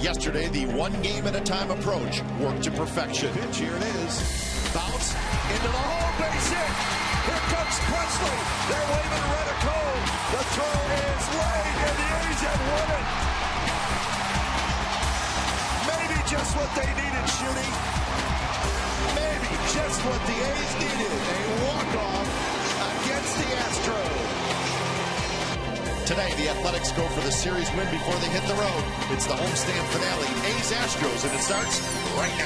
yesterday, the one game at a time approach worked to perfection. Pitch, here it is. Bounce into the hole, base hit. Here comes Presley. They're waving red or cold. The throw is late, and the A's have won it. Maybe just what they needed, Shooty. Maybe just what the A's needed. A walk-off against the Astros. Today, the Athletics go for the series win before they hit the road. It's the homestand finale, A's-Astros, and it starts right now.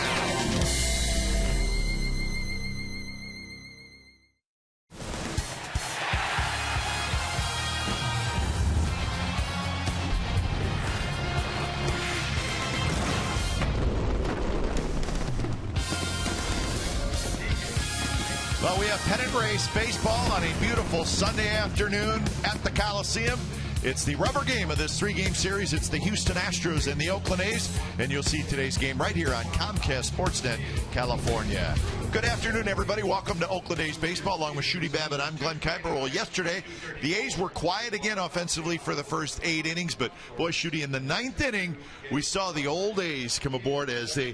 Well, we have pennant race baseball on a beautiful Sunday afternoon at the Coliseum. It's the rubber game of this three-game series. It's the Houston Astros and the Oakland A's, and you'll see today's game right here on Comcast Sportsnet, California. Good afternoon, everybody. Welcome to Oakland A's baseball. Along with Shooty Babbitt, I'm Glenn Kuiper. Well, yesterday, the A's were quiet again offensively for the first 8 innings, but boy, Shooty, in the 9th inning, we saw the old A's come aboard as they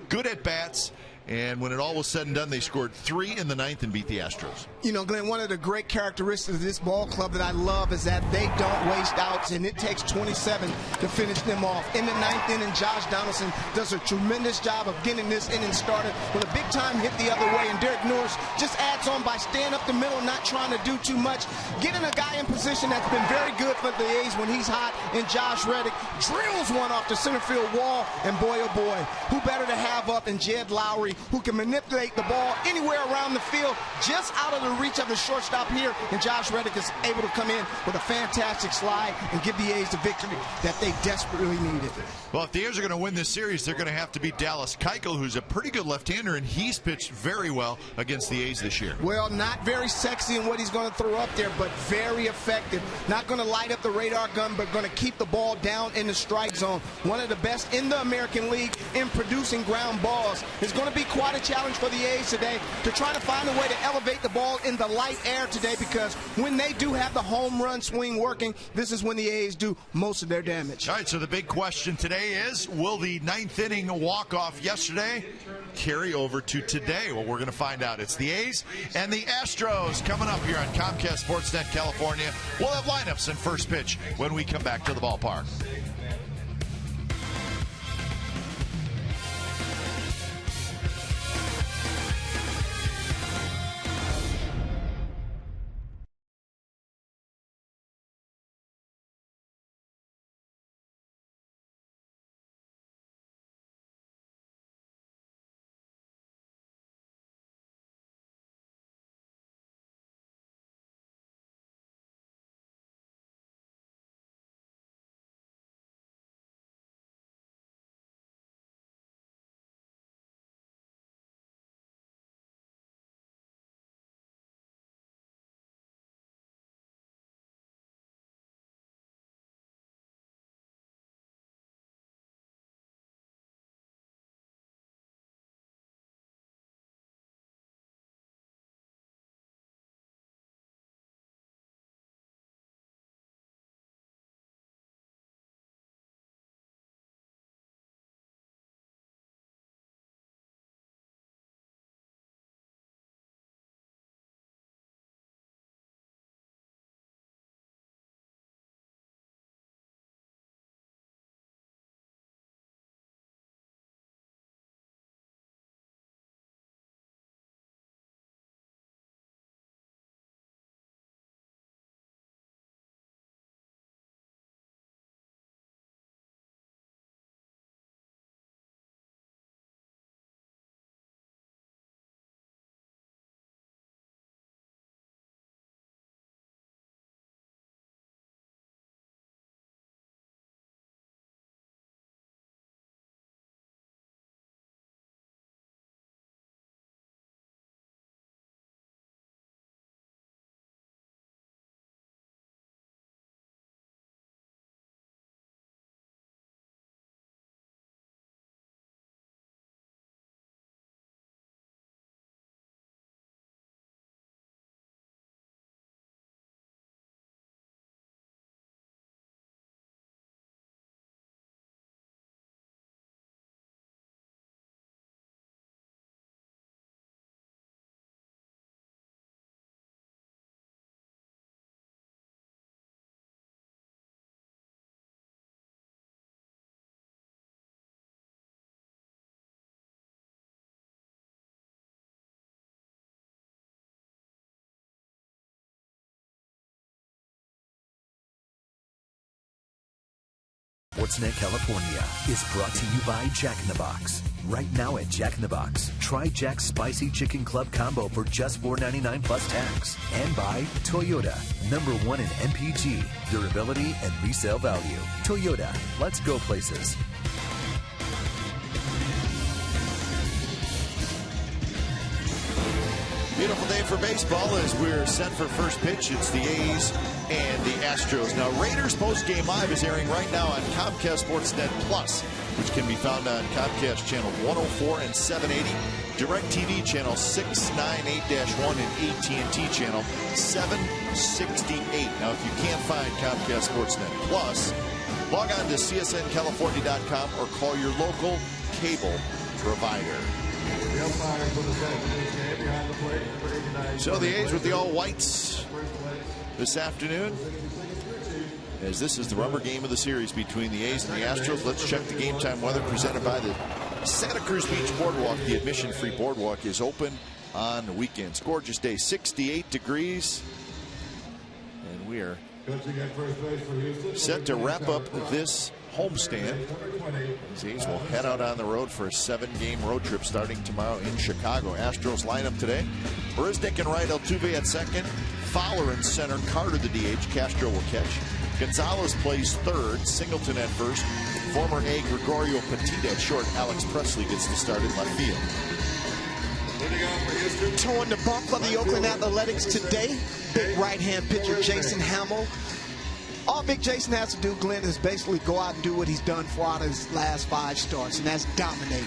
good at bats. And when it all was said and done, they scored 3 in the 9th and beat the Astros. You know, Glenn, one of the great characteristics of this ball club that I love is that they don't waste outs, and it takes 27 to finish them off. In the 9th inning, Josh Donaldson does a tremendous job of getting this inning started with a big-time hit the other way, and Derek Norris just adds on by staying up the middle, not trying to do too much, getting a guy in position that's been very good for the A's when he's hot, and Josh Reddick drills one off the center field wall, and boy, oh boy, who better to have up than Jed Lowry, who can manipulate the ball anywhere around the field, just out of the reach of the shortstop here, and Josh Reddick is able to come in with a fantastic slide and give the A's the victory that they desperately needed. Well, if the A's are going to win this series, they're going to have to beat Dallas Keuchel, who's a pretty good left-hander, and he's pitched very well against the A's this year. Well, not very sexy in what he's going to throw up there, but very effective. Not going to light up the radar gun, but going to keep the ball down in the strike zone. One of the best in the American League in producing ground balls. It's going to be quite a challenge for the A's today to try to find a way to elevate the ball in the light air today, because when they do have the home run swing working, this is when the A's do most of their damage. All right, so the big question today is, will the 9th inning walk-off yesterday carry over to today? Well, we're going to find out. It's the A's and the Astros coming up here on Comcast Sportsnet California. We'll have lineups and first pitch when we come back to the ballpark. Sportsnet California is brought to you by Jack in the Box. Right now at Jack in the Box, try Jack's Spicy Chicken Club Combo for just $4.99 plus tax. And by Toyota, #1 in MPG, durability, and resale value. Toyota, let's go places. Beautiful day for baseball as we're set for first pitch. It's the A's and the Astros. Now, Raiders Postgame Live is airing right now on Comcast Sportsnet Plus, which can be found on Comcast Channel 104 and 780, DirecTV Channel 698-1, and AT&T Channel 768. Now, if you can't find Comcast Sportsnet Plus, log on to csncalifornia.com or call your local cable provider. So the A's with the all-whites this afternoon, as this is the rubber game of the series between the A's and the Astros. Let's check the game time weather presented by the Santa Cruz Beach Boardwalk. The admission-free boardwalk is open on the weekends. Gorgeous day, 68 degrees, and we are set to wrap up this homestand. The A's will head out on the road for a 7-game road trip starting tomorrow in Chicago. Astros lineup today: Barisnik in right, Altuve at second, Fowler in center, Carter the DH, Castro will catch. Gonzalez plays third, Singleton at first, former A Gregorio Petit at short. Alex Presley gets to start in left field. Towing the bump for the Oakland Athletics today, big right-hand pitcher Jason Hamill. All Big Jason has to do, Glenn, is basically go out and do what he's done throughout his last 5 starts, and that's dominate.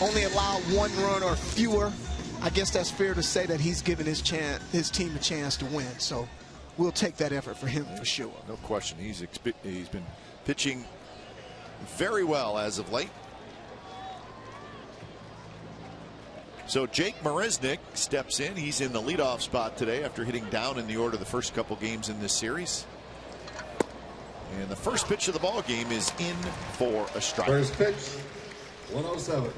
Only allow 1 run or fewer. I guess that's fair to say that he's given his team a chance to win. So we'll take that effort for him for sure. No question. He's been pitching very well as of late. So Jake Marisnik steps in. He's in the leadoff spot today after hitting down in the order the first couple games in this series. And the first pitch of the ball game is in for a strike. First pitch, 107.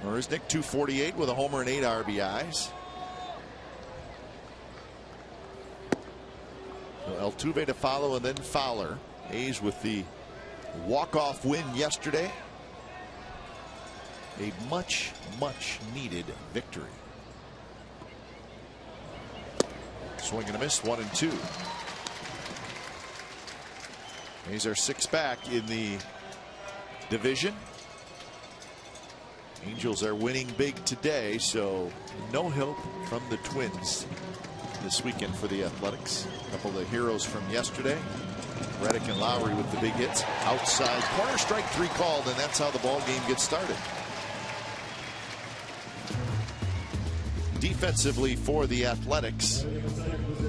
Marisnik, 248 with a homer and 8 RBIs. So Altuve to follow, and then Fowler. A's with the walk-off win yesterday. A much, much needed victory. Swing and a miss, 1-2. A's are 6 back in the division. Angels are winning big today, so no help from the Twins this weekend for the Athletics. A couple of the heroes from yesterday, Reddick and Lowry with the big hits. Outside corner, strike 3 called, and that's how the ball game gets started. Defensively for the Athletics,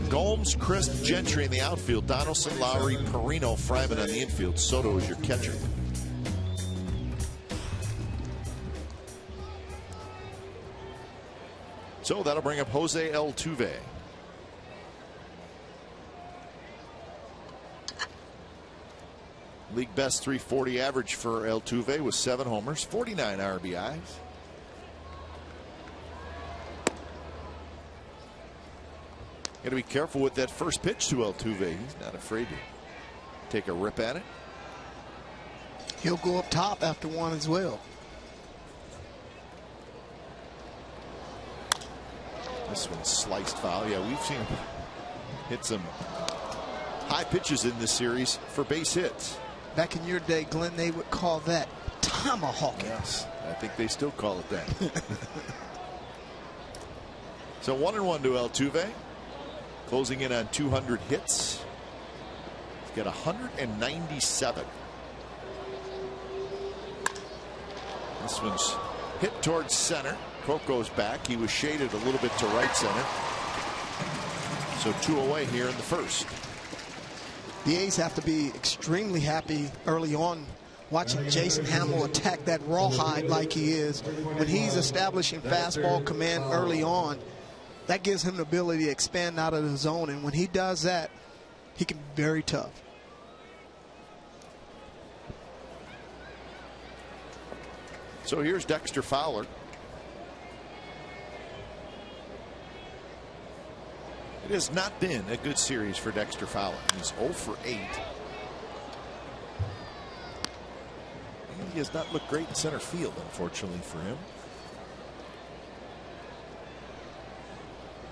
Gomes, Crisp, Gentry in the outfield, Donaldson, Lowry, Perino, Fryman on the infield. Soto is your catcher. So that'll bring up Jose Altuve. League best 340 average for Altuve with 7 homers, 49 RBIs. Got to be careful with that first pitch to Altuve. He's not afraid to take a rip at it. He'll go up top after 1 as well. This one's sliced foul. Yeah, we've seen him hit some high pitches in this series for base hits. Back in your day, Glenn, they would call that tomahawk. Yes, I think they still call it that. So 1-1 to Altuve, closing in on 200 hits. He's got 197. This one's hit towards center. Croak goes back. He was shaded a little bit to right center. So 2 away here in the first. The A's have to be extremely happy early on watching Jason Hamill attack that rawhide like he is. When he's establishing fastball command early on, that gives him the ability to expand out of the zone. And when he does that, he can be very tough. So here's Dexter Fowler. It has not been a good series for Dexter Fowler. He's 0 for 8. And he has not looked great in center field, unfortunately for him.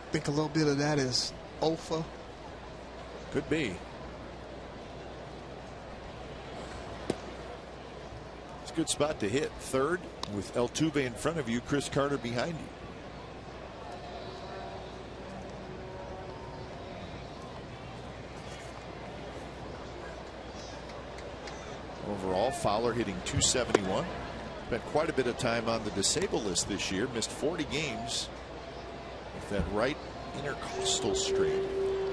I think a little bit of that is OFA. Could be. It's a good spot to hit. Third with Altuve in front of you, Chris Carter behind you. Overall, Fowler hitting .271. Spent quite a bit of time on the disabled list this year. Missed 40 games with that right intercostal strain.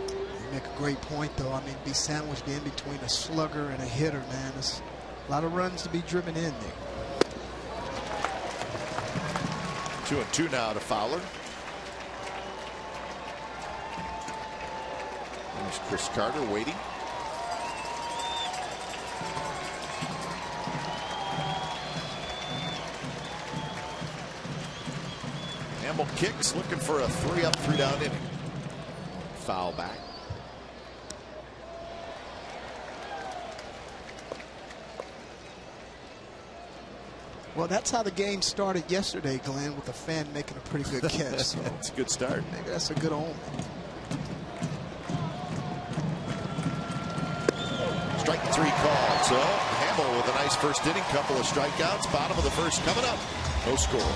You make a great point, though. I mean, be sandwiched in between a slugger and a hitter, man. There's a lot of runs to be driven in there. 2-2 now to Fowler. There's Chris Carter waiting. Hamel kicks, looking for a 3-up, 3-down inning. Foul back. Well, that's how the game started yesterday, Glenn, with a fan making a pretty good catch. So it's a good start. Maybe that's a good omen. Strike 3 called. So Hamel with a nice first inning, couple of strikeouts. Bottom of the first coming up. No score.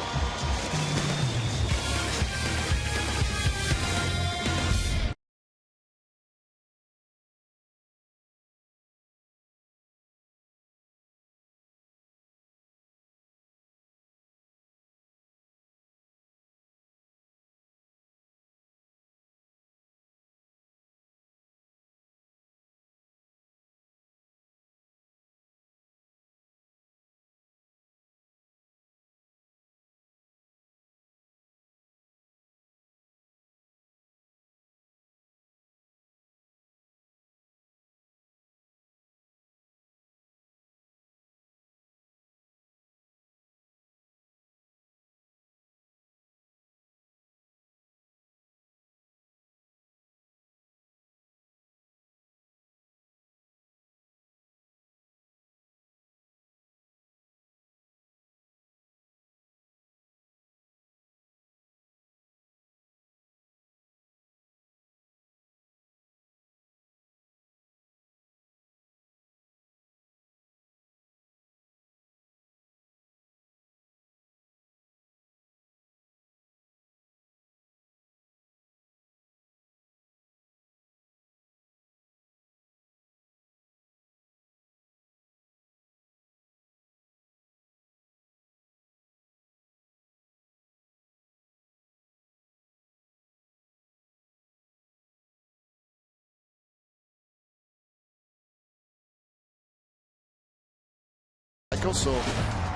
So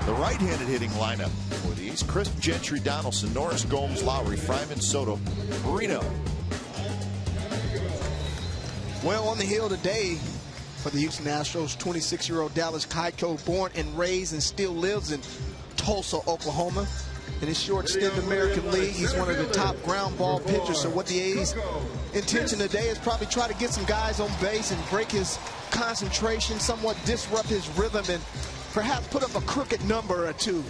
the right-handed hitting lineup for these: Chris, Gentry, Donaldson, Norris, Gomes, Lowry, Fryman, Soto, Marino. Well, on the hill today for the Houston Astros, 26-year-old Dallas Keuchel, born and raised and still lives in Tulsa, Oklahoma. In his short stint in the American League, he's one of the top ground ball pitchers. So what the A's intention today is probably try to get some guys on base and break his concentration, somewhat disrupt his rhythm, and perhaps put up a crooked number or two.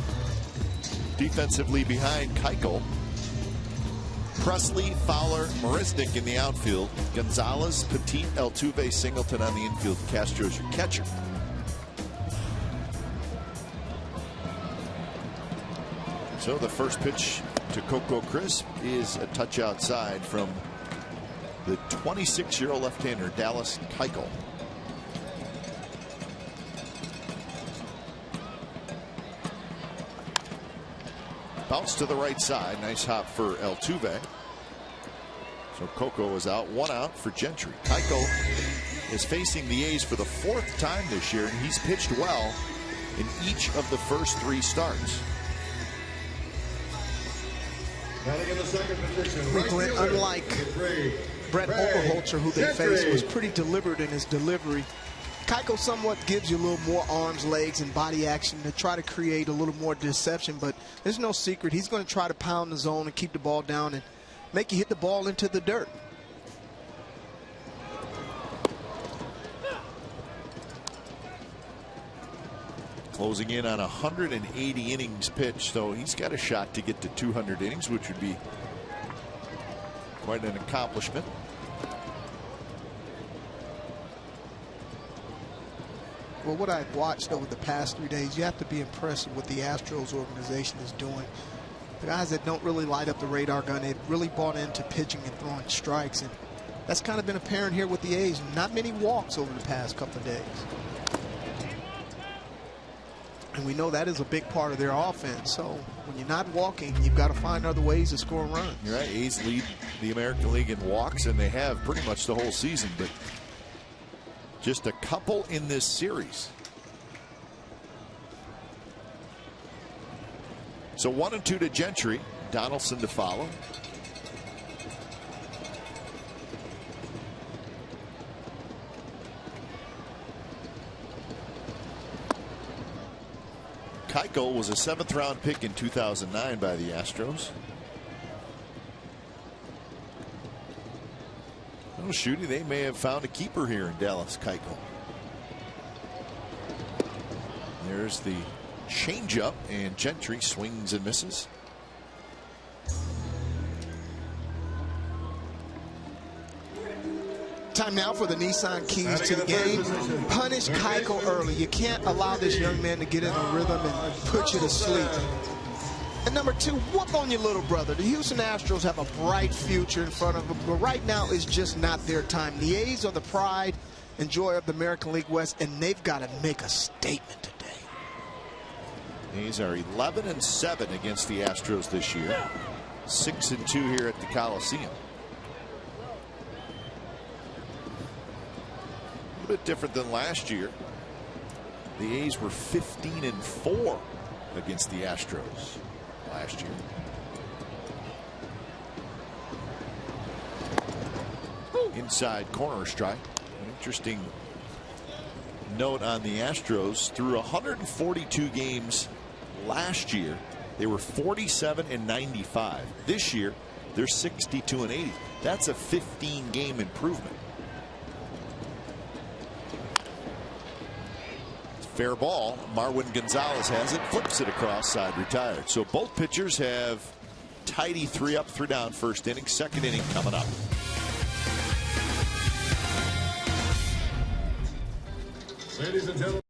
Defensively behind Keuchel, Presley, Fowler, Marisnik in the outfield, Gonzalez, Petit, Altuve, Singleton on the infield. Castro's your catcher. So the first pitch to Coco Crisp is a touch outside from the 26-year-old left-hander Dallas Keuchel. Bounce to the right side. Nice hop for Altuve. So Coco is out. 1 out for Gentry. Keuchel is facing the A's for the 4th time this year, and he's pitched well in each of the first 3 starts. Unlike Brett Overholzer, who they faced, was pretty deliberate in his delivery. Keuchel somewhat gives you a little more arms, legs, and body action to try to create a little more deception, but there's no secret. He's going to try to pound the zone and keep the ball down and make you hit the ball into the dirt. Closing in on 180 innings pitched, so he's got a shot to get to 200 innings, which would be quite an accomplishment. Well, what I've watched over the past 3 days, you have to be impressed with what the Astros organization is doing. The guys that don't really light up the radar gun, they've really bought into pitching and throwing strikes, and that's kind of been apparent here with the A's. Not many walks over the past couple of days. And we know that is a big part of their offense. So when you're not walking, you've got to find other ways to score runs. You're right. A's lead the American League in walks, and they have pretty much the whole season, but just a couple in this series. So 1-2 to Gentry, Donaldson to follow. Keuchel was a 7th-round pick in 2009 by the Astros. Oh, Shooty, they may have found a keeper here in Dallas. Keuchel. There's the changeup, and Gentry swings and misses. Time now for the Nissan keys to the game. Punish Keuchel early. You can't allow this young man to get in a rhythm and put you to sleep. And number 2, whoop on your little brother. The Houston Astros have a bright future in front of them, but right now is just not their time. The A's are the pride and joy of the American League West, and they've got to make a statement today. A's are 11-7 against the Astros this year. 6-2 here at the Coliseum. A bit different than last year. The A's were 15-4 against the Astros last year. Inside corner strike. An interesting note on the Astros. Through 142 games last year, they were 47-95. This year, they're 62-80. That's a 15-game improvement. Fair ball. Marwin Gonzalez has it, flips it across, side retired. So both pitchers have tidy 3 up, 3 down first inning. Second inning coming up. Ladies and gentlemen.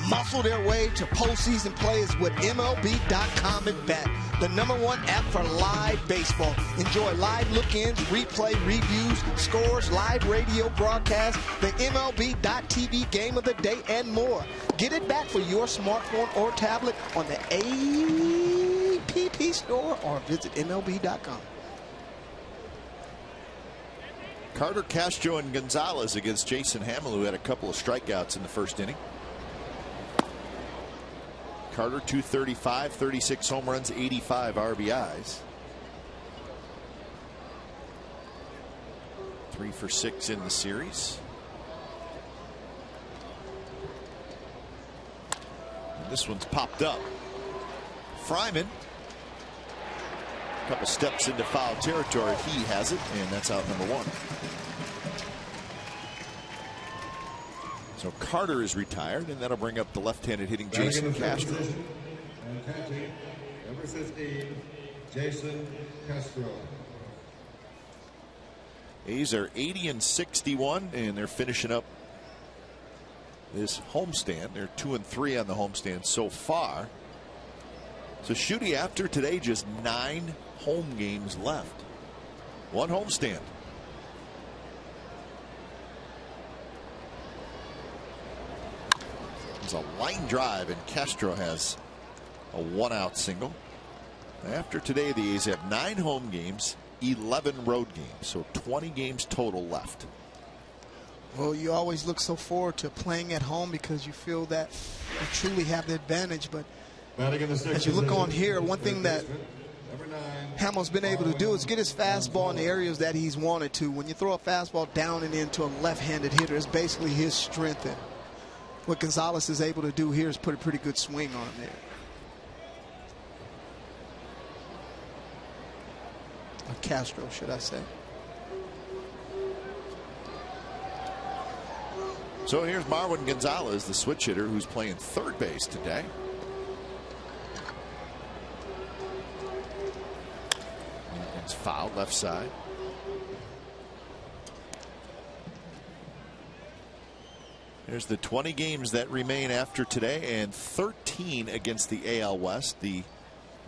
Muscle their way to postseason plays with MLB.com and Bet, the #1 app for live baseball. Enjoy live look-ins, replay, reviews, scores, live radio broadcasts, the MLB.TV game of the day, and more. Get it back for your smartphone or tablet on the APP store or visit MLB.com. Carter, Castro, and Gonzalez against Jason Hamill, who had a couple of strikeouts in the first inning. Carter, 235, 36 home runs, 85 RBIs. 3 for 6 in the series. And this one's popped up. Fryman, a couple steps into foul territory. He has it, and that's out number 1. So Carter is retired, and that'll bring up the left-handed hitting Jason Castro. And catching, number 15, Jason Castro. A's are 80 and 61, and they're finishing up this homestand. They're 2 and 3 on the homestand so far. So shooting after today, just 9 home games left. 1 homestand. There's a line drive, and Castro has a 1-out single. After today, the A's have 9 home games, 11 road games, so 20 games total left. Well, you always look so forward to playing at home because you feel that you truly have the advantage. But as you look on here, one thing that Hamill's been able to do is get his fastball in the areas that he's wanted to. When you throw a fastball down and into a left-handed hitter, it's basically his strength. And what Gonzalez is able to do here is put a pretty good swing on him there. Or Castro, should I say. So here's Marwin Gonzalez, the switch hitter, who's playing third base today. It's fouled left side. There's the 20 games that remain after today, and 13 against the AL West. The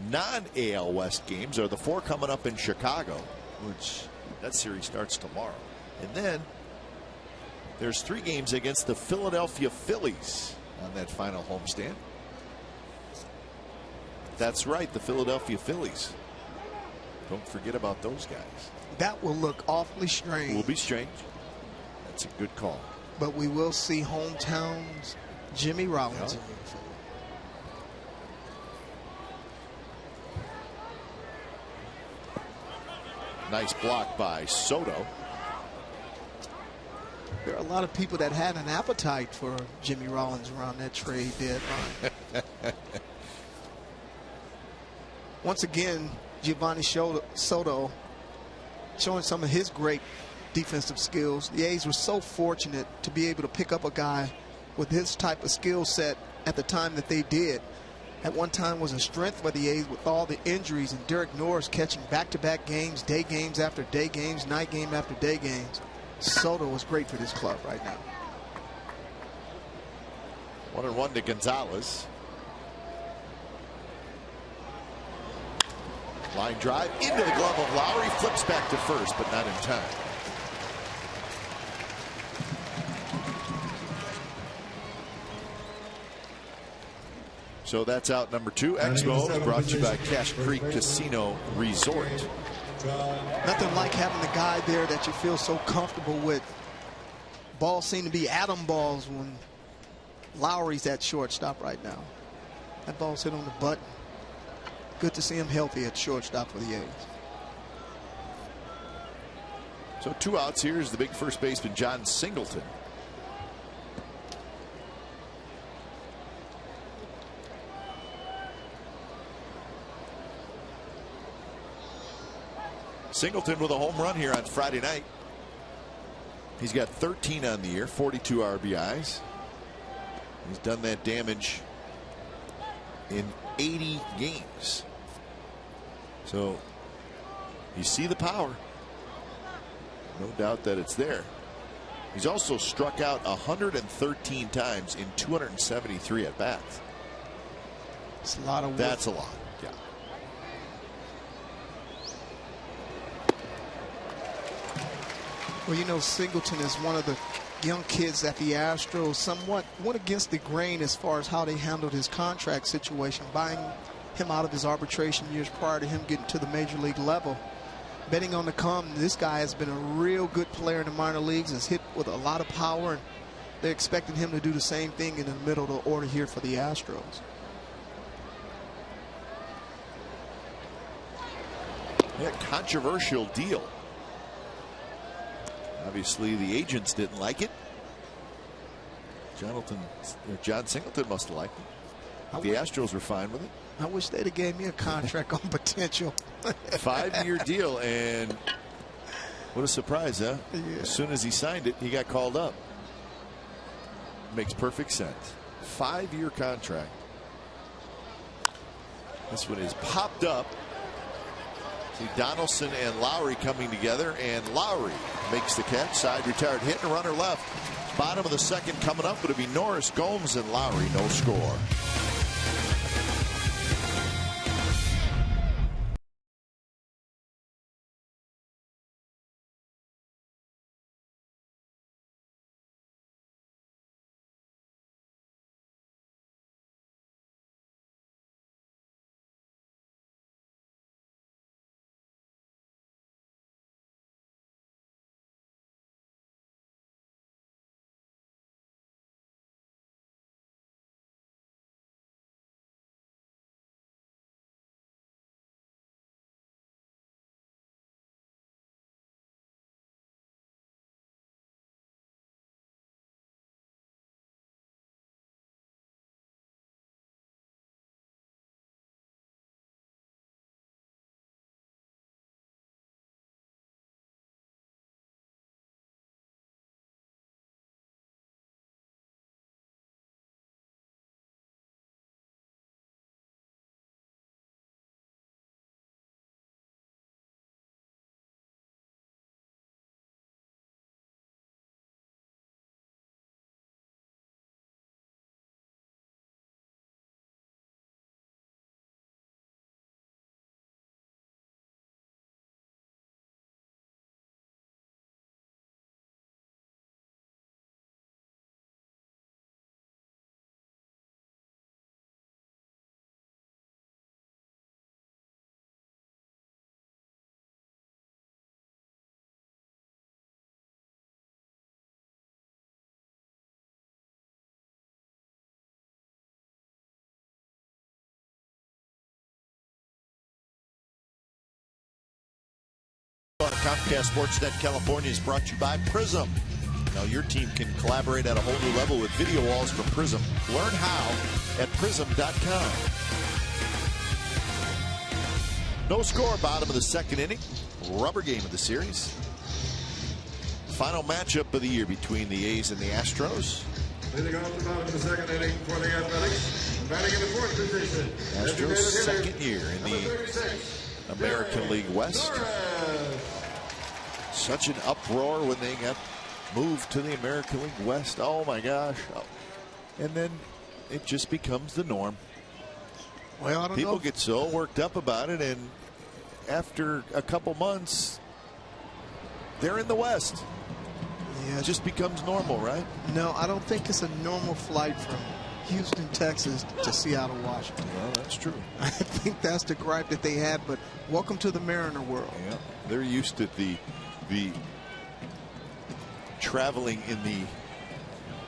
non-AL West games are the 4 coming up in Chicago, which that series starts tomorrow. And then there's 3 games against the Philadelphia Phillies on that final homestand. That's right, the Philadelphia Phillies. Don't forget about those guys. That will look awfully strange. Will be strange. That's a good call. But we will see hometown's Jimmy Rollins. Yep. Nice block by Soto. There are a lot of people that had an appetite for Jimmy Rollins around that trade deadline. Once again, Giovanni Soto showing some of his great defensive skills. The A's were so fortunate to be able to pick up a guy with his type of skill set at the time that they did. At one time was a strength for the A's with all the injuries, and Derek Norris catching back-to-back games, day games after day games, night game after day games. Soto was great for this club right now. 1-1 to Gonzalez. Line drive into the glove of Lowry, flips back to first, but not in time. So that's out number 2. Expo brought to you by Cache Creek Casino Resort. Nothing like having the guy there that you feel so comfortable with. Balls seem to be atom balls when Lowry's at shortstop right now. That ball's hit on the button. Good to see him healthy at shortstop for the A's. So 2 outs here is the big first baseman John Singleton. Singleton with a home run here on Friday night. He's got 13 on the year, 42 RBIs. He's done that damage in 80 games. So you see the power. No doubt that it's there. He's also struck out 113 times in 273 at bats. That's a lot of work. That's a lot. Yeah. Well, you know, Singleton is one of the young kids at the Astros somewhat went against the grain as far as how they handled his contract situation, buying him out of his arbitration years prior to him getting to the major league level. Betting on the come, this guy has been a real good player in the minor leagues, has hit with a lot of power, and they're expecting him to do the same thing in the middle of the order here for the Astros. Yeah, controversial deal. Obviously, the agents didn't like it. John Singleton must have liked it. The Astros were fine with it. I wish they'd have gave me a contract on potential. 5-year deal, and what a surprise, huh? Yeah. As soon as he signed it, he got called up. Makes perfect sense. 5-year contract. This one is popped up. See Donaldson and Lowry coming together, and Lowry makes the catch. Side retired hit and runner left. Bottom of the second coming up. It'll be Norris, Gomes, and Lowry. No score. On Comcast Sportsnet California is brought to you by Prism. Now your team can collaborate at a whole new level with video walls from Prism. Learn how at prism.com. No score, bottom of the second inning. Rubber game of the series. Final matchup of the year between the A's and the Astros. Leading off the bottom of the second inning for the Athletics. Batting in the fourth position. Astros second year in the American League West. Such an uproar when they got moved to the American League West. Oh my gosh. And then it just becomes the norm. Well, I don't know. People get so worked up about it, and after a couple months, they're in the West. Yeah, it just becomes normal, right? No, I don't think it's a normal flight from Houston, Texas to Seattle, Washington. Well, that's true. I think that's the gripe that they had, but welcome to the Mariner world. Yeah, they're used to the traveling in the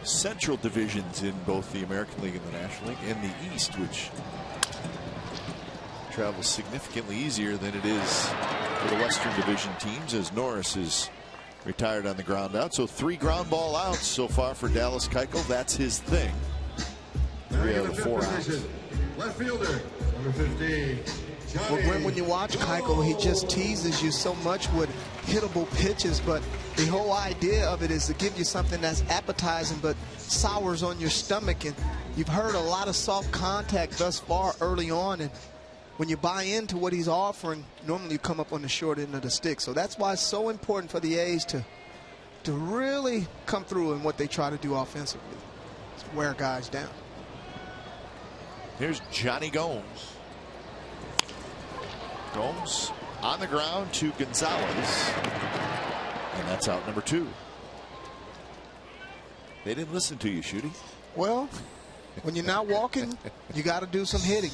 central divisions in both the American League and the National League, and the East, which travels significantly easier than it is for the Western Division teams, as Norris is retired on the ground out. So 3 ground ball outs so far for Dallas Keuchel. That's his thing. 3 out of the 4 outs. Left fielder, number 15. Well, when you watch Keuchel, he just teases you so much with hittable pitches, but the whole idea of it is to give you something that's appetizing but sours on your stomach. And you've heard a lot of soft contact thus far early on, and when you buy into what he's offering, normally you come up on the short end of the stick. So that's why it's so important for the A's to really come through in what they try to do offensively. It's wear guys down. Here's Johnny Gomes. Gomes on the ground to Gonzalez. And that's out number 2. They didn't listen to you, Shooty. Well, when you're not walking, you got to do some hitting.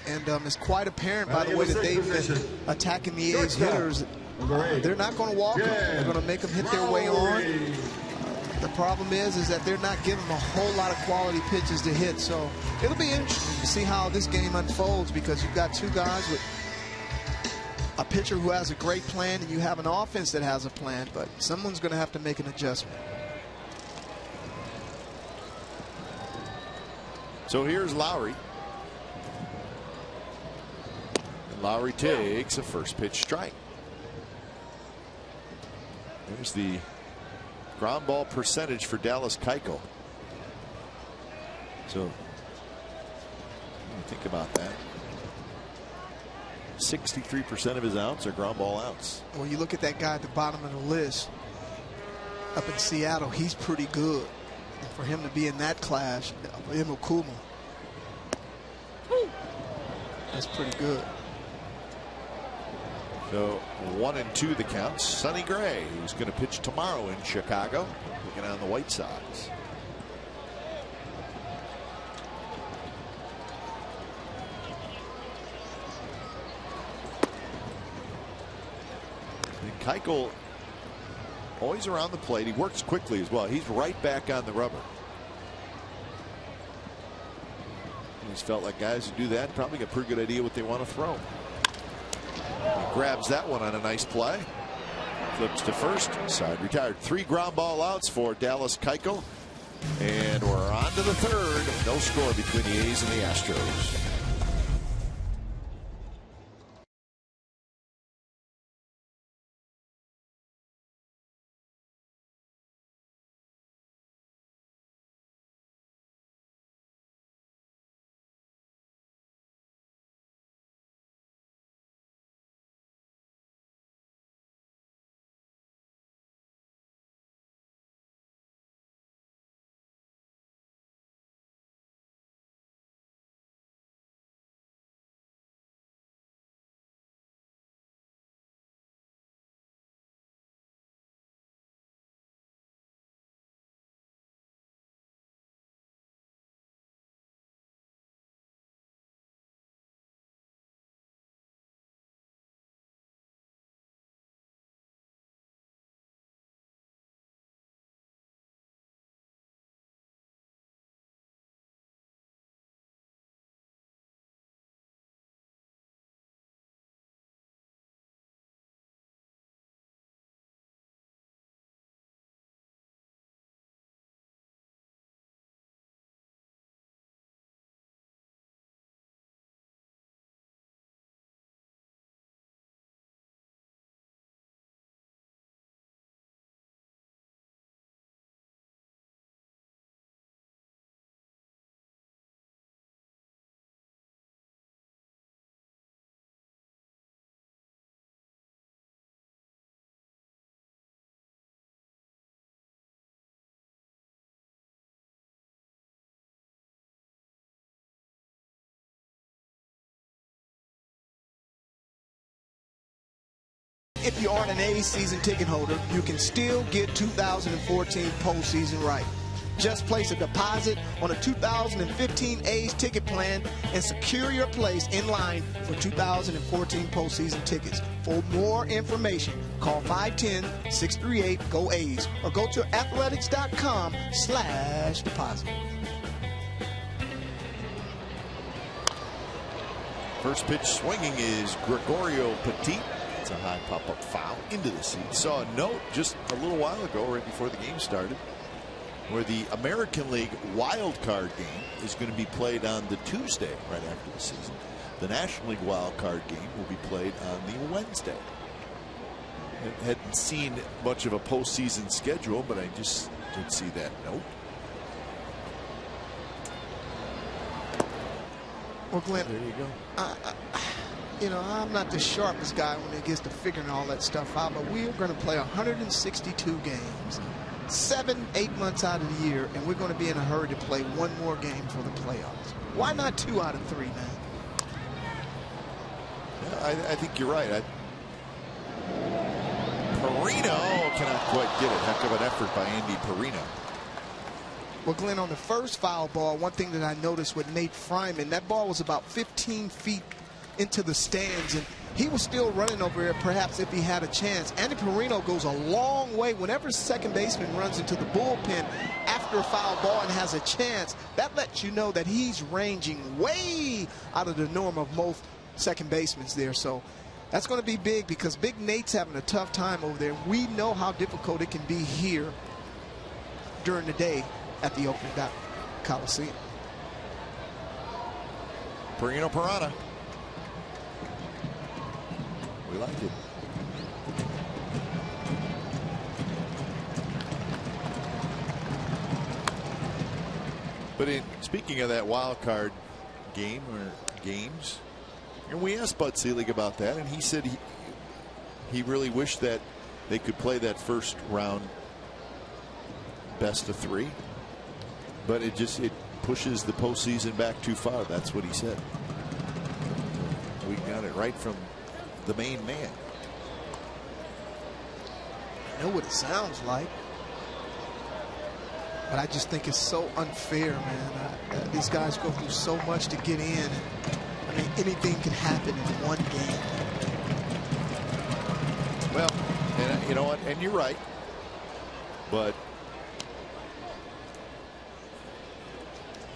And it's quite apparent, by the way, that they've been attacking the A's hitters. They're not going to walk them. They're going to make them hit their way on. The problem is that they're not giving them a whole lot of quality pitches to hit. So it'll be interesting to see how this game unfolds, because you've got 2 guys with a pitcher who has a great plan and you have an offense that has a plan, but someone's going to have to make an adjustment. So here's Lowry. And Lowry takes a first pitch strike. There's the ground ball percentage for Dallas Keuchel. So think about that. 63% of his outs are ground ball outs. Well, you look at that guy at the bottom of the list up in Seattle, he's pretty good. And for him to be in that class, Kuma, that's pretty good. So 1-2 the counts. Sonny Gray, who's going to pitch tomorrow in Chicago, taking on the White Sox. And Keuchel always around the plate. He works quickly as well. He's right back on the rubber. He's felt like guys who do that probably got a pretty good idea what they want to throw. He grabs that one on a nice play. Flips to first. Side retired. 3 ground ball outs for Dallas Keuchel. And we're on to the third. No score between the A's and the Astros. If you aren't an A's season ticket holder, you can still get 2014 postseason right. Just place a deposit on a 2015 A's ticket plan and secure your place in line for 2014 postseason tickets. For more information, call 510-638-GO-A's or go to athletics.com/deposit. First pitch swinging is Gregorio Petit. It's a high pop-up foul into the seat. Saw a note just a little while ago, right before the game started, where the American League wild card game is going to be played on the Tuesday right after the season. The National League wild card game will be played on the Wednesday. I hadn't seen much of a postseason schedule, but I just did see that note. Well, Glenn, there you go. You know, I'm not the sharpest guy when it gets to figuring all that stuff out, but we are going to play 162 games, 7-8 months out of the year, and we're going to be in a hurry to play one more game for the playoffs. Why not 2 out of 3, man? Yeah, I think you're right. Perino cannot quite get it. Heck of an effort by Andy Perino. Well, Glenn, on the first foul ball, one thing that I noticed with Nate Fryman, that ball was about 15 feet into the stands, and he was still running over there perhaps if he had a chance. Andy Perino goes a long way. Whenever second baseman runs into the bullpen after a foul ball and has a chance, that lets you know that he's ranging way out of the norm of most second basemen there. So That's going to be big because Big Nate's having a tough time over there. We know how difficult it can be here during the day at the Oakland Coliseum. Perino Pirana. We like it. But speaking of that wild card game or games, and we asked Bud Selig about that, and he said he really wished that they could play that first round best of 3, but it pushes the postseason back too far. That's what he said. We got it right from the main man. I know what it sounds like, but I just think it's so unfair, man. These guys go through so much to get in. I mean, anything can happen in one game. Well, and you know what? And you're right. But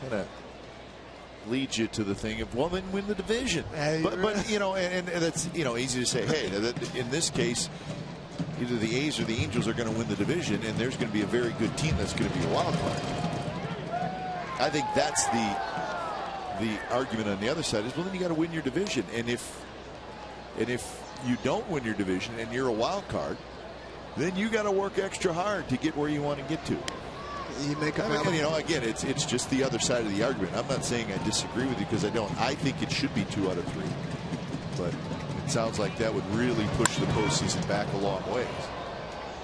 kind of leads you to the thing of, well, then win the division. But you know, and that's, you know, easy to say, hey, in this case, either the A's or the Angels are going to win the division, and there's going to be a very good team that's going to be a wild card. I think that's the argument on the other side is, well, then you got to win your division, and if you don't win your division and you're a wild card, then you got to work extra hard to get where you want to get to. You make a you know, again, it's just the other side of the argument. I'm not saying I disagree with you, because I don't. I think it should be 2 out of 3, but it sounds like that would really push the postseason back a long ways.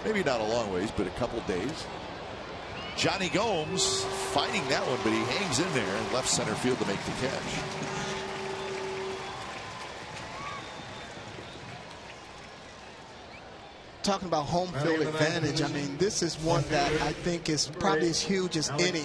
Maybe not a long ways, but a couple days. Johnny Gomes fighting that one, but he hangs in there in left center field to make the catch. Talking about home field advantage, I mean, this is one that I think is probably as huge as any.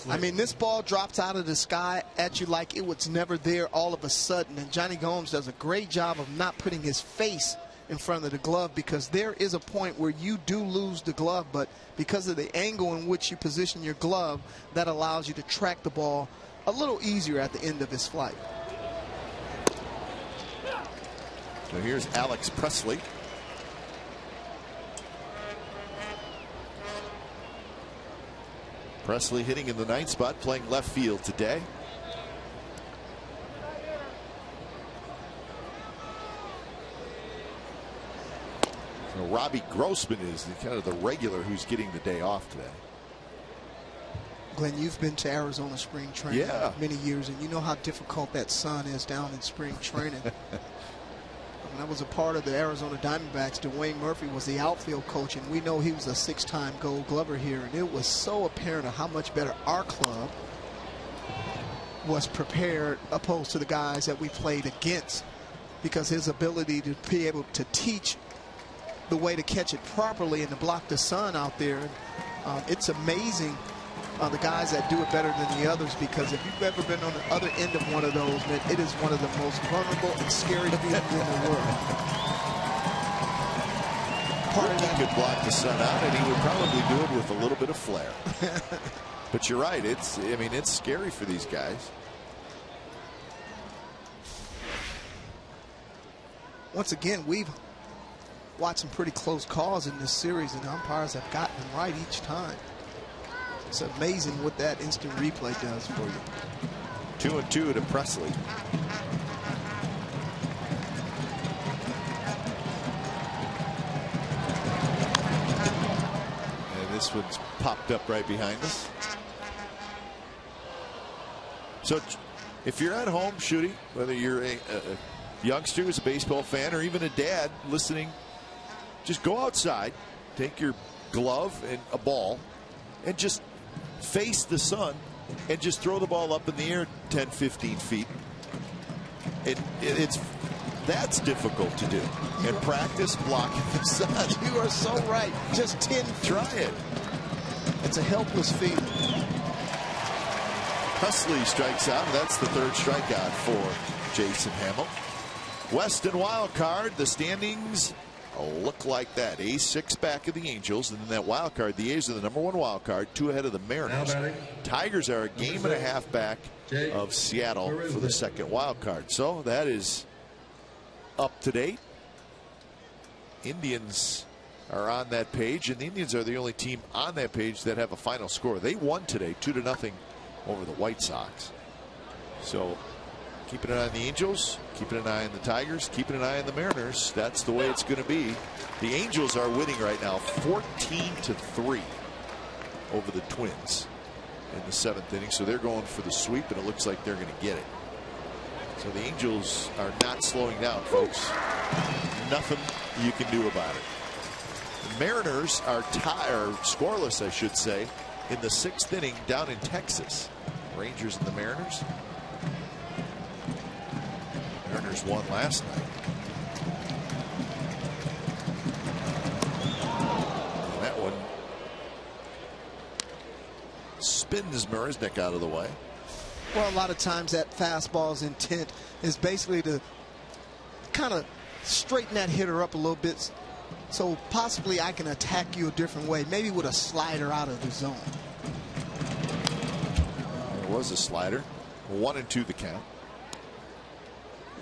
I mean, this ball drops out of the sky at you like it was never there all of a sudden, and Johnny Gomes does a great job of not putting his face in front of the glove, because there is a point where you do lose the glove, but because of the angle in which you position your glove, that allows you to track the ball a little easier at the end of his flight. So here's Alex Presley. Presley hitting in the 9th spot, playing left field today. So Robbie Grossman is kind of the regular who's getting the day off today. Glenn, you've been to Arizona spring training many years, and you know how difficult that sun is down in spring training. When I was a part of the Arizona Diamondbacks, Dwayne Murphy was the outfield coach, and we know he was a 6-time Gold Glover here, and it was so apparent of how much better our club was prepared opposed to the guys that we played against, because his ability to be able to teach the way to catch it properly and to block the sun out there, it's amazing. The guys that do it better than the others, because if you've ever been on the other end of one of those, man, it is one of the most vulnerable and scary fields in the world. He could block the sun out, and he would probably do it with a little bit of flair. But you're right, I mean, it's scary for these guys. Once again, we've watched some pretty close calls in this series, and the umpires have gotten them right each time. It's amazing what that instant replay does for you. 2-2 to Presley. And this one's popped up right behind us. So if you're at home shooting, whether you're a youngster who's a baseball fan or even a dad listening, just go outside, take your glove and a ball, and just face the sun and just throw the ball up in the air 10-15 feet. That's difficult to do. And practice blocking the sun. You are so right. Just 10 feet. Try it. It's a helpless feeling. Presley strikes out. That's the 3rd strikeout for Jason Hamill. Weston wild card. The standings look like that. A's 6 back of the Angels, and then that wild card, the A's are the #1 wild card, 2 ahead of the Mariners. Tigers are a game and a half back of Seattle for the 2nd wild card. So that is up to date. Indians are on that page, and the Indians are the only team on that page that have a final score. They won today 2-0 over the White Sox. So keeping an eye on the Angels, keeping an eye on the Tigers, keeping an eye on the Mariners. That's the way it's going to be. The Angels are winning right now 14-3 over the Twins in the 7th inning. So they're going for the sweep, and it looks like they're going to get it. So the Angels are not slowing down, folks. Nothing you can do about it. The Mariners are scoreless, I should say, in the 6th inning down in Texas. Rangers and the Mariners. Mariners won last night. And that one spins Marisnik out of the way. Well, a lot of times that fastball's intent is basically to kind of straighten that hitter up a little bit, so possibly I can attack you a different way, maybe with a slider out of the zone. There was a slider. 1-2 the count.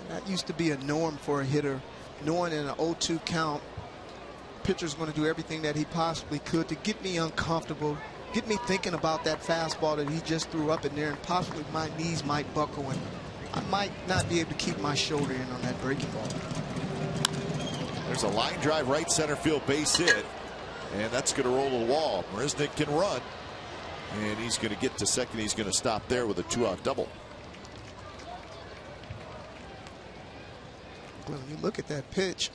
And that used to be a norm for a hitter, knowing in an 0-2 count, pitcher's going to do everything that he possibly could to get me uncomfortable, get me thinking about that fastball that he just threw up in there, and possibly my knees might buckle and I might not be able to keep my shoulder in on that breaking ball. There's a line drive right center field base hit, and that's going to roll to the wall. Marisnik can run, and he's going to get to second. He's going to stop there with a 2-out double. When you look at that pitch,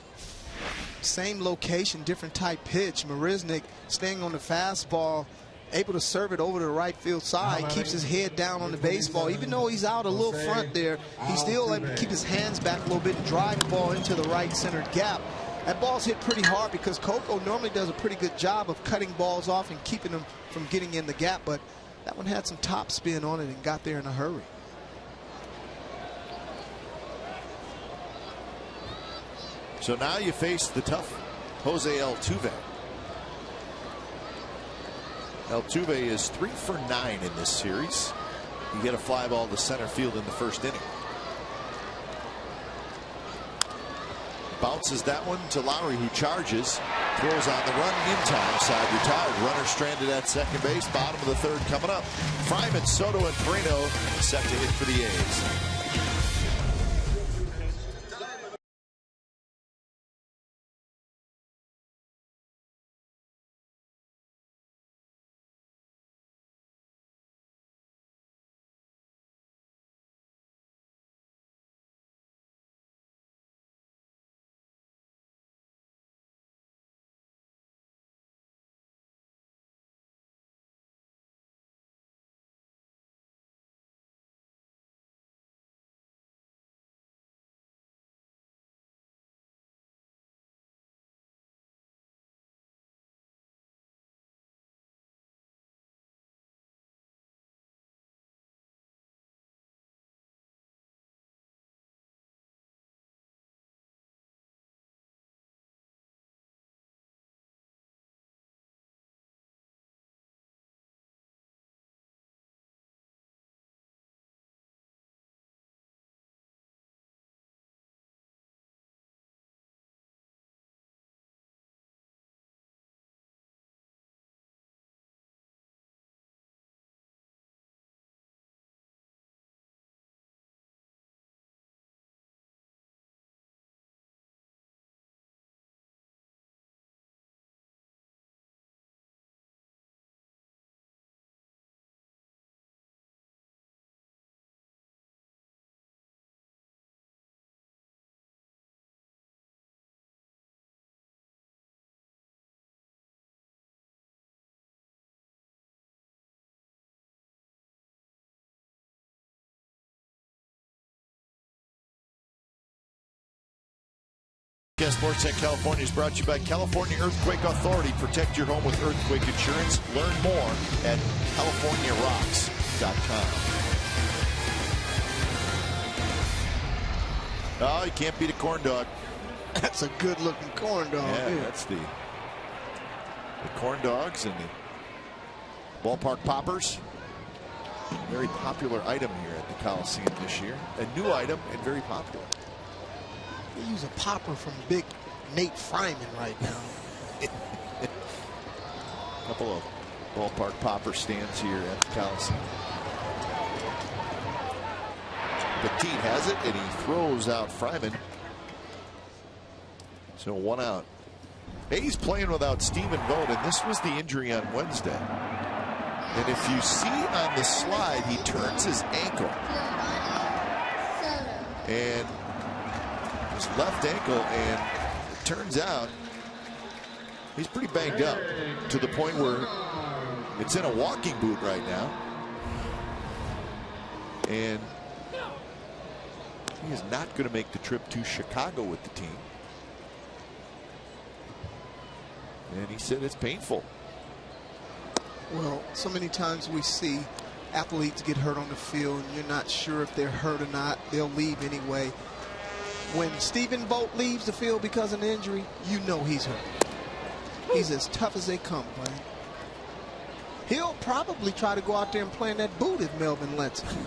same location, different type pitch. Marisnik staying on the fastball, able to serve it over to the right field side, keeps his head down on the baseball. Even though he's out a little front there, he's still able to keep his hands back a little bit and drive the ball into the right center gap. That ball's hit pretty hard because Coco normally does a pretty good job of cutting balls off and keeping them from getting in the gap, but that one had some top spin on it and got there in a hurry. So now you face the tough Jose Altuve. Altuve is 3 for 9 in this series. He hit a fly ball to center field in the 1st inning. Bounces that one to Lowry, who charges, throws on the run in time, side retired. Runner stranded at second base. Bottom of the 3rd coming up. Fryman, Soto, and Perino set to hit for the A's. Sports at California is brought to you by California Earthquake Authority. Protect your home with earthquake insurance. Learn more at CaliforniaRocks.com. Oh, you can't beat a corn dog. That's a good looking corn dog. Yeah, that's the corn dogs and the ballpark poppers. Very popular item here at the Coliseum this year. A new item and very popular. They use a popper from big Nate Fryman right now. A couple of ballpark popper stands here at the Coliseum. Petit has it, and he throws out Fryman. So 1 out. He's playing without Stephen Vogt, and this was the injury on Wednesday. And if you see on the slide, he turns his ankle. And his left ankle, and it turns out he's pretty banged up to the point where it's in a walking boot right now. And he is not going to make the trip to Chicago with the team. And he said it's painful. Well, so many times we see athletes get hurt on the field, and you're not sure if they're hurt or not. They'll leave anyway. When Stephen Vogt leaves the field because of an injury, you know he's hurt. He's as tough as they come, man. He'll probably try to go out there and play in that boot if Melvin lets him.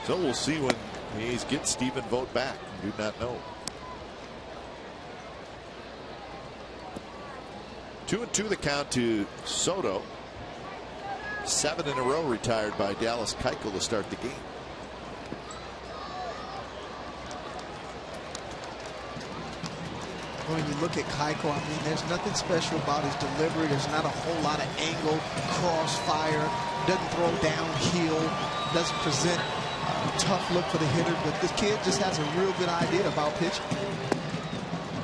So we'll see when Hayes gets Stephen Vogt back. Do not know. 2-2 the count to Soto. 7 in a row retired by Dallas Keuchel to start the game. When you look at Keuchel, I mean, there's nothing special about his delivery. There's not a whole lot of angle, crossfire, doesn't throw downhill, doesn't present a tough look for the hitter, but this kid just has a real good idea about pitching.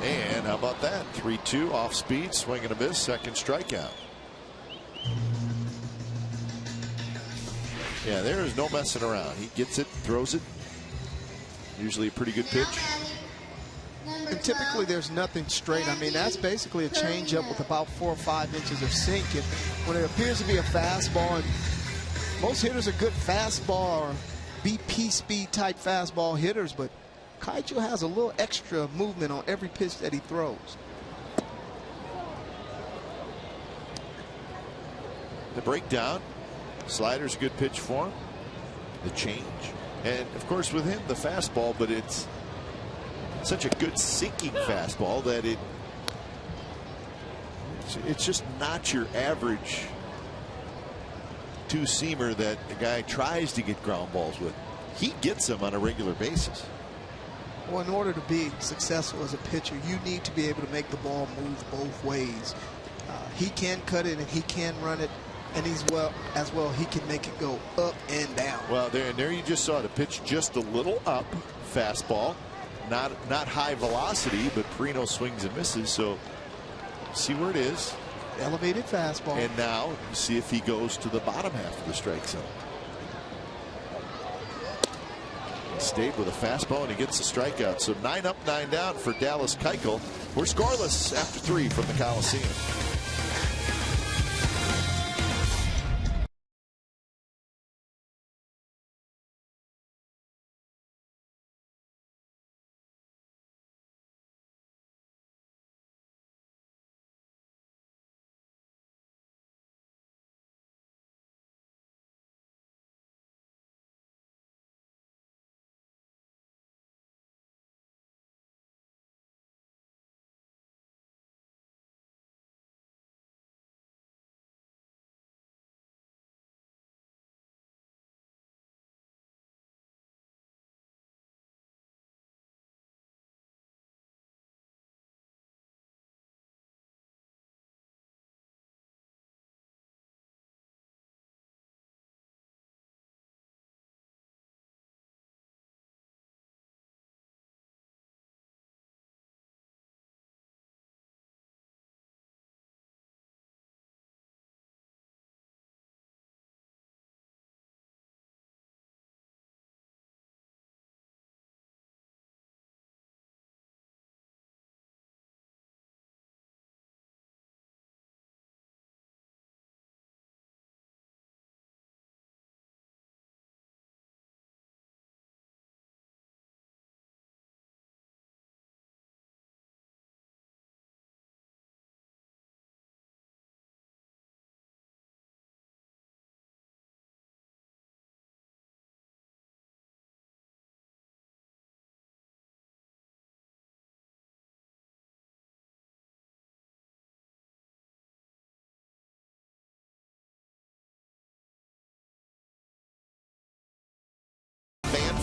And how about that? 3-2 off speed, swing and a miss, second strikeout. Yeah, there is no messing around. He gets it, throws it. Usually a pretty good pitch. And typically there's nothing straight. I mean, that's basically a changeup with about 4 or 5 inches of sink. And when it appears to be a fastball, and most hitters are good fastball or BP speed type fastball hitters, but Keuchel has a little extra movement on every pitch that he throws. The breakdown. Slider's a good pitch for him. The change. And of course with him the fastball, but it's such a good sinking fastball that it's just not your average two-seamer that the guy tries to get ground balls with. He gets them on a regular basis. Well, in order to be successful as a pitcher, you need to be able to make the ball move both ways. He can cut it and he can run it, and he can make it go up and down. Well, there you just saw the pitch just a little up, fastball, not high velocity, but Perino swings and misses. So see where it is. Elevated fastball. And now see if he goes to the bottom half of the strike zone. Stayed with a fastball and he gets a strikeout. So 9 up, 9 down for Dallas Keuchel. We're scoreless after 3 from the Coliseum.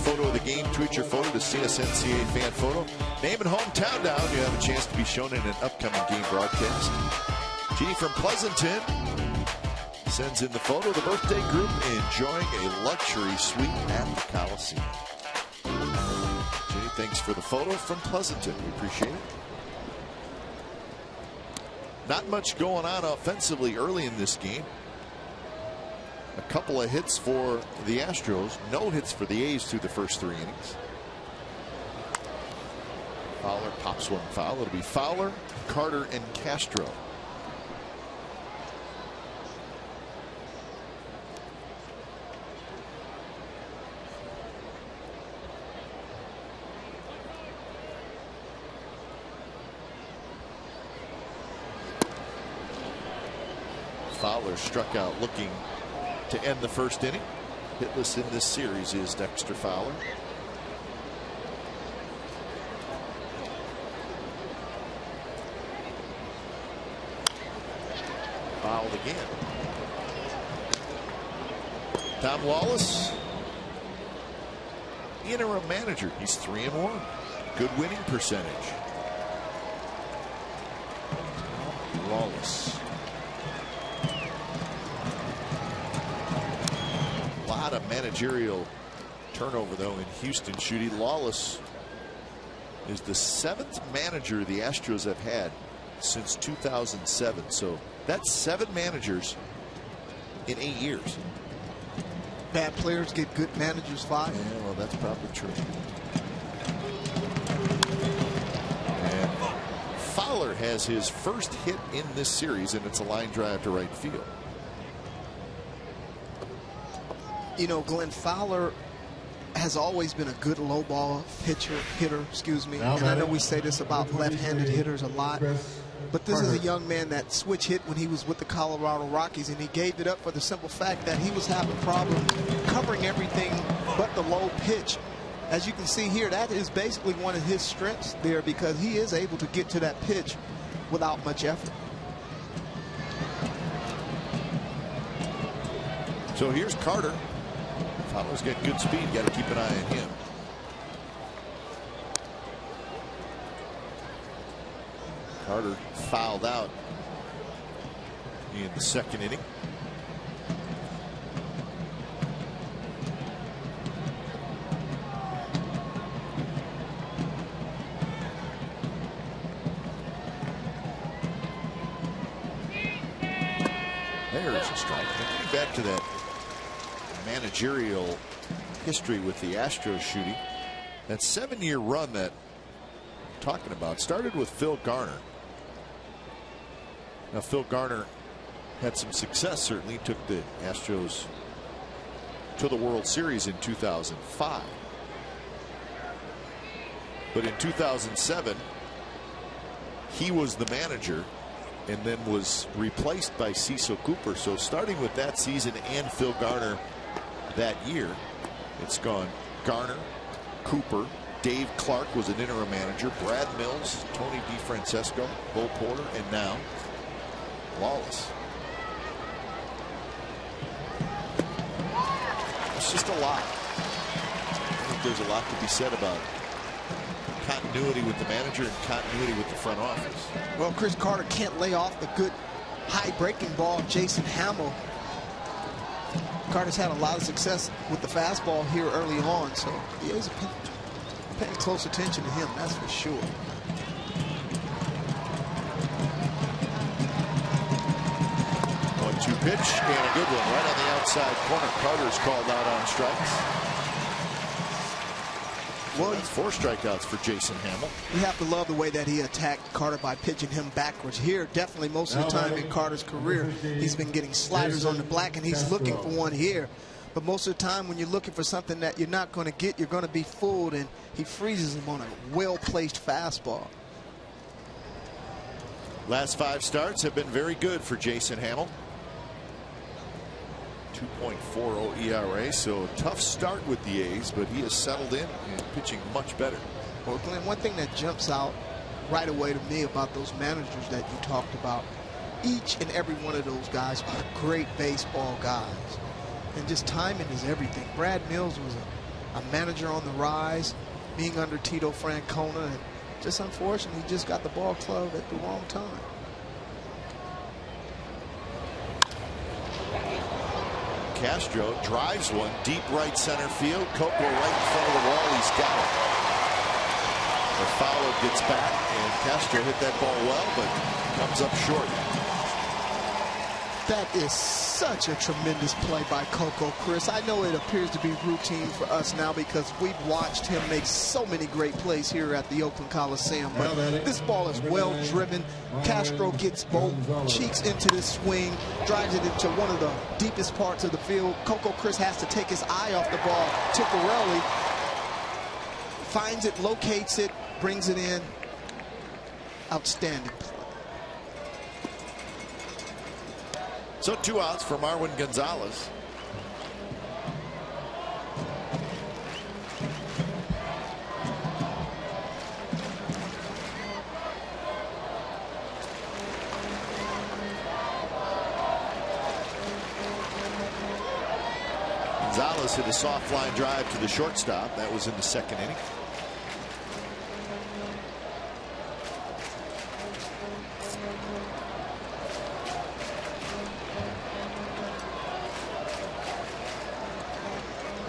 photo of the game. Tweet your photo to CSNCA Fan Photo. Name and hometown down. You have a chance to be shown in an upcoming game broadcast. Jeannie from Pleasanton sends in the photo. The birthday group enjoying a luxury suite at the Coliseum. Jeannie, thanks for the photo from Pleasanton. We appreciate it. Not much going on offensively early in this game. A couple of hits for the Astros. No hits for the A's through the first 3 innings. Fowler pops one foul. It'll be Fowler, Carter, and Castro. Fowler struck out looking to end the first inning. Hitless in this series is Dexter Fowler. Fouled again. Tom Wallace, interim manager. He's 3-1. Good winning percentage. Wallace. A lot of managerial turnover though in Houston. Shooty Lawless is the 7th manager the Astros have had since 2007. So that's 7 managers in 8 years. Bad players get good managers fired. Yeah, well, that's probably true. And Fowler has his first hit in this series, and it's a line drive to right field. You know, Glenn, Fowler has always been a good low ball hitter, excuse me. And I know we say this about left-handed hitters a lot, but this is a young man that switch hit when he was with the Colorado Rockies, and he gave it up for the simple fact that he was having problems covering everything but the low pitch. As you can see here, that is basically one of his strengths there, because he is able to get to that pitch without much effort. So here's Carter. Fowler's got good speed. Got to keep an eye on him. Carter fouled out in the second inning. There's a strike. Getting back to that managerial history with the Astros, Shooty. That 7-year run that I'm talking about started with Phil Garner. Now, Phil Garner had some success, certainly took the Astros to the World Series in 2005. But in 2007, he was the manager and then was replaced by Cecil Cooper. So starting with that season and Phil Garner that year, it's gone Garner, Cooper, Dave Clark was an interim manager, Brad Mills, Tony DeFrancesco, Bo Porter, and now Lawless. It's just a lot. I think there's a lot to be said about continuity with the manager and continuity with the front office. Well, Chris Carter can't lay off the good high breaking ball of Jason Hamill. Carter's had a lot of success with the fastball here early on, so he is paying close attention to him, that's for sure. One-two pitch and a good one right on the outside corner. Carter's called out on strikes. Well, that's 4 strikeouts for Jason Hamill. You have to love the way that he attacked Carter by pitching him backwards. Here, definitely most of the time in Carter's career, he's been getting sliders on the black, and he's looking for one here. But most of the time when you're looking for something that you're not going to get, you're going to be fooled, and he freezes him on a well-placed fastball. Last 5 starts have been very good for Jason Hamill. 2.40 ERA, so a tough start with the A's, but he has settled in and pitching much better. Well, Glenn, one thing that jumps out right away to me about those managers that you talked about, each and every one of those guys are great baseball guys, and just timing is everything. Brad Mills was a manager on the rise, being under Tito Francona, and just unfortunately, he just got the ball club at the wrong time. Castro drives one deep right center field. Coco right in front of the wall. He's got it. The Fowler gets back, and Castro hit that ball well, but comes up short. That is such a tremendous play by Coco, Chris. I know it appears to be routine for us now because we've watched him make so many great plays here at the Oakland Coliseum. But this ball is well driven. Castro gets both cheeks into this swing, drives it into one of the deepest parts of the field. Coco, Chris, has to take his eye off the ball temporarily. Finds it, locates it, brings it in. Outstanding play. So 2 outs for Marwin Gonzalez. Gonzalez hit a soft line drive to the shortstop. That was in the 2nd inning.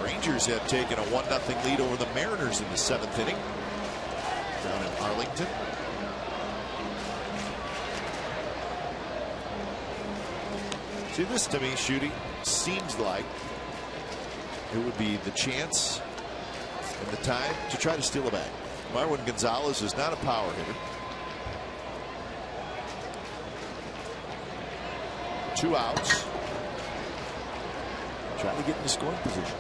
Rangers have taken a 1-0 lead over the Mariners in the 7th inning down in Arlington. See, this to me, Shooty, seems like it would be the chance and the time to try to steal a bag. Marwin Gonzalez is not a power hitter. 2 outs. Trying to get into scoring position.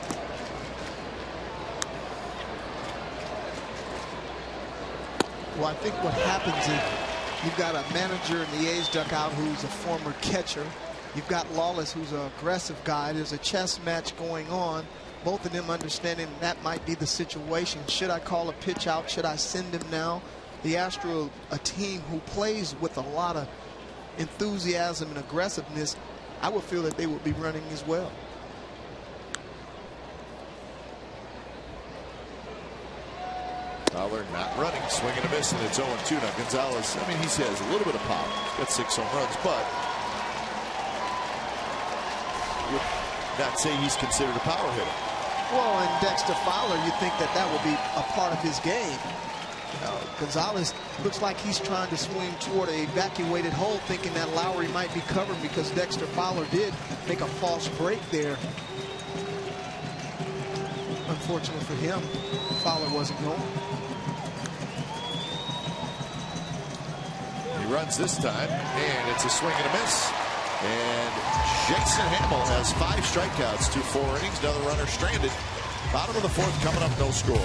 Well, I think what happens is you've got a manager in the A's dugout who's a former catcher. You've got Lawless, who's an aggressive guy. There's a chess match going on. Both of them understanding that might be the situation. Should I call a pitch out? Should I send him now? The Astros, a team who plays with a lot of enthusiasm and aggressiveness, I would feel that they would be running as well. Fowler not running, swing and a miss, and it's 0-2. Now Gonzalez, I mean, he has a little bit of power. He's got 6 home runs, but would not say he's considered a power hitter. Well, and Dexter Fowler, you think that that would be a part of his game. Gonzalez looks like he's trying to swing toward an evacuated hole, thinking that Lowry might be covered because Dexter Fowler did make a false break there. Unfortunately for him, Fowler wasn't going. He runs this time, and it's a swing and a miss. And Jason Hamill has 5 strikeouts to 4 innings. Another runner stranded. Bottom of the 4th coming up, no score.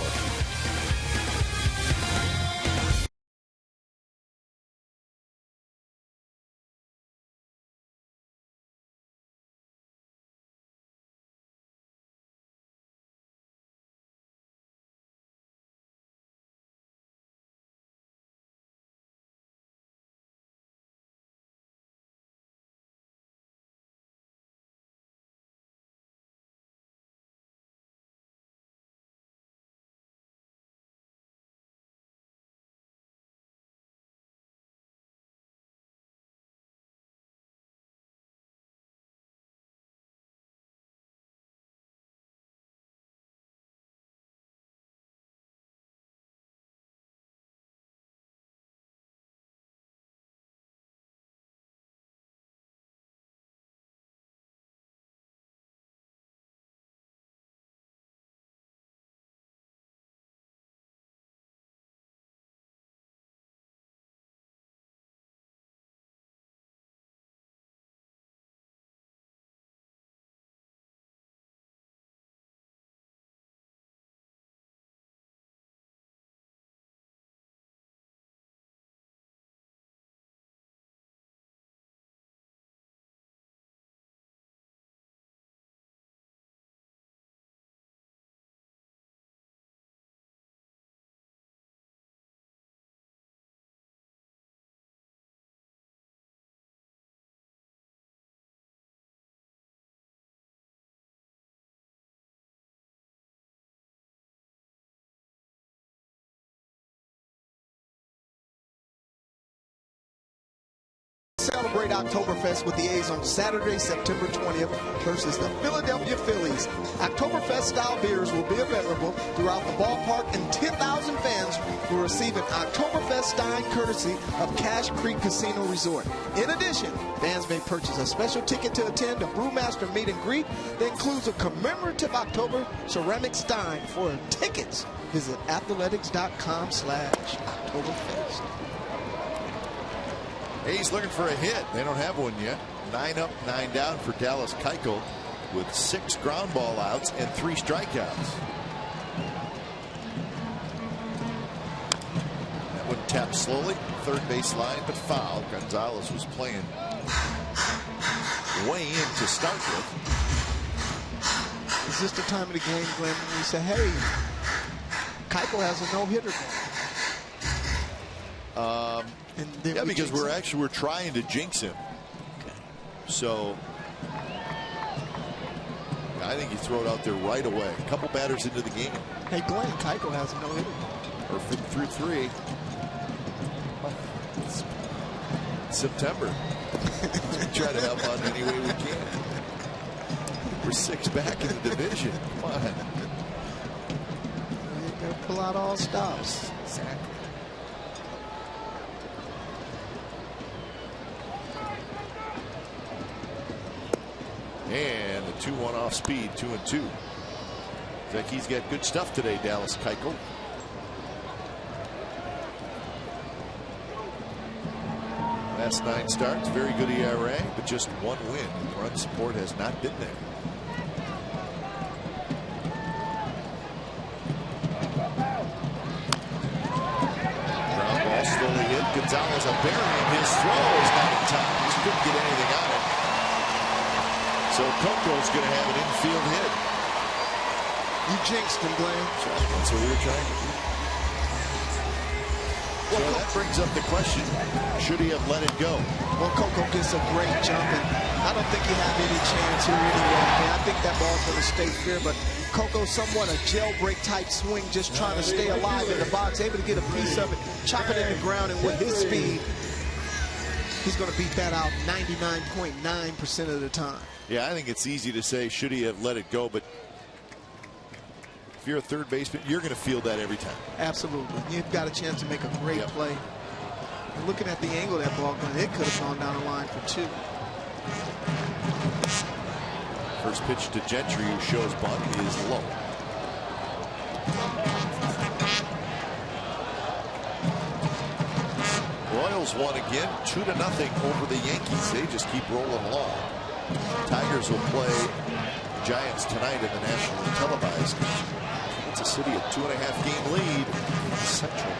Celebrate Oktoberfest with the A's on Saturday, September 20th versus the Philadelphia Phillies. Oktoberfest-style beers will be available throughout the ballpark, and 10,000 fans will receive an Oktoberfest Stein courtesy of Cache Creek Casino Resort. In addition, fans may purchase a special ticket to attend a Brewmaster meet and greet that includes a commemorative October ceramic stein. For tickets, visit athletics.com/Oktoberfest. A's looking for a hit. They don't have one yet. 9 up, 9 down for Dallas Keuchel with 6 ground ball outs and 3 strikeouts. That one tapped slowly, third base line, but foul. Gonzalez was playing way in to start with. Is this the time of the game, Glenn, when we say, hey, Keuchel has a no-hitter? Yeah, because we're trying to jinx him. Okay. So I think you throw it out there right away. A couple batters into the game. Hey, Glenn, Keuchel has a no-hitter. Or through 3. It's September. We try to help out any way we can. We're 6 back in the division. Come on. You gotta pull out all stops. Exactly. And the 2-1 off speed, 2-2. Looks like he's got good stuff today, Dallas Keuchel. Last 9 starts, very good ERA, but just 1 win. Run support has not been there. Ground ball slowly hit. Gonzalez a burying his throw is not in time. Just couldn't get anything on it. So Coco's going to have an infield hit. You jinxed him, Glenn. That's what we were trying to do. So that brings up the question, should he have let it go? Well, Coco gets a great jump, and I don't think you have any chance here anyway. I think that ball's going to stay fair, but Coco somewhat a jailbreak type swing, just trying to stay alive in the box, able to get a piece of it, chop it in the ground, and with his speed, he's going to beat that out 99.9% of the time. Yeah, I think it's easy to say, should he have let it go, but if you're a third baseman, you're going to feel that every time. Absolutely. You've got a chance to make a great play. And looking at the angle of that ball, it could have gone down the line for 2. First pitch to Gentry, who shows bunt, is low. Royals won again, 2-0 over the Yankees. They just keep rolling along. Tigers will play Giants tonight in the nationally televised. Kansas City a 2.5 game lead in the Central.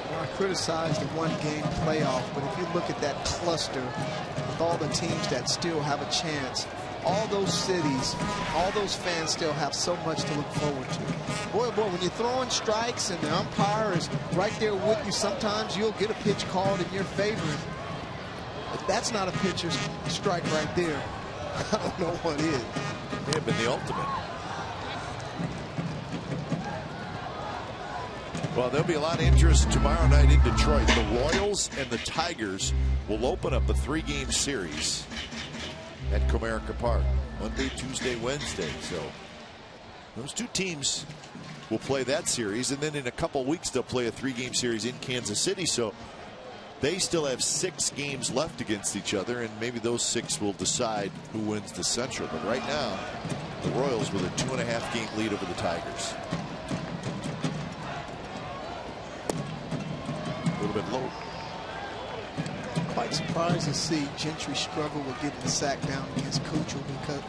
Well, I criticized the 1-game playoff, but if you look at that cluster with all the teams that still have a chance, all those cities, all those fans still have so much to look forward to. Boy, when you're throwing strikes and the umpire is right there with you, sometimes you'll get a pitch called in your favor. If that's not a pitcher's strike right there, I don't know what is. May have been the ultimate. Well, there'll be a lot of interest tomorrow night in Detroit. The Royals and the Tigers will open up a 3-game series at Comerica Park. Monday, Tuesday, Wednesday. So those 2 teams will play that series, and then in a couple weeks they'll play a 3-game series in Kansas City. So they still have 6 games left against each other, and maybe those 6 will decide who wins the Central. But right now, the Royals with a 2.5 game lead over the Tigers. A little bit low. Quite surprised to see Gentry struggle with getting the sack down against Keuchel, because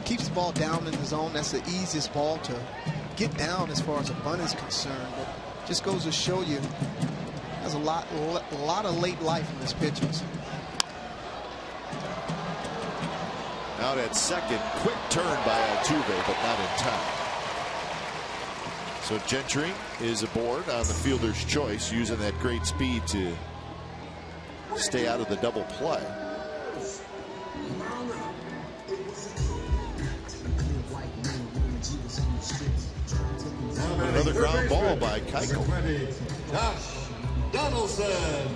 keeps the ball down in the zone. That's the easiest ball to get down as far as a bunt is concerned. But just goes to show you, there's a lot of late life in his pitches. Out at second, quick turn by Altuve, but not in time. So Gentry is aboard on the fielder's choice, using that great speed to stay out of the double play. Another ground ball by Keuchel. Donaldson.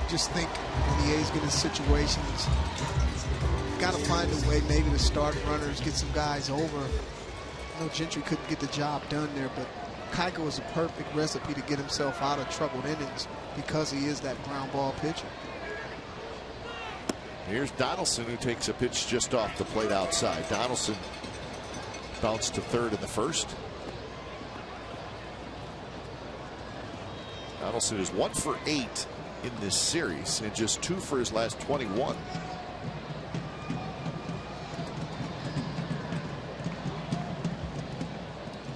Just think when the A's get in situations, got to find a way maybe to start runners, get some guys over. No, Gentry couldn't get the job done there, but Keiko was a perfect recipe to get himself out of troubled innings because he is that ground ball pitcher. Here's Donaldson, who takes a pitch just off the plate outside. Donaldson bounced to third in the first. Donaldson is 1 for 8 in this series and just 2 for his last 21.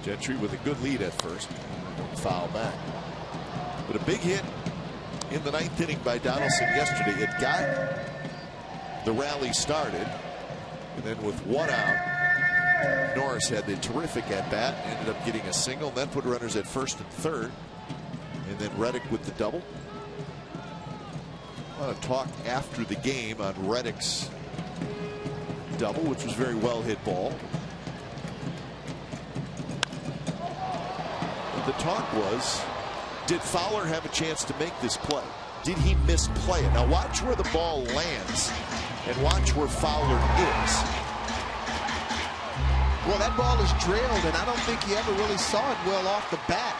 Gentry with a good lead at first. Foul back. But a big hit in the 9th inning by Donaldson yesterday. It got the rally started. And then with 1 out, Norris had the terrific at bat. Ended up getting a single, then put runners at first and third. And then Reddick with the double. A lot of talk after the game on Reddick's double, which was very well hit ball. The talk was, did Fowler have a chance to make this play? Did he misplay it? Now watch where the ball lands and watch where Fowler is. Well, that ball is drilled, and I don't think he ever really saw it well off the bat.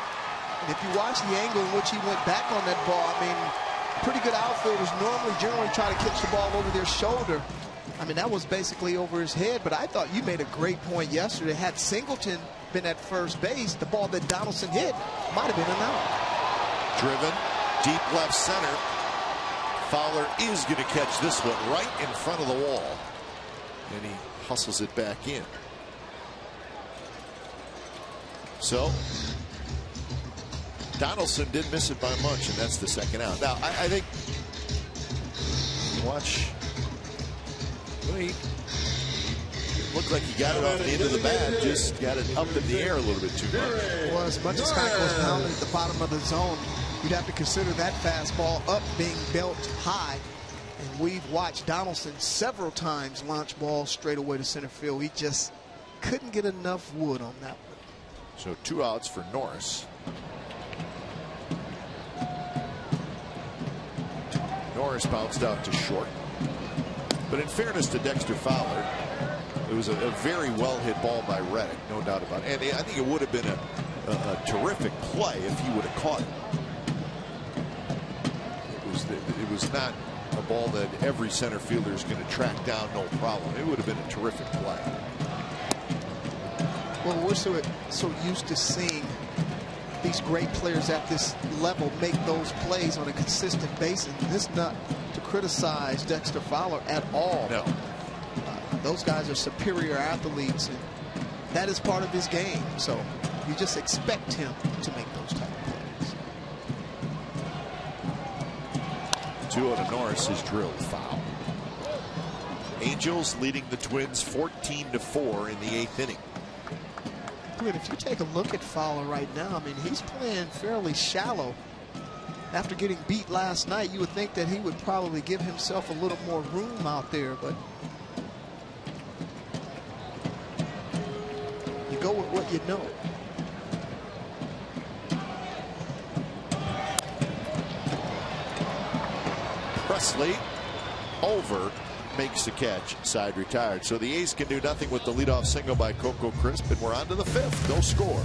And if you watch the angle in which he went back on that ball, I mean, pretty good outfielders generally try to catch the ball over their shoulder. I mean, that was basically over his head, but I thought you made a great point yesterday. Had Singleton been at first base, the ball that Donaldson hit might have been an out. Driven deep left center. Fowler is going to catch this one right in front of the wall, and he hustles it back in. So Donaldson didn't miss it by much, and that's the second out. Now I think, watch, he looked like he got it off the end of the bat, just got it up in the air a little bit too much. Well, as much as Keiko's pounded at the bottom of the zone, you'd have to consider that fastball up being belt high. And we've watched Donaldson several times launch balls straight away to center field. He just couldn't get enough wood on that one. So 2 outs for Norris. Norris bounced out to short. But in fairness to Dexter Fowler, it was a very well hit ball by Reddick, no doubt about it. And I think it would have been a terrific play if he would have caught it. It was not a ball that every center fielder is going to track down, no problem. It would have been a terrific play. Well, we're so used to seeing these great players at this level make those plays on a consistent basis. And this is not to criticize Dexter Fowler at all. No. Those guys are superior athletes, and that is part of his game. So you just expect him to make those type of plays. 2-0 to Norris is drilled foul. Angels leading the Twins 14-4 in the 8th inning. If you take a look at Fowler right now, I mean, he's playing fairly shallow. After getting beat last night, you would think that he would probably give himself a little more room out there, but you go with what you know. Presley over, makes the catch, side retired. So the A's can do nothing with the leadoff single by Coco Crisp, and we're on to the 5th. No score.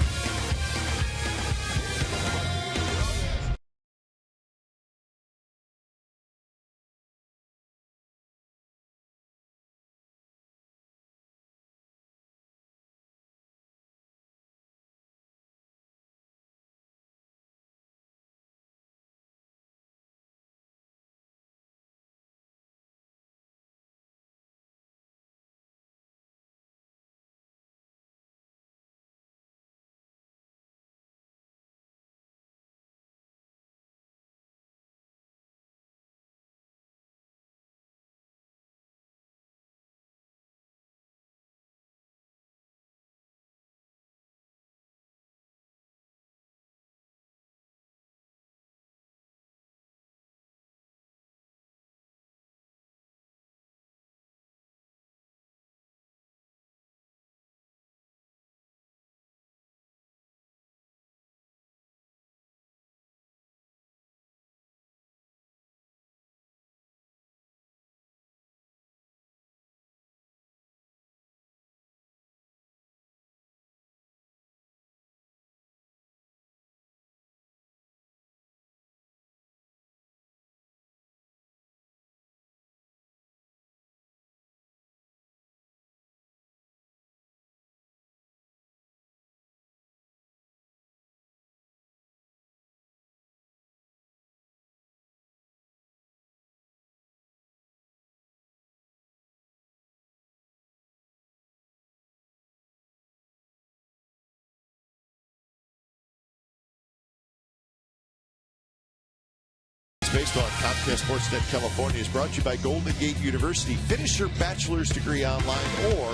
Baseball on Comcast Sportsnet California is brought to you by Golden Gate University. Finish your bachelor's degree online or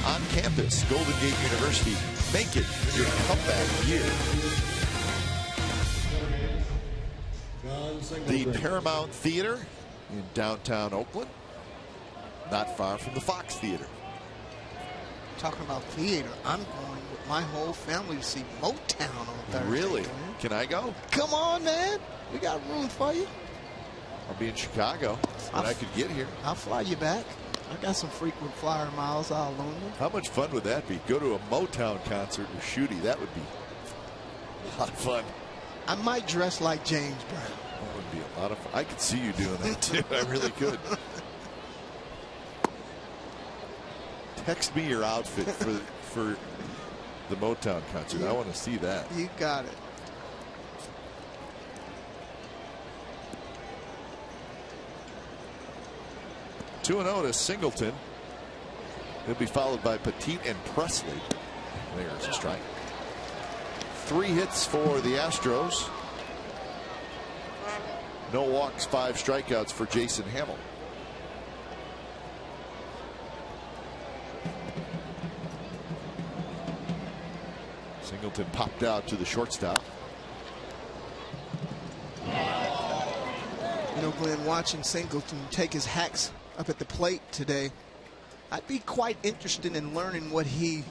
on campus. Golden Gate University. Make it your comeback year. The Paramount Theater in downtown Oakland, not far from the Fox Theater. Talking about theater, I'm going with my whole family to see Motown on Thursday. Really? Man. Can I go? Come on, man. We got room for you. I'll be in Chicago when I could get here. I'll fly you back. I got some frequent flyer miles. I'll loan you. How much fun would that be? Go to a Motown concert with Shooty. That would be a lot of fun. I might dress like James Brown. That would be a lot of fun. I could see you doing that too. I really could. Text me your outfit for the Motown concert. I want to see that. You got it. Two 2-0 to Singleton. He'll be followed by Petit and Presley. There's a strike. 3 hits for the Astros. No walks, 5 strikeouts for Jason Hamill. Singleton popped out to the shortstop. You know, Glenn, watching Singleton take his hacks up at the plate today, I'd be quite interested in learning what he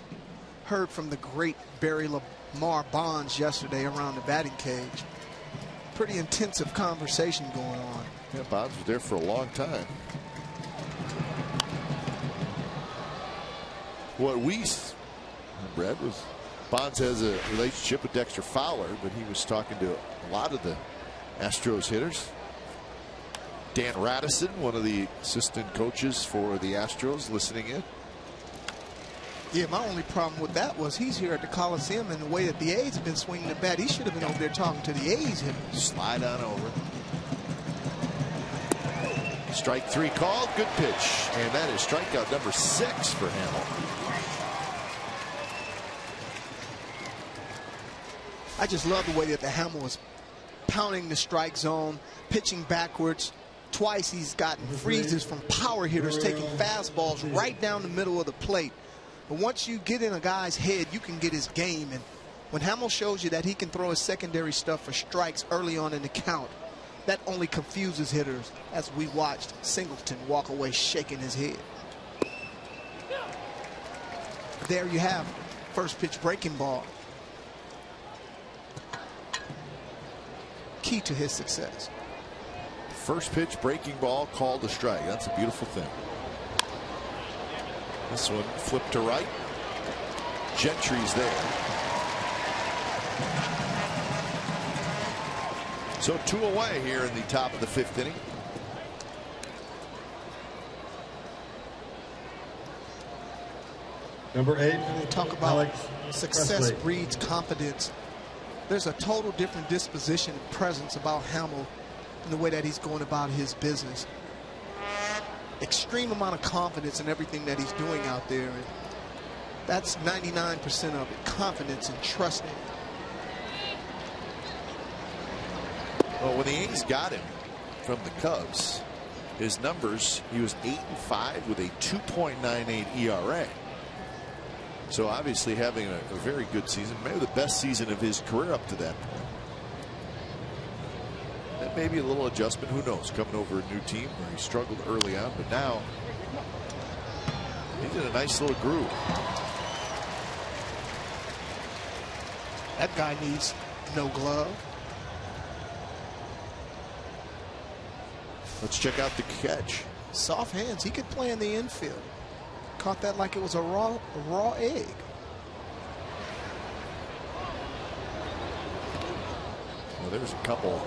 heard from the great Barry Lamar Bonds yesterday around the batting cage. Pretty intensive conversation going on. Yeah, Bonds was there for a long time. What we read was Bonds has a relationship with Dexter Fowler, but he was talking to a lot of the Astros hitters. Dan Radisson, one of the assistant coaches for the Astros, listening in. Yeah, my only problem with that was he's here at the Coliseum, and the way that the A's have been swinging the bat, he should have been over there talking to the A's hitters. Slide on over. Strike 3 called. Good pitch. And that is strikeout number 6 for Hamill. I just love the way that the Hamill was pounding the strike zone, pitching backwards. Twice he's gotten freezes from power hitters taking fastballs right down the middle of the plate. But once you get in a guy's head, you can get his game. And when Hamill shows you that he can throw his secondary stuff for strikes early on in the count, that only confuses hitters, as we watched Singleton walk away shaking his head. There you have first pitch breaking ball. Key to his success. First pitch breaking ball called a strike. That's a beautiful thing. This one flipped to right. Gentry's there. So 2 away here in the top of the 5th inning. Number 8. When they talk about success breeds confidence, there's a total different disposition and presence about Hamill in the way that he's going about his business. Extreme amount of confidence in everything that he's doing out there, and that's 99% of it. Confidence and trusting. Well, when the A's got him from the Cubs, his numbers, he was 8-5 with a 2.98 ERA. So obviously having a very good season, maybe the best season of his career up to that point. And maybe a little adjustment, who knows, coming over a new team where he struggled early on, but now he's in a nice little groove. That guy needs no glove. Let's check out the catch. Soft hands. He could play in the infield. Caught that like it was a raw egg. Well, there's a couple.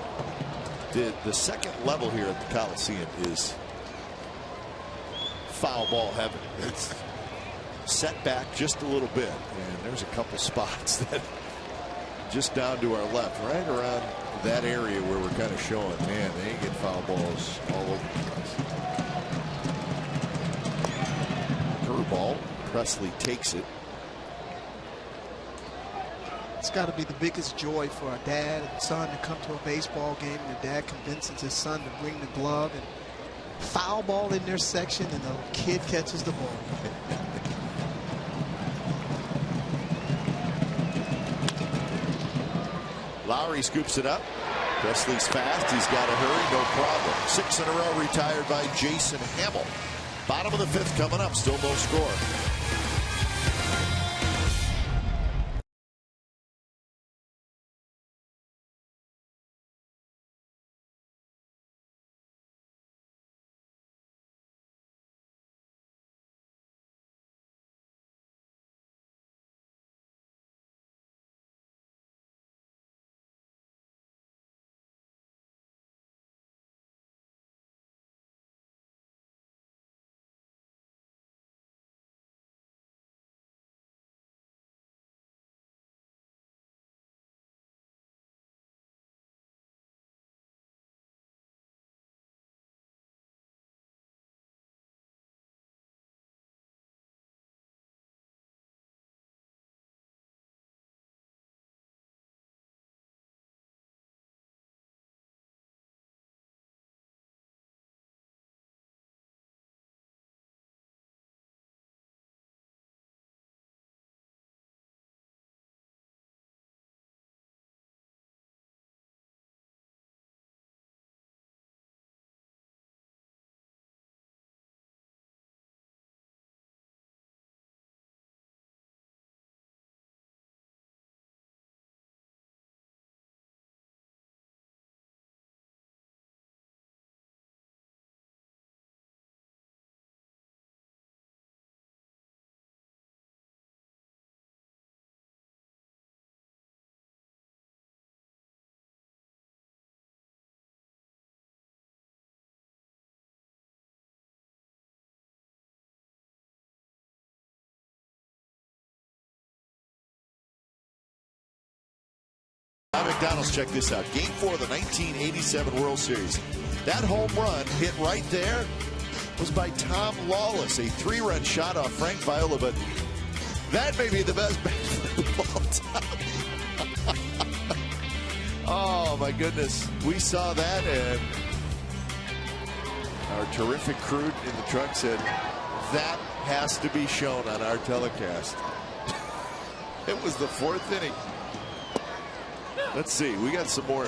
The second level here at the Coliseum is foul ball heaven. It's set back just a little bit, and there's a couple spots that just down to our left, right around that area where we're kind of showing, man, they get foul balls all over the place. Curveball. Presley takes it. It's got to be the biggest joy for a dad and son to come to a baseball game, and the dad convinces his son to bring the glove and foul ball in their section, and the kid catches the ball. Lowry scoops it up. Presley's fast. He's got to hurry. No problem. 6 in a row retired by Jason Hamill. Bottom of the 5th coming up. Still no score. McDonald's, check this out. Game 4 of the 1987 World Series. That home run hit right there was by Tom Lawless. A 3-run shot off Frank Viola, but that may be the best baseball time. Oh, my goodness. We saw that, and our terrific crew in the truck said, that has to be shown on our telecast. It was the 4th inning. Let's see. We got some more.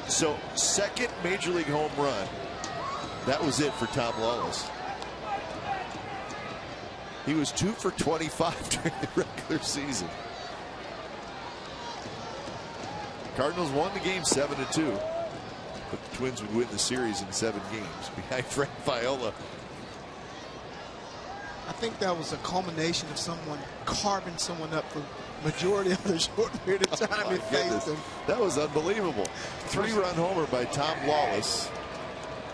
So, second Major League home run. That was it for Tom Lawless. He was 2 for 25 during the regular season. Cardinals won the game 7-2. But the Twins would win the series in 7 games behind Frank Viola. I think that was a culmination of someone carving someone up for majority of the short period of time he faced them. That was unbelievable. 3-run homer by Tom Lawless.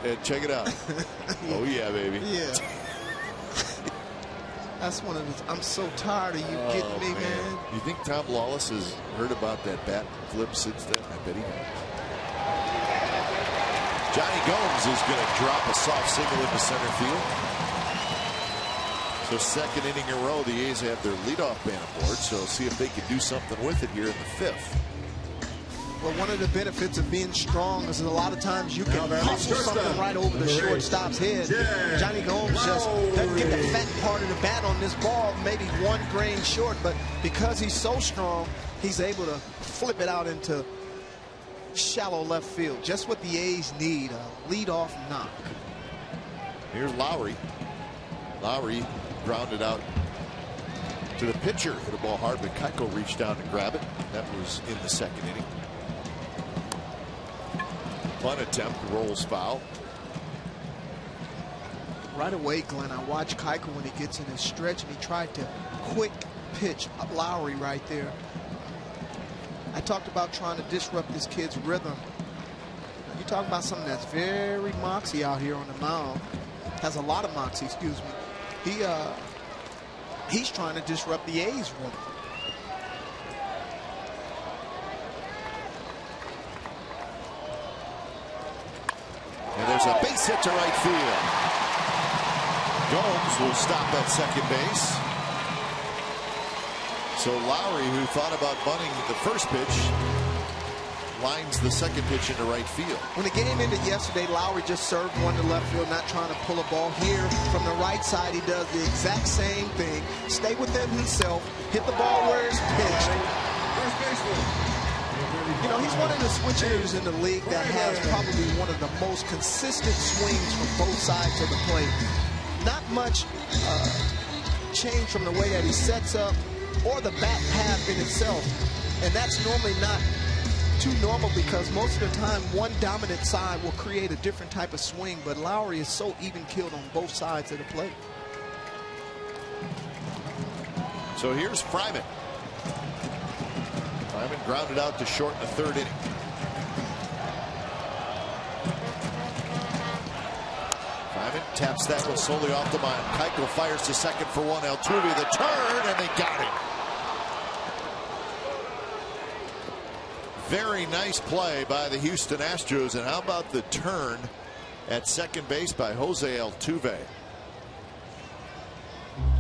And check it out. Yeah. Oh, yeah, baby. Yeah. That's one of the. I'm so tired of you getting me, man. You think Tom Lawless has heard about that bat flip since then? I bet he has. Johnny Gomes is going to drop a soft single into center field. So, second inning in a row, the A's have their leadoff man aboard. So, see if they can do something with it here in the 5th. Well, one of the benefits of being strong is that a lot of times you can hustle something right over the shortstop's head. Johnny Gomes just doesn't get the fat part of the bat on this ball, maybe 1 grain short, but because he's so strong, he's able to flip it out into shallow left field. Just what the A's need, a leadoff knock. Here's Lowry. Lowry grounded out to the pitcher. Hit a ball hard, but Keiko reached down to grab it. That was in the 2nd inning. Bunt attempt, rolls foul. Right away, Glenn, I watched Keiko when he gets in his stretch, and he tried to quick pitch Lowry right there. I talked about trying to disrupt this kid's rhythm. You talk about something that's very moxie out here on the mound. Has a lot of moxie, excuse me. He's trying to disrupt the A's rhythm. And there's a base hit to right field. Gomes will stop at second base. So Lowry, who thought about bunting the first pitch, lines the second pitch into right field. When the game ended yesterday, Lowry just served one to left field, not trying to pull a ball. Here from the right side, he does the exact same thing. Stay within himself, hit the ball where it's pitched. You know, he's one of the switch hitters in the league that has probably one of the most consistent swings from both sides of the plate. Not much change from the way that he sets up or the bat path in itself. And that's normally not too normal because most of the time one dominant side will create a different type of swing, but Lowry is so even-keeled on both sides of the plate. So here's Fryman. Fryman grounded out to short in the third inning. Fryman taps that one slowly off the mound. Keuchel fires to second for one. Altuve the turn, and they got him. Very nice play by the Houston Astros. And how about the turn at second base by Jose Altuve?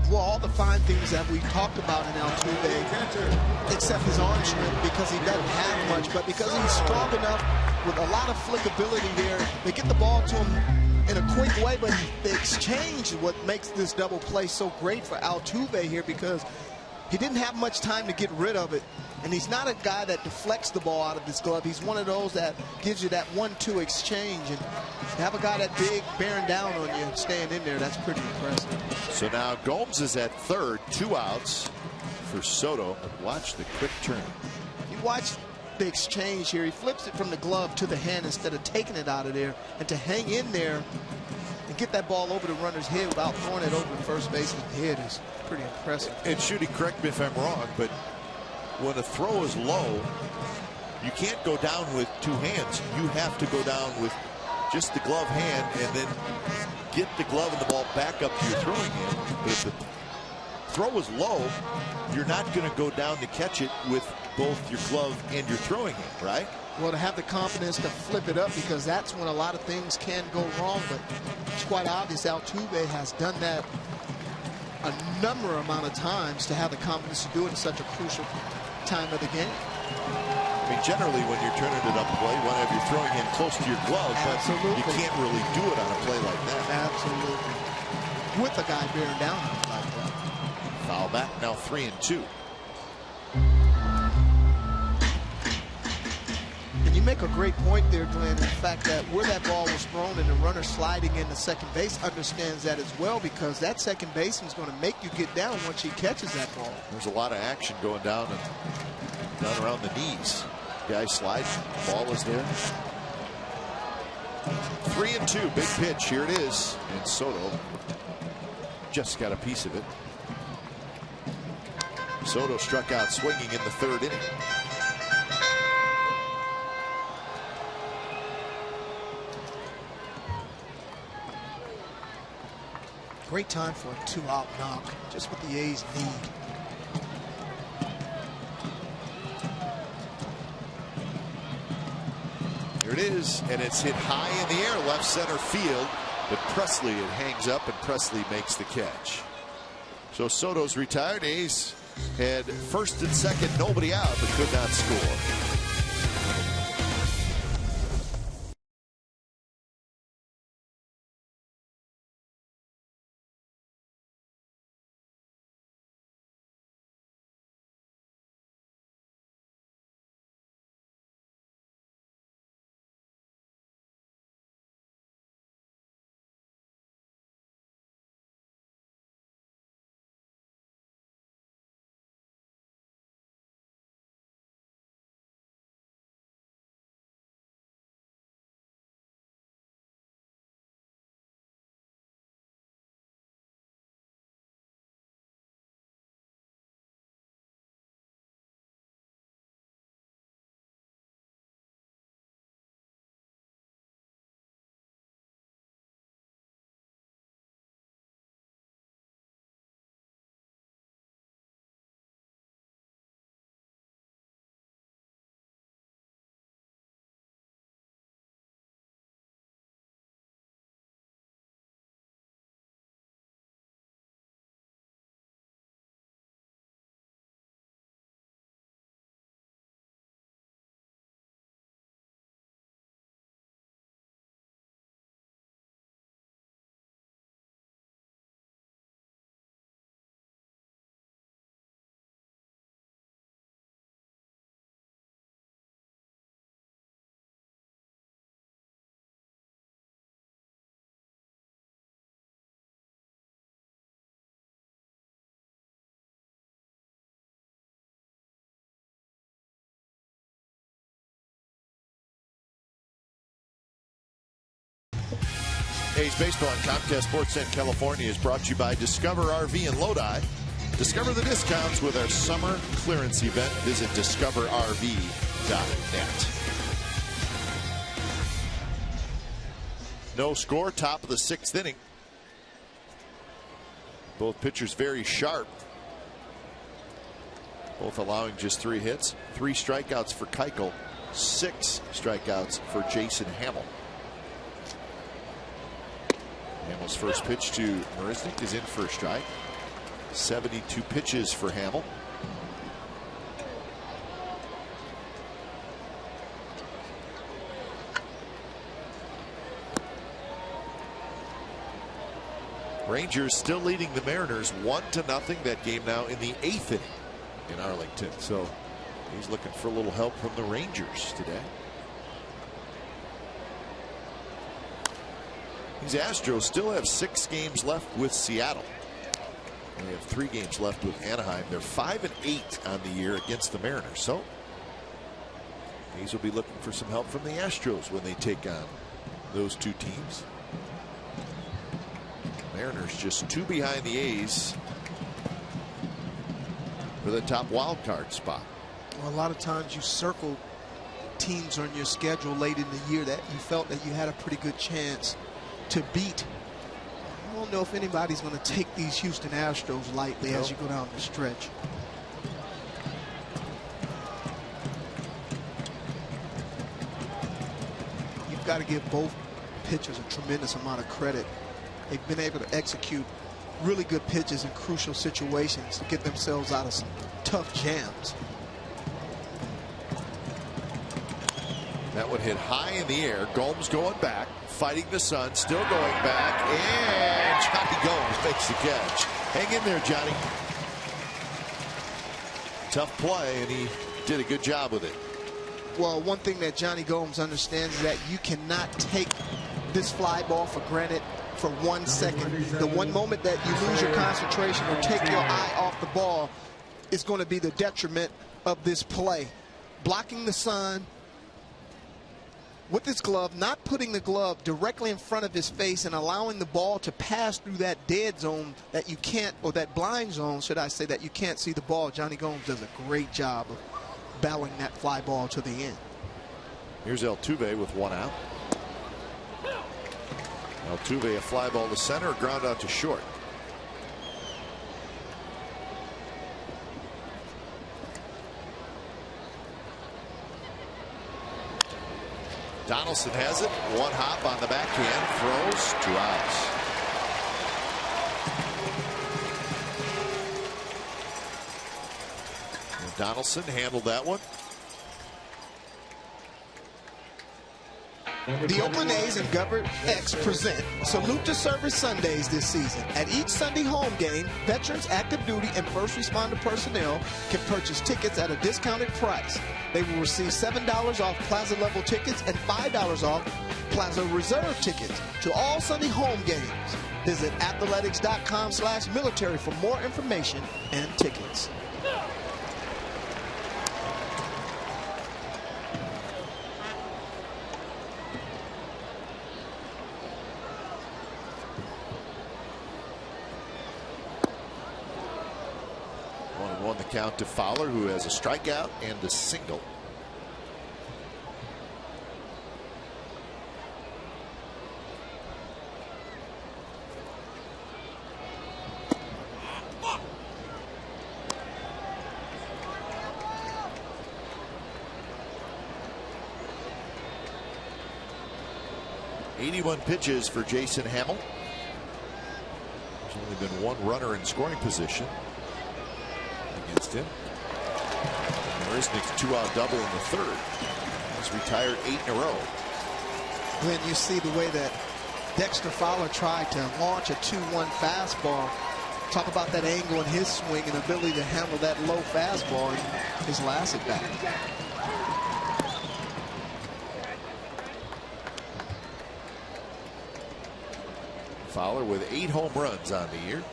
Well, all the fine things that we talked about in Altuve, except his arm strength, because he doesn't have much, but because he's strong enough with a lot of flickability there, they get the ball to him in a quick way, but the exchange is what makes this double play so great for Altuve here, because he didn't have much time to get rid of it. And he's not a guy that deflects the ball out of his glove. He's one of those that gives you that 1-2 exchange. And to have a guy that big bearing down on you and staying in there, that's pretty impressive. So now Gomes is at third, 2 outs for Soto. Watch the quick turn. You watch the exchange here. He flips it from the glove to the hand instead of taking it out of there. And to hang in there and get that ball over the runner's head without throwing it over the first baseman's head is pretty impressive. And Shooty, correct me if I'm wrong, but when a throw is low, you can't go down with 2 hands. You have to go down with just the glove hand and then get the glove and the ball back up to your throwing hand. But if the throw is low, you're not going to go down to catch it with both your glove and your throwing hand, right? Well, to have the confidence to flip it up, because that's when a lot of things can go wrong. But it's quite obvious Altuve has done that a number amount of times to have the confidence to do it in such a crucial time of the game. I mean, generally when you're turning it up play, you want to have your throwing hand close to your glove, but you can't really do it on a play like that. Absolutely. With a guy bearing down on it like that. Foul back, now 3-2. And you make a great point there, Glenn, in the fact that where that ball was thrown and the runner sliding into second base understands that as well, because that second baseman's going to make you get down once he catches that ball. There's a lot of action going down around the knees. Guy sliding, ball is there. 3-2, big pitch, here it is. And Soto just got a piece of it. Soto struck out swinging in the third inning. Great time for a 2-out knock, just what the A's need. Here it is, and it's hit high in the air, left center field. But Presley, it hangs up, and Presley makes the catch. So Soto's retired. A's had first and second, nobody out, but could not score. A's Baseball on Comcast Sportsnet California is brought to you by Discover RV in Lodi. Discover the discounts with our summer clearance event. Visit discoverrv.net. No score, top of the 6th inning. Both pitchers very sharp. Both allowing just 3 hits. 3 strikeouts for Keuchel. 6 strikeouts for Jason Hammel. Hamel's first pitch to Marisnik is in for a strike. 72 pitches for Hammel. Rangers still leading the Mariners 1-0. That game now in the 8th inning in Arlington. So he's looking for a little help from the Rangers today. These Astros still have 6 games left with Seattle. And they have 3 games left with Anaheim. They're 5-8 on the year against the Mariners. So A's will be looking for some help from the Astros when they take on those 2 teams. Mariners just 2 behind the A's for the top wild card spot. Well, a lot of times you circle teams on your schedule late in the year that you felt that you had a pretty good chance to beat. I don't know if anybody's going to take these Houston Astros lightly as you go down the stretch. You've got to give both pitchers a tremendous amount of credit. They've been able to execute really good pitches in crucial situations to get themselves out of some tough jams. That one hit high in the air. Gomes going back, fighting the sun, still going back, and Johnny Gomes makes the catch. Hang in there, Johnny. Tough play, and he did a good job with it. Well, one thing that Johnny Gomes understands is that you cannot take this fly ball for granted for 1 second. The one moment that you lose your concentration or take your eye off the ball is going to be the detriment of this play. Blocking the sun with his glove, not putting the glove directly in front of his face and allowing the ball to pass through that dead zone that you can't, or that blind zone, should I say, that you can't see the ball. Johnny Gomes does a great job of battling that fly ball to the end. Here's Altuve with 1 out. Altuve, a fly ball to center, ground out to short. Donaldson has it. 1 hop on the backhand. Throws. 2 outs. And Donaldson handled that one. The Oakland A's and Governor X present Salute to Service Sundays this season. At each Sunday home game, veterans, active duty, and first responder personnel can purchase tickets at a discounted price. They will receive $7 off Plaza level tickets and $5 off Plaza Reserve tickets to all Sunday home games. Visit athletics.com/military for more information and tickets. On the count to Fowler, who has a strikeout and a single. .81 pitches for Jason Hammel. There's only been 1 runner in scoring position against him. Marisnik's 2-out double in the 3rd. He's retired 8 in a row. When you see the way that Dexter Fowler tried to launch a 2-1 fastball, talk about that angle in his swing and ability to handle that low fastball in his last at bat. Fowler with 8 home runs on the year.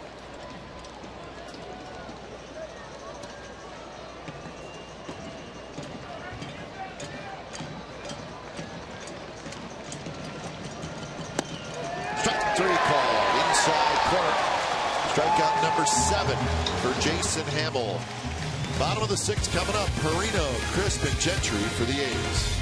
Strike 3 called inside corner. Strikeout number 7 for Jason Hamill. Bottom of the 6th coming up. Perino, Crisp, and Gentry for the A's.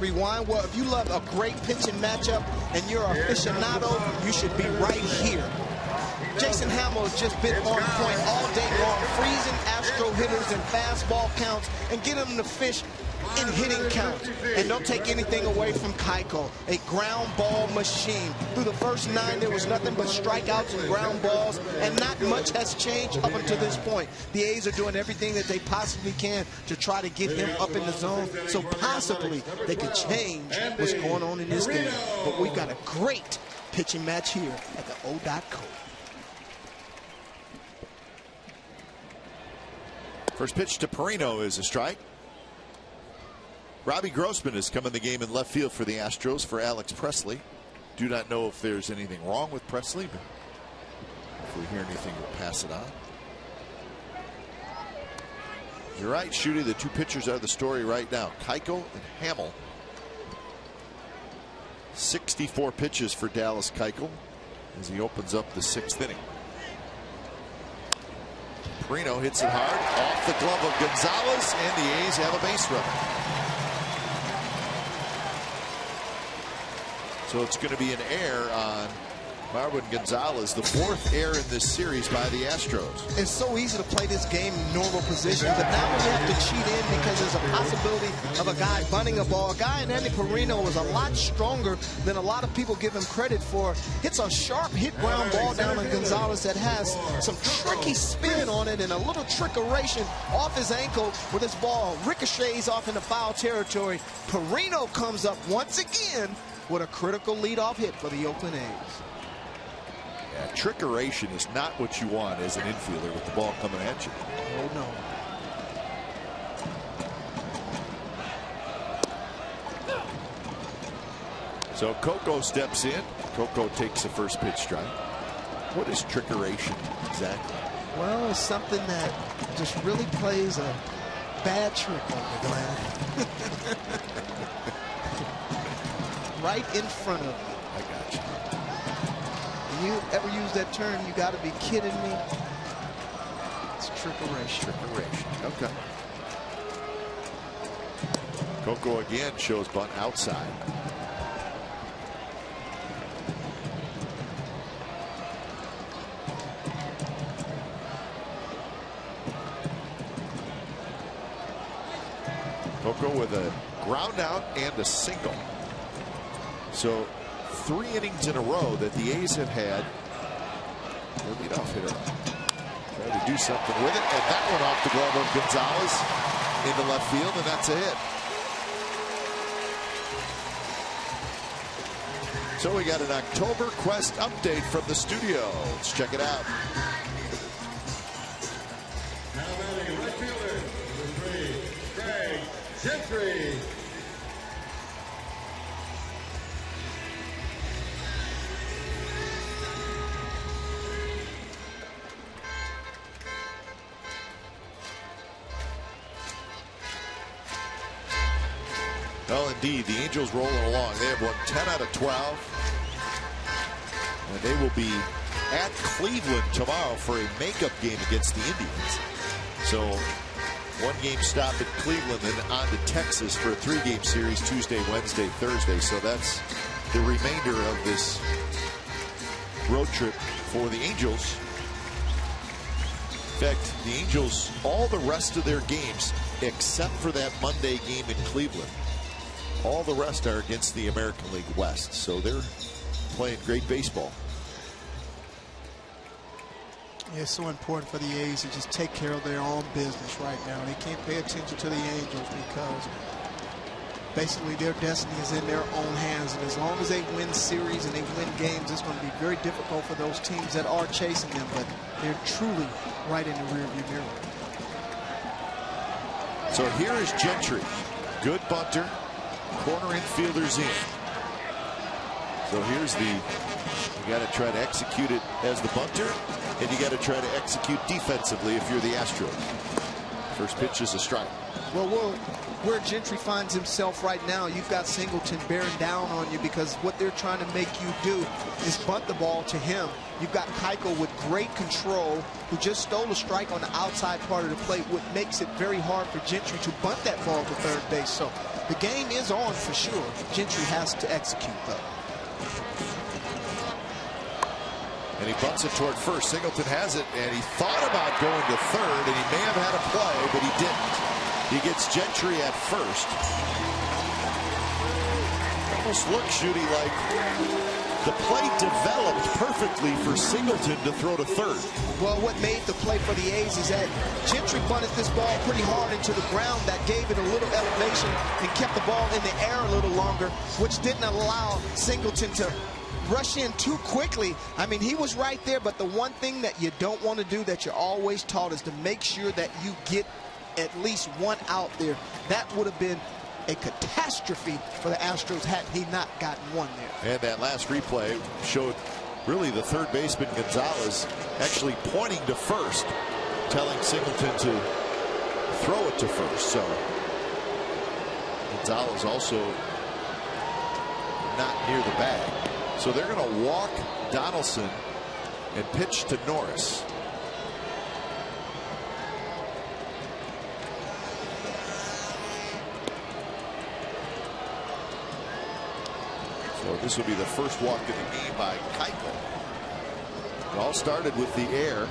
Rewind. Well, if you love a great pitching matchup and you're an aficionado, you should be right here. Jason Hamill has just been on point all day long, freezing Astro hitters in fastball counts and getting them to fish in hitting counts. And don't take anything away from Keiko, a ground ball machine. Through the first 9, there was nothing but strikeouts and ground balls, and not much has changed up until this point. The A's are doing everything that they possibly can to try to get him up in the zone, so possibly they could change what's going on in this game. But we've got a great pitching match here at the HOU at OAK. First pitch to Perino is a strike. Robbie Grossman has come in the game in left field for the Astros for Alex Presley. Do not know if there's anything wrong with Presley, but if we hear anything, we'll pass it on. You're right, Shooty. The 2 pitchers are the story right now. Keiko and Hamill. 64 pitches for Dallas Keuchel as he opens up the 6th inning. Perino hits it hard off the glove of Gonzalez, and the A's have a base runner. So it's going to be an error on Marwin Gonzalez, the 4th error in this series by the Astros. It's so easy to play this game in normal position, but now we have to cheat in because there's a possibility of a guy bunting a ball. A guy in Andy Perino is a lot stronger than a lot of people give him credit for. Hits a sharp hit ground ball down on Gonzalez that has some tricky spin on it and a little trickeration off his ankle where this ball ricochets off into foul territory. Perino comes up once again with a critical leadoff hit for the Oakland A's. Yeah, trickeration is not what you want as an infielder with the ball coming at you. Oh, no. So Coco steps in. Coco takes the first pitch strike. What is trickeration exactly? Well, it's something that just really plays a bad trick on the Glenn. Right in front of you. I got you. When you ever use that term, you got to be kidding me. It's trickeration. Trickeration. Okay. Coco again shows bunt outside. Coco with a ground out and a single. So 3 innings in a row that the A's have had their leadoff hitter trying to do something with it, and that one off the glove of Gonzalez into left field, and that's a hit. So we got an October Quest update from the studio. Let's check it out. Now batting right fielder, number 3, Greg Gentry. Well, indeed, the Angels rolling along. They have won 10 out of 12. And they will be at Cleveland tomorrow for a makeup game against the Indians. So, one game stop at Cleveland and on to Texas for a 3-game series Tuesday, Wednesday, Thursday. So that's the remainder of this road trip for the Angels. In fact, the Angels, all the rest of their games, except for that Monday game in Cleveland, all the rest are against the American League West. So they're playing great baseball. Yeah, it's so important for the A's to just take care of their own business right now. They can't pay attention to the Angels because basically their destiny is in their own hands. And as long as they win series and they win games, it's going to be very difficult for those teams that are chasing them. But they're truly right in the rearview mirror. So here is Gentry. Good bunter. Corner infielders in. So here's the, you got to try to execute it as the bunter, and you got to try to execute defensively if you're the Astros. First pitch is a strike. Well, where Gentry finds himself right now, you've got Singleton bearing down on you because what they're trying to make you do is bunt the ball to him. You've got Keuchel with great control, who just stole a strike on the outside part of the plate, what makes it very hard for Gentry to bunt that ball to third base. So the game is on for sure. Gentry has to execute, though. And he bunts it toward first. Singleton has it, and he thought about going to third, and he may have had a play, but he didn't. He gets Gentry at first. Almost looks, Shooty, like the play developed perfectly for Singleton to throw to third. Well, what made the play for the A's is that Gentry bunted this ball pretty hard into the ground. That gave it a little elevation and kept the ball in the air a little longer, which didn't allow Singleton to rush in too quickly. I mean, he was right there, but the one thing that you don't want to do, that you're always taught, is to make sure that you get at least one out there. That would have been a catastrophe for the Astros had he not gotten one there. And that last replay showed really the third baseman Gonzalez actually pointing to first, telling Singleton to throw it to first. So Gonzalez also not near the bag. So they're going to walk Donaldson and pitch to Norris. So this will be the first walk of the game by Keuchel. It all started with the air.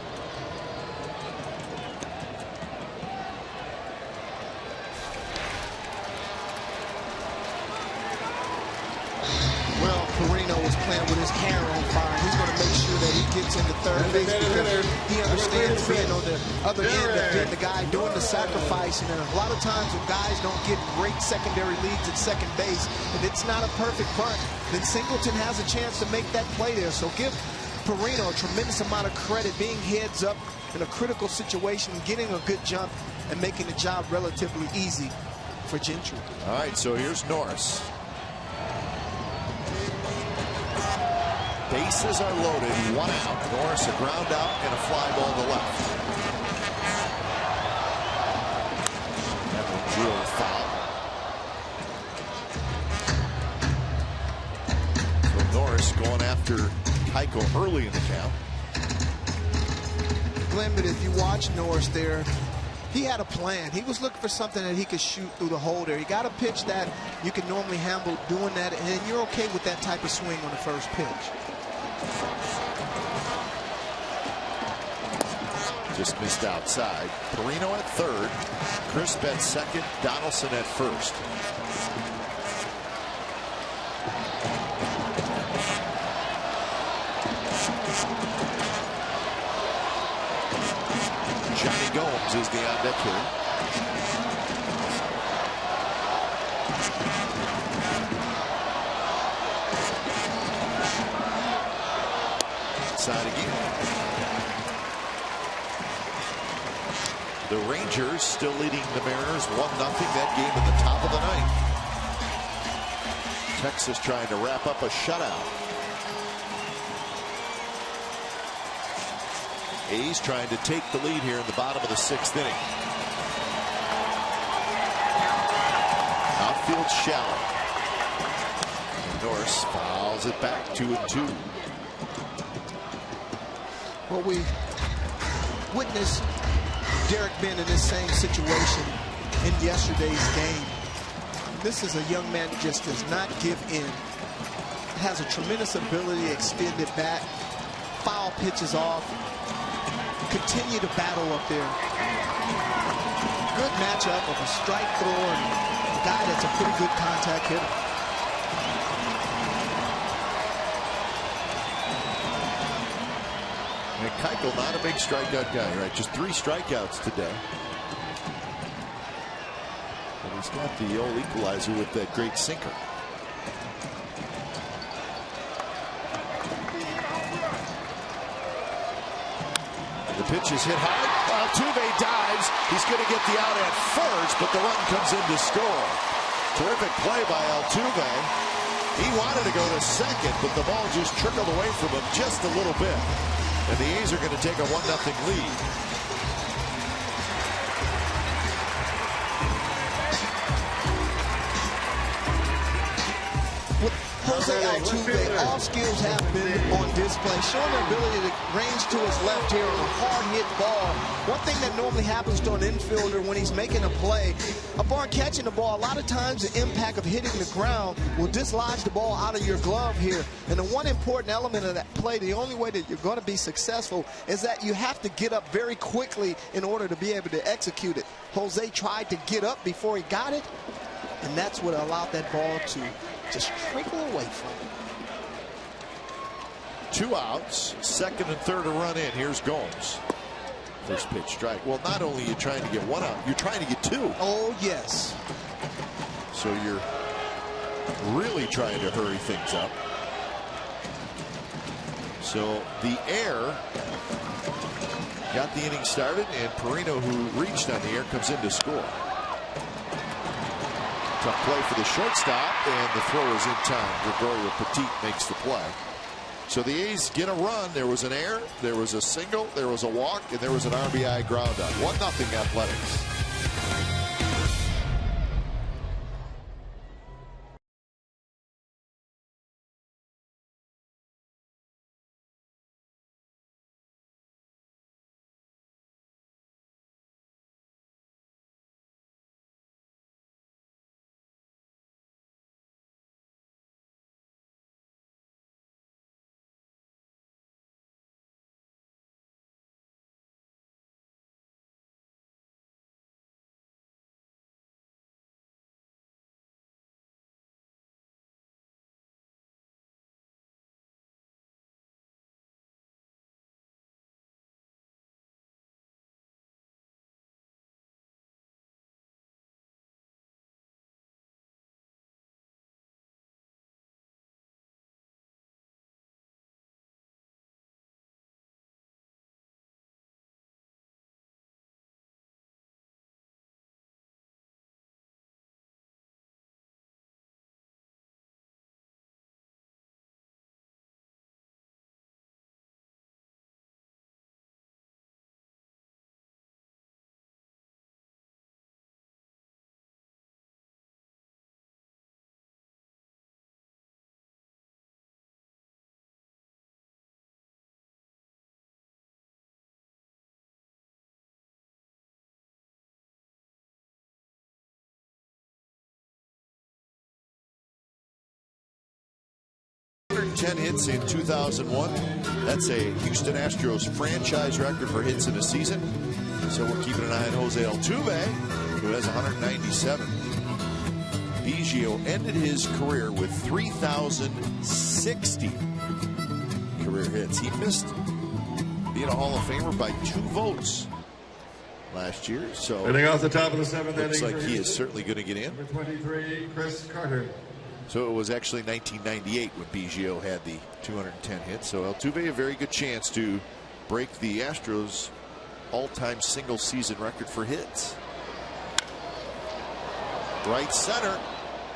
Was playing with his hair on fire. He's going to make sure that he gets into third base because he understands being on the other end of being the guy doing the sacrifice. And a lot of times when guys don't get great secondary leads at second base, if it's not a perfect bunt, then Singleton has a chance to make that play there. So give Perino a tremendous amount of credit, being heads up in a critical situation, getting a good jump, and making the job relatively easy for Gentry. All right, so here's Norris. Bases are loaded, one out. Norris a ground out and a fly ball to left. That one drilled foul. So Norris going after Keuchel early in the count. Glenn, but if you watch Norris there, he had a plan. He was looking for something that he could shoot through the hole there. He got a pitch that you can normally handle doing that, and you're okay with that type of swing on the first pitch. Just missed outside. Perino at third. Crisp at second. Donaldson at first. Johnny Gomes is the on deck hitter. Side again. The Rangers still leading the Mariners 1-0 that game at the top of the ninth. Texas trying to wrap up a shutout. A's trying to take the lead here in the bottom of the 6th inning. Out field shallow. And Norris fouls it back 2-2. Well, we witnessed Derek being in this same situation in yesterday's game. This is a young man that just does not give in. Has a tremendous ability to extend it back, foul pitches off, continue to battle up there. Good matchup of a strike thrower and a guy that's a pretty good contact hitter. And Keuchel, not a big strikeout guy, right? Just 3 strikeouts today. And he's got the old equalizer with that great sinker. The pitch is hit hard. Altuve dives. He's going to get the out at first, but the run comes in to score. Terrific play by Altuve. He wanted to go to second, but the ball just trickled away from him just a little bit. And the A's are going to take a 1-0 lead. Jose Altuve, all skills have been on display, showing the ability to range to his left here on a hard hit ball. One thing that normally happens to an infielder when he's making a play, upon catching the ball, a lot of times the impact of hitting the ground will dislodge the ball out of your glove here. And the one important element of that play, the only way that you're going to be successful is that you have to get up very quickly in order to be able to execute it. Jose tried to get up before he got it, and that's what allowed that ball to just trickle away from him. 2 outs, second and third to run in. Here's Gomes. First pitch strike. Well, not only are you trying to get 1 out, you're trying to get 2. Oh, yes. So you're really trying to hurry things up. So the air got the inning started, and Perino, who reached on the air, comes in to score. Tough play for the shortstop, and the throw is in time. Gregorio Petit makes the play. So the A's get a run. There was an error, there was a single, there was a walk, and there was an RBI ground out. 1-0 Athletics. Ten hits in 2001. That's a Houston Astros franchise record for hits in a season. So we're keeping an eye on Jose Altuve, who has 197. Biggio ended his career with 3,060 career hits. He missed being a Hall of Famer by 2 votes last year. So Hitting off the top of the 7th looks inning. like he is certainly going to get in. Number 23, Chris Carter. So it was actually 1998 when Biggio had the 210 hits. So Altuve, a very good chance to break the Astros all-time single season record for hits. Right center,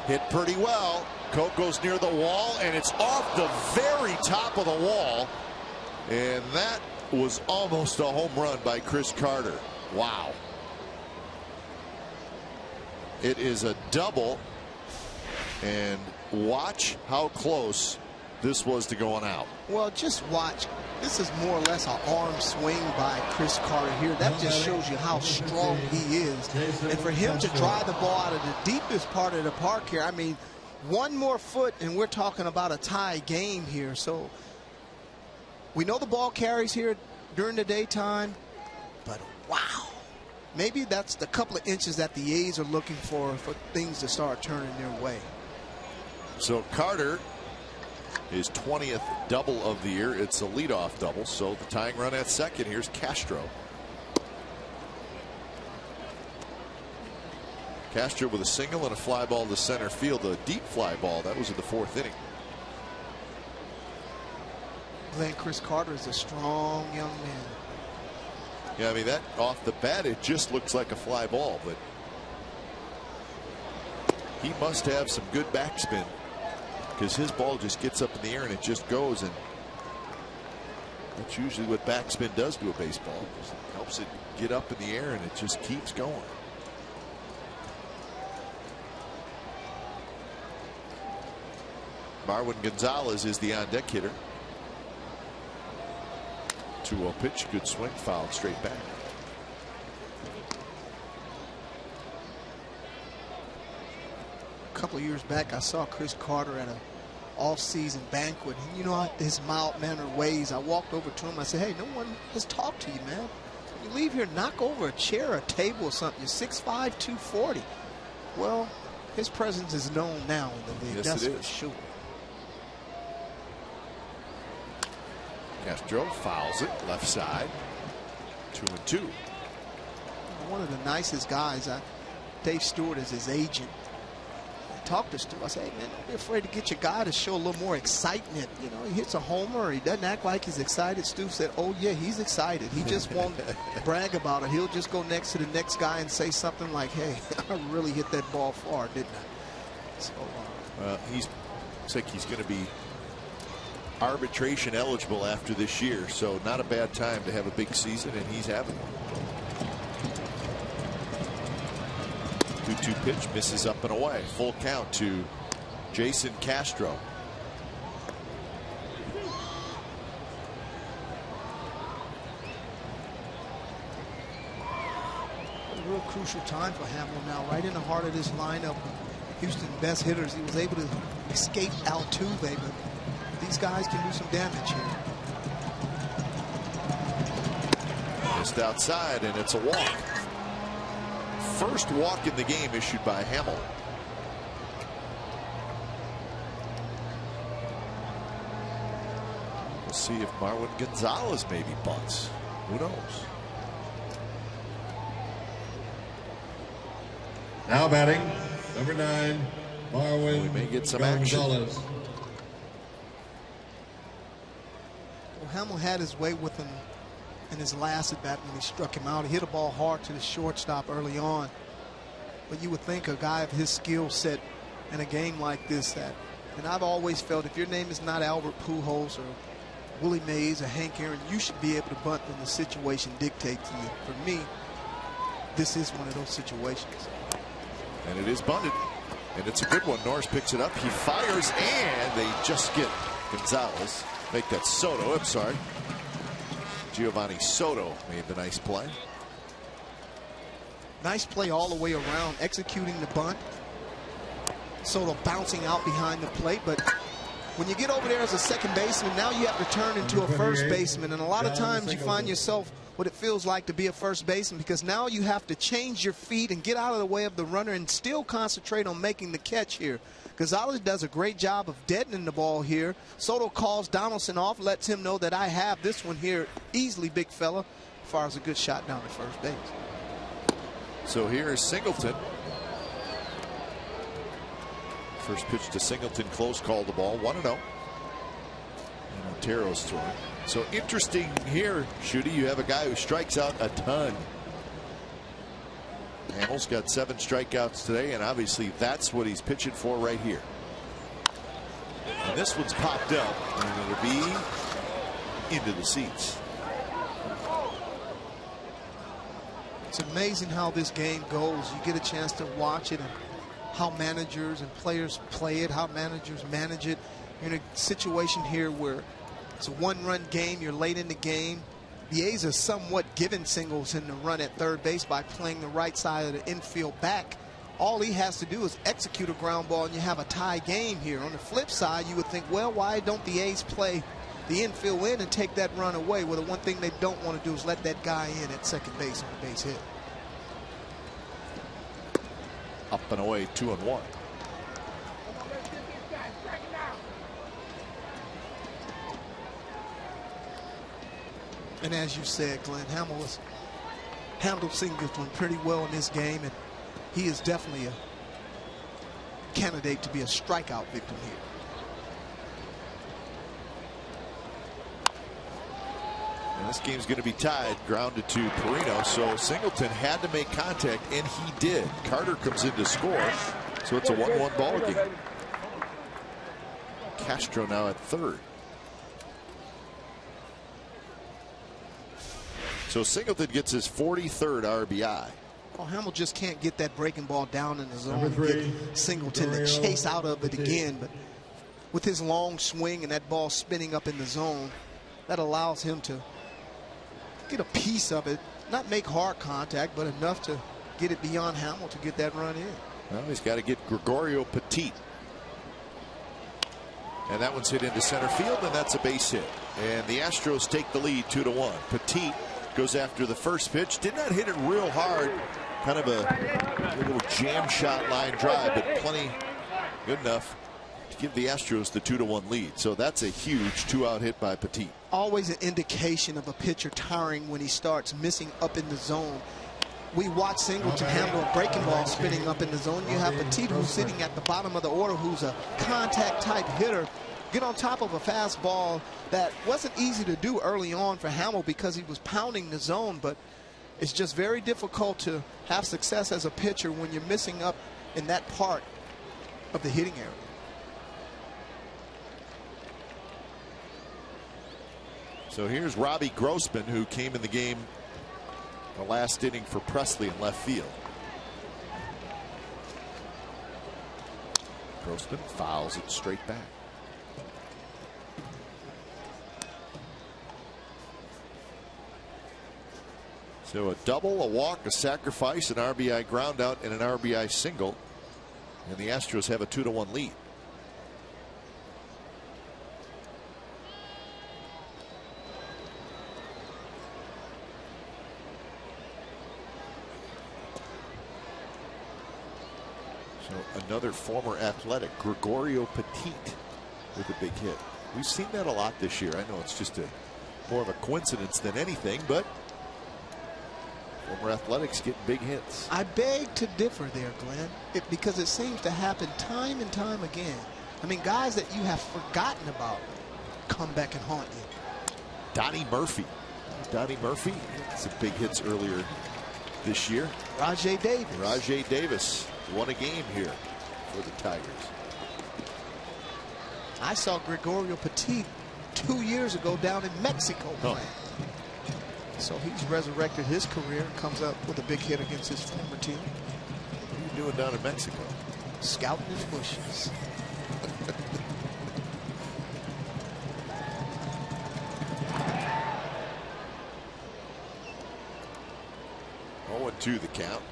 hit pretty well. Coke goes near the wall, and it's off the very top of the wall. And that was almost a home run by Chris Carter. Wow. It is a double And watch how close this was to going out. Well, just watch. This is more or less an arm swing by Chris Carter here. That just shows you how strong he is. And for him to drive the ball out of the deepest part of the park here, I mean, one more foot and we're talking about a tie game here. So we know the ball carries here during the daytime, but wow. Maybe that's the couple of inches that the A's are looking for things to start turning their way. So Carter, his 20th double of the year. It's a leadoff double. So the tying run at second. Here's Castro. Castro with a single and a fly ball to center field. A deep fly ball. That was in the 4th inning. Glenn, Chris Carter is a strong young man. Yeah, I mean, that off the bat, it just looks like a fly ball, but he must have some good backspin, because his ball just gets up in the air and it just goes, and that's usually what backspin does to a baseball. It just helps it get up in the air and it just keeps going. Marwin Gonzalez is the on-deck hitter. 2-0 pitch, good swing, fouled straight back. A couple of years back, I saw Chris Carter at an all-season banquet. And you know his mild-mannered ways. I walked over to him. I said, "Hey, no one has talked to you, man. When you leave here, knock over a chair, a table, or something. You're 6'5", 240. Well, his presence is known now in the league. Yes, that's it for is. sure. Castro fouls it left side. 2-2. One of the nicest guys. Dave Stewart is his agent. I talked to Stu. I said, "Hey man, don't be afraid to get your guy to show a little more excitement. You know, he hits a homer, or he doesn't act like he's excited." Stu said, "Oh yeah, he's excited. He just won't brag about it. He'll just go next to the next guy and say something like, 'Hey, I really hit that ball far, didn't I?'" So He's looks like he's going to be arbitration eligible after this year, so not a bad time to have a big season, and he's having one. 2-2 pitch, misses up and away. Full count to Jason Castro. a real crucial time for Hamill now, right in the heart of this lineup. Houston's best hitters. He was able to escape Altuve, but these guys can do some damage here. Just outside, and it's a walk. First walk in the game issued by Hamill. We'll see if Marwin Gonzalez maybe bunts. Who knows? Now batting, number 9, Marwin. We may get some action. Gonzalez. Well, Hamill had his way with him in his last at bat when he struck him out. He hit a ball hard to the shortstop early on. But you would think a guy of his skill set in a game like this, that, and I've always felt if your name is not Albert Pujols or Willie Mays or Hank Aaron, you should be able to bunt when the situation dictates you. For me, this is one of those situations. And it is bunted, and it's a good one. Norris picks it up, he fires, and they just get Gonzalez. Make that Soto, I'm sorry. Giovanni Soto made the nice play. Nice play all the way around, executing the bunt. Soto bouncing out behind the plate, but when you get over there as a second baseman, now you have to turn into a first baseman, and a lot of times you find yourself what it feels like to be a first baseman, because now you have to change your feet and get out of the way of the runner and still concentrate on making the catch here. Gonzalez does a great job of deadening the ball here. Soto calls Donaldson off, lets him know that I have this one here easily, big fella. Fires a good shot down to first base. So here is Singleton. First pitch to Singleton, close call the ball, 1-0. And Ontero's throwing. So interesting here, Shooty, you have a guy who strikes out a ton. Hamill's got 7 strikeouts today, and obviously that's what he's pitching for right here. And this one's popped up, and it'll be into the seats. It's amazing how this game goes. You get a chance to watch it, and how managers and players play it, how managers manage it. You're in a situation here where it's a one-run game. You're late in the game. The A's are somewhat giving Singleton the run at third base by playing the right side of the infield back. All he has to do is execute a ground ball, and you have a tie game here. On the flip side, you would think, well, why don't the A's play the infield in and take that run away? Well, the one thing they don't want to do is let that guy in at second base on the base hit. Up and away, 2-1. And as you said, Glenn, Hamill has handled Singleton pretty well in this game, and he is definitely a candidate to be a strikeout victim here. And this game's going to be tied, grounded to Perino, so Singleton had to make contact, and he did. Carter comes in to score, so it's a 1-1 ball game. Castro now at third. So Singleton gets his 43rd RBI. Well, Hamill just can't get that breaking ball down in the zone and get Singleton to chase out of it again. But with his long swing and that ball spinning up in the zone, that allows him to get a piece of it, not make hard contact, but enough to get it beyond Hamill to get that run in. Well, he's got to get Gregorio Petit. And that one's hit into center field, and that's a base hit. And the Astros take the lead 2-1. Petit goes after the first pitch. Did not hit it real hard. Kind of a little jam shot line drive, but plenty good enough to give the Astros the 2-1 lead. So that's a huge 2-out hit by Petit. Always an indication of a pitcher tiring when he starts missing up in the zone. We watch Singleton handle a breaking ball spinning up in the zone. You have Petit, who's sitting at the bottom of the order, who's a contact type hitter, get on top of a fastball that wasn't easy to do early on for Hamill because he was pounding the zone, but it's just very difficult to have success as a pitcher when you're missing up in that part of the hitting area. So here's Robbie Grossman, who came in the game the last inning for Presley in left field. Grossman fouls it straight back. So a double, a walk, a sacrifice, an RBI ground out, and an RBI single. And the Astros have a 2-1 lead. So another former athletic, Gregorio Petit, with a big hit. We've seen that a lot this year. I know it's just more of a coincidence than anything, but former athletics get big hits. I beg to differ there, Glenn, because it seems to happen time and time again. I mean, guys that you have forgotten about come back and haunt you. Donnie Murphy. Donnie Murphy, some big hits earlier this year. Rajay Davis. Rajay Davis won a game here for the Tigers. I saw Gregorio Petit 2 years ago down in Mexico playing. So he's resurrected his career and comes up with a big hit against his former team. What are you doing down in Mexico? Scouting in the bushes. Oh, 2 the count.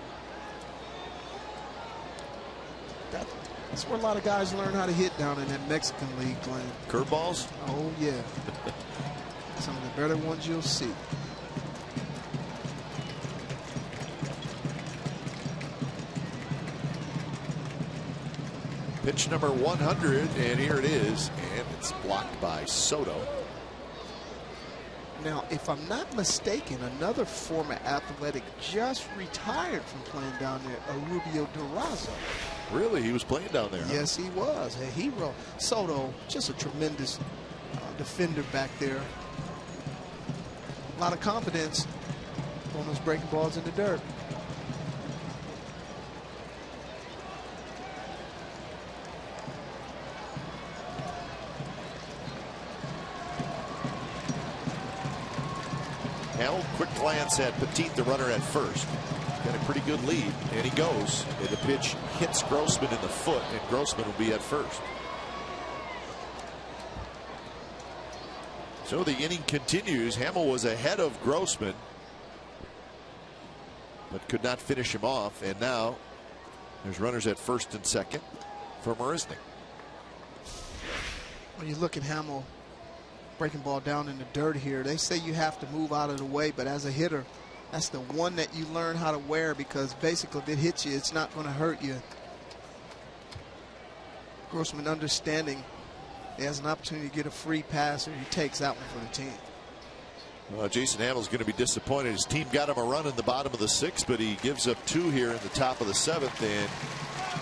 That's where a lot of guys learn how to hit down in that Mexican league, Glenn. Curveballs? Oh, yeah. Some of the better ones you'll see. Pitch number 100, and here it is, and it's blocked by Soto. Now, if I'm not mistaken, another former athletic just retired from playing down there, Rubio Durazo. Really? He was playing down there? Yes, he was. A hero. Soto, just a tremendous defender back there. A lot of confidence on those breaking balls in the dirt. Hell, quick glance at Petit, the runner at first. got a pretty good lead, and he goes, and the pitch hits Grossman in the foot, and Grossman will be at first. So the inning continues. Hamill was ahead of Grossman, but could not finish him off, and now there's runners at first and second for Marisnick. When you look at Hamill breaking ball down in the dirt here, they say you have to move out of the way, but as a hitter, that's the one that you learn how to wear, because basically if it hits you, it's not going to hurt you. Grossman understanding he has an opportunity to get a free pass, and he takes that one for the team. Well, Jason Hamill's going to be disappointed. His team got him a run in the bottom of the sixth, but he gives up 2 here in the top of the seventh, and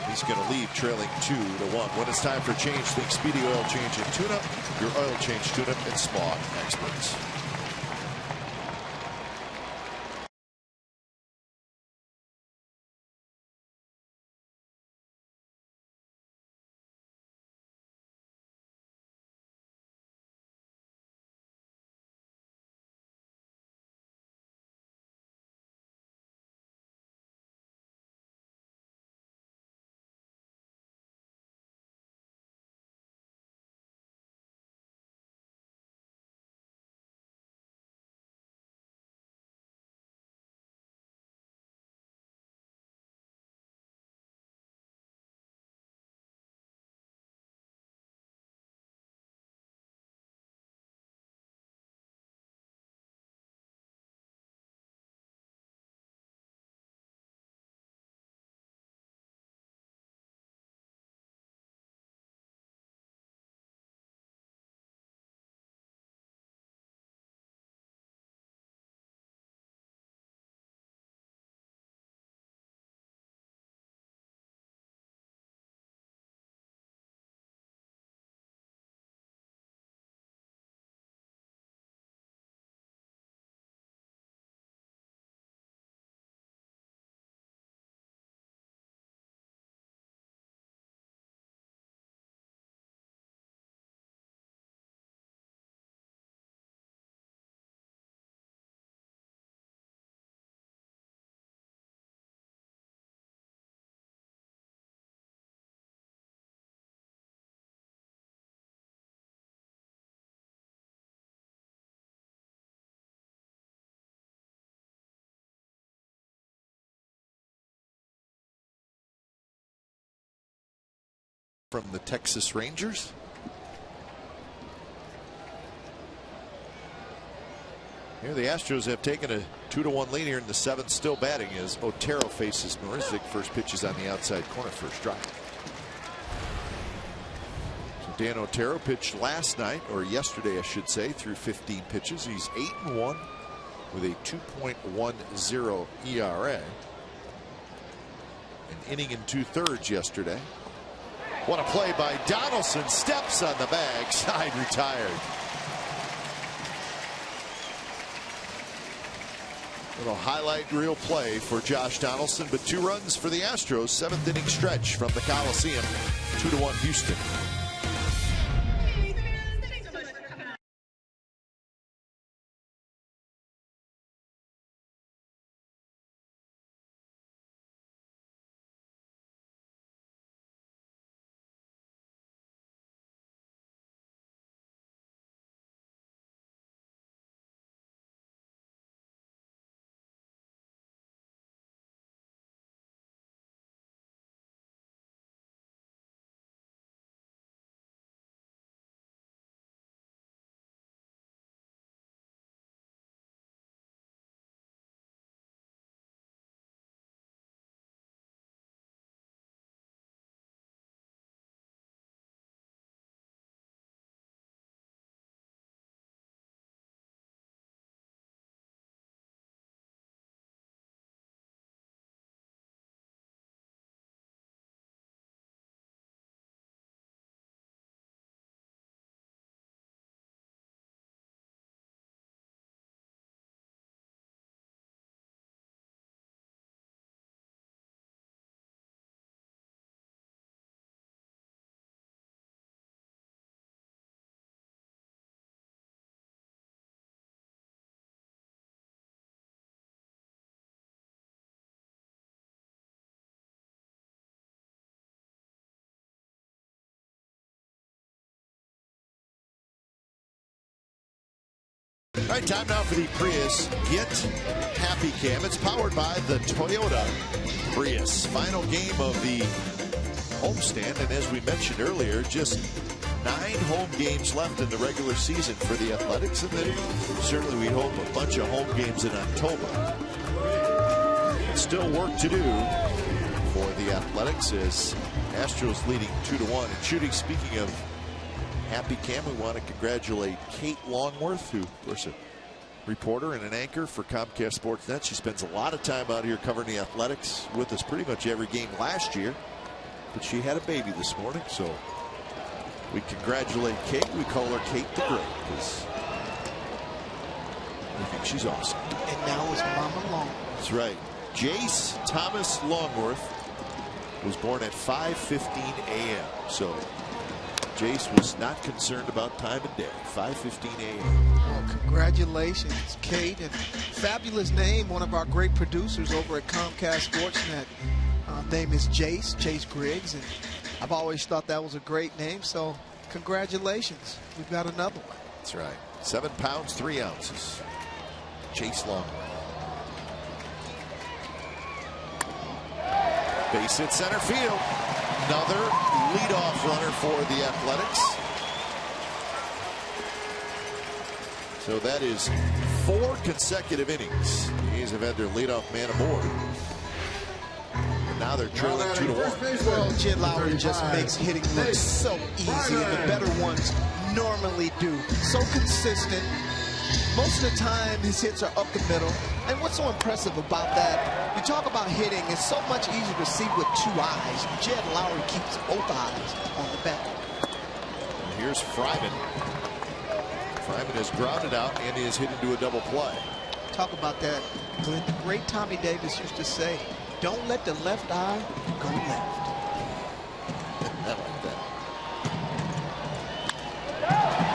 he's going to leave trailing 2-1. When it's time for change, think Speedy Oil Change and Tune-Up, your oil change, tune-up, and smog experts. From the Texas Rangers. Here the Astros have taken a 2-1 lead here in the seventh, still batting as Otero faces Marisnick. First pitch is on the outside corner, first strike. So Dan Otero pitched last night, or yesterday I should say, through 15 pitches. He's 8-1 with a 2.10 ERA. An inning and 2/3 yesterday. What a play by Donaldson. Steps on the bag. Side retired. Little highlight reel play for Josh Donaldson, but 2 runs for the Astros. 7th inning stretch from the Coliseum. 2-1 Houston. All right, time now for the Prius Get Happy Cam. It's powered by the Toyota Prius. Final game of the homestand, and as we mentioned earlier, just 9 home games left in the regular season for the Athletics, and then certainly we hope a bunch of home games in October. Still work to do for the Athletics as Astros leading 2-1. And shooting, speaking of Happy Cam, we want to congratulate Kate Longworth, who, of course, a reporter and an anchor for Comcast Sportsnet. She spends a lot of time out here covering the Athletics with us pretty much every game last year. But she had a baby this morning, so we congratulate Kate. We call her Kate the Great because we think she's awesome. And now it's Mama Long. That's right. Jace Thomas Longworth was born at 5:15 a.m. So Jace was not concerned about time of day. 5:15 a.m. Well, congratulations, Kate, and fabulous name. One of our great producers over at Comcast Sportsnet. Name is Chase Griggs, and I've always thought that was a great name. So congratulations, we've got another one. That's right. 7 pounds 3 ounces. Chase Longworth. Base hit center field. Another leadoff runner for the Athletics. So that is 4 consecutive innings. The A's have had their leadoff man aboard. And now they're trailing 2-1. Well, Jed Lowry just makes hitting look so easy, and the better ones normally do. So consistent. Most of the time, his hits are up the middle. And what's so impressive about that, you talk about hitting, it's so much easier to see with 2 eyes. Jed Lowry keeps both eyes on the bat. And here's Fryman. Fryman is grounded out and is hit into a double play. Talk about that. Glenn, the great Tommy Davis used to say, don't let the left eye go left. I like that.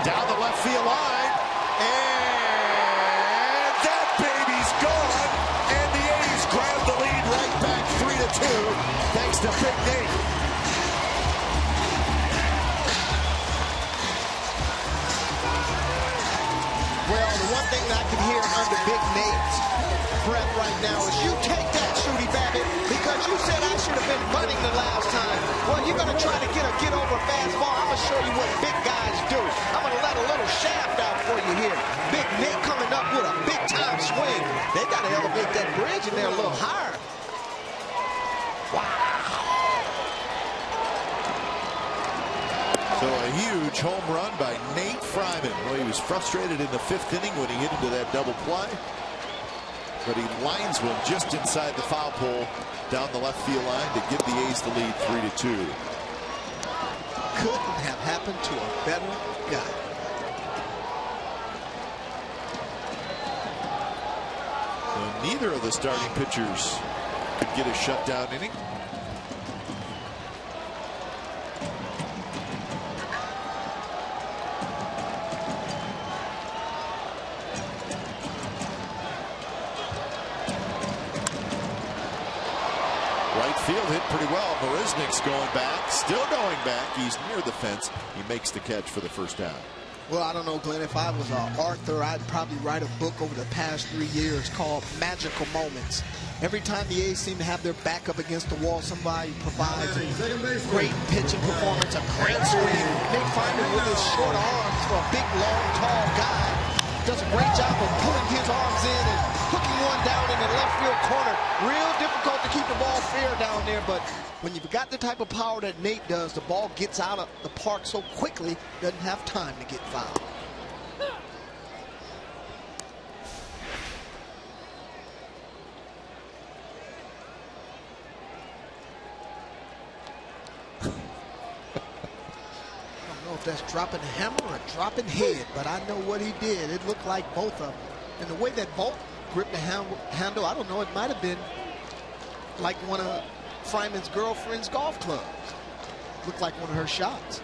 Down the left field line. And that baby's gone. And the A's grab the lead right back 3-2 thanks to Big Nate. Well, the one thing that I can hear under Big Nate's breath right now is, you take that, Shooty Babbitt, because you said I should have been bunting the last time. Well, you're going to try to get over a fastball. I'm going to show you what big guys do. I'm going to let a little shaft out for you here. Big Nate coming up with a big-time swing. They got to elevate that bridge in there a little higher. Wow. So a huge home run by Nate Fryman. Well, he was frustrated in the 5th inning when he hit into that double play. But he lines one just inside the foul pole down the left field line to give the A's the lead 3-2. Couldn't have happened to a better guy. So neither of the starting pitchers could get a shutdown inning. Field hit pretty well. Marisnik's going back, still going back. He's near the fence. He makes the catch for the first down. Well, I don't know, Glenn. If I was an author, I'd probably write a book over the past 3 years called Magical Moments. Every time the A's seem to have their back up against the wall, somebody provides a great pitching performance, a great swing. Nate Fryman with his short arms for a big, long, tall guy does a great job of pulling his arms in and hooking one down in the left field corner. Real difficult to keep the ball fair down there, but when you've got the type of power that Nate does, the ball gets out of the park so quickly, doesn't have time to get fouled. If that's dropping a hammer or dropping head, but I know what he did. It looked like both of them. And the way that Bolt gripped the handle, I don't know, it might have been like one of Fryman's girlfriend's golf clubs. Looked like one of her shots.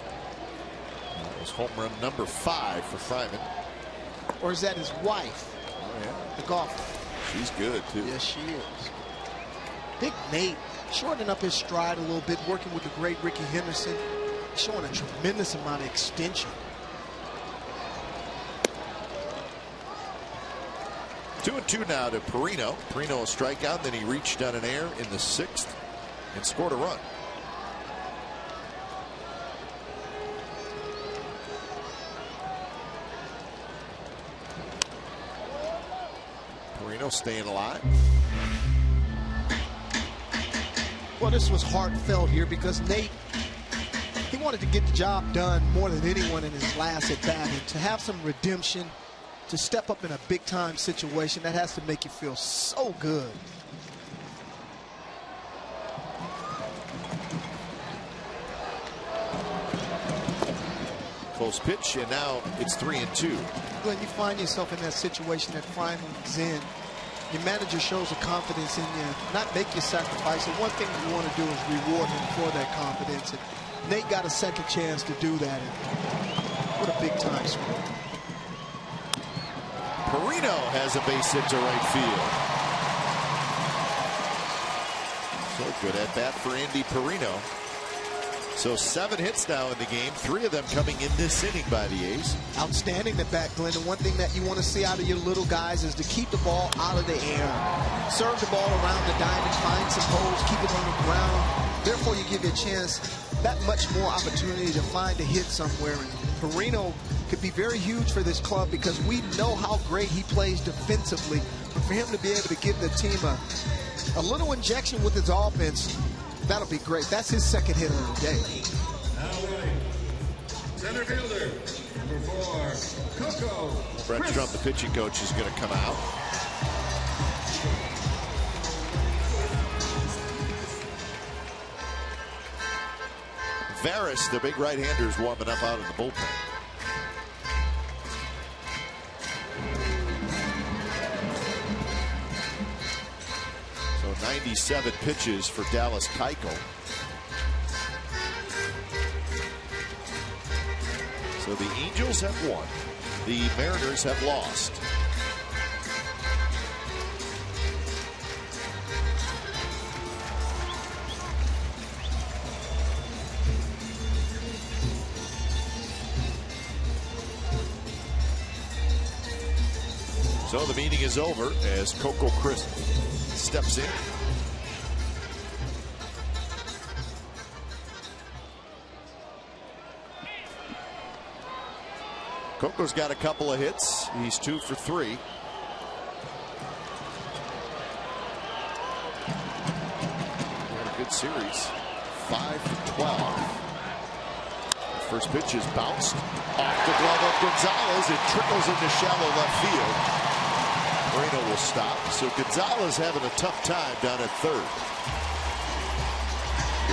That was home run number 5 for Fryman. Or is that his wife? Oh, yeah. The golfer. She's good, too. Yes, she is. Big Nate shortening up his stride a little bit, working with the great Ricky Henderson. Showing a tremendous amount of extension. 2-2 now to Perino. Perino a strikeout, then he reached on an error in the 6th and scored a run. Perino staying alive. Well, this was heartfelt here because Nate, he wanted to get the job done more than anyone in his last at bat, and to have some redemption, to step up in a big time situation, that has to make you feel so good. Close pitch, and now it's 3-2. When you find yourself in that situation that final's in, your manager shows a confidence in you, not make you sacrifice. And one thing you want to do is reward him for that confidence. And Nate got a second chance to do that. And what a big time score. Perino has a base hit to right field. So good at bat for Andy Perino. So 7 hits now in the game, 3 of them coming in this inning by the A's. Outstanding at bat, Glenn. And one thing that you want to see out of your little guys is to keep the ball out of the air. Serve the ball around the diamond, find some holes, keep it on the ground. Therefore, you give you a chance, that much more opportunity to find a hit somewhere. And Perino could be very huge for this club because we know how great he plays defensively. But for him to be able to give the team a little injection with his offense, that'll be great. That's his second hit of the day. Now winning, center fielder, number 4, Coco. Brett Strum, the pitching coach, is going to come out. Varys, the big right-hander, is warming up out of the bullpen. So 97 pitches for Dallas Keuchel. So the Angels have won. The Mariners have lost. So the meeting is over as Coco Crisp steps in. Coco's got a couple of hits. He's 2 for 3. What a good series. 5 for 12. First pitch is bounced off the glove of Gonzalez. It trickles into shallow left field. Moreno will stop. So Gonzalez having a tough time down at third.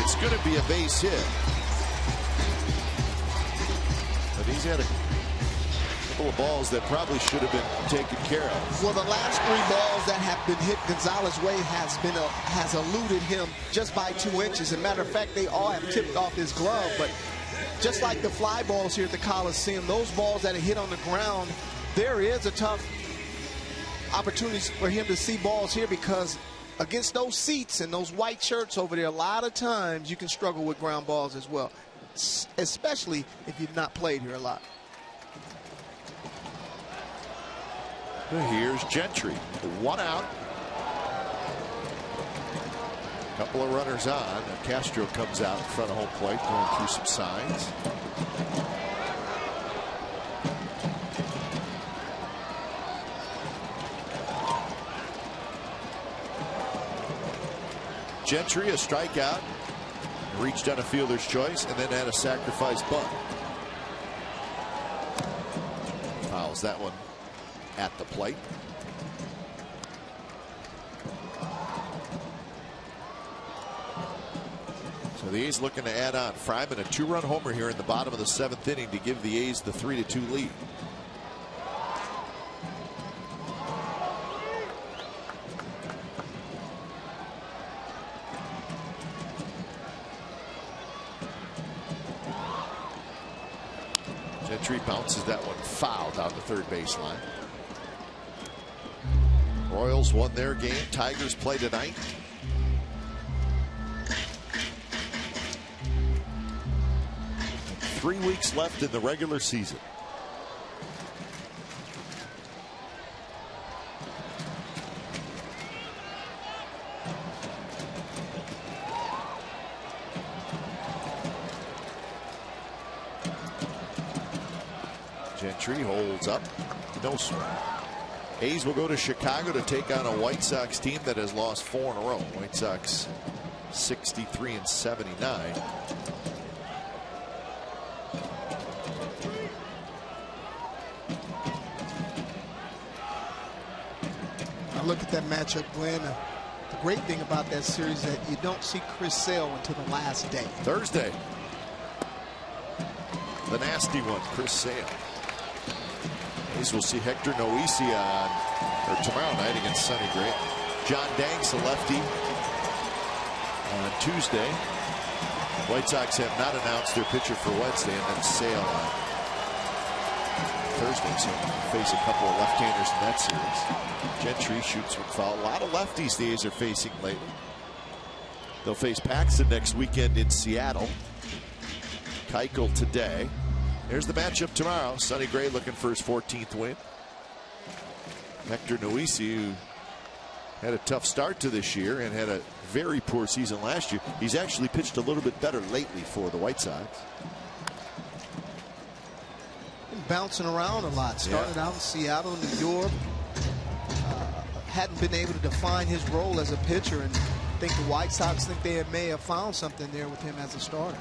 It's going to be a base hit. But he's had a couple of balls that probably should have been taken care of. Well, the last 3 balls that have been hit Gonzalez's way has eluded him just by 2 inches. As a matter of fact, they all have tipped off his glove. But just like the fly balls here at the Coliseum, those balls that are hit on the ground, there is a tough opportunity for him to see balls here, because against those seats and those white shirts over there, a lot of times you can struggle with ground balls as well, especially if you've not played here a lot. Here's Gentry. 1 out. Couple of runners on. Castro comes out in front of home plate, going through some signs. Gentry, a strikeout, reached on a fielder's choice, and then had a sacrifice bunt. Fouls that one at the plate. So the A's looking to add on. Fryman, a 2-run homer here in the bottom of the 7th inning to give the A's the 3-2 lead. Gentry bounces that one foul down the third baseline. Royals won their game. Tigers play tonight. And 3 weeks left in the regular season. Gentry holds up. No swing. A's will go to Chicago to take on a White Sox team that has lost 4 in a row. White Sox 63 and 79. I look at that matchup, Glenn. The great thing about that series is that you don't see Chris Sale until the last day. Thursday. The nasty one, Chris Sale. A's will see Hector Noesi tomorrow night against Sonny Gray. John Danks, a lefty, on Tuesday. White Sox have not announced their pitcher for Wednesday, and then Sale on Thursday. So face a couple of left-handers in that series. Gentry shoots with foul. A lot of lefties the A's are facing lately. They'll face Paxton next weekend in Seattle. Keuchel today. Here's the matchup tomorrow. Sonny Gray looking for his 14th win. Hector Noesi, who had a tough start to this year and had a very poor season last year. He's actually pitched a little bit better lately for the White Sox. Been bouncing around a lot. Started out in Seattle, New York. Hadn't been able to define his role as a pitcher, and I think the White Sox think they may have found something there with him as a starter.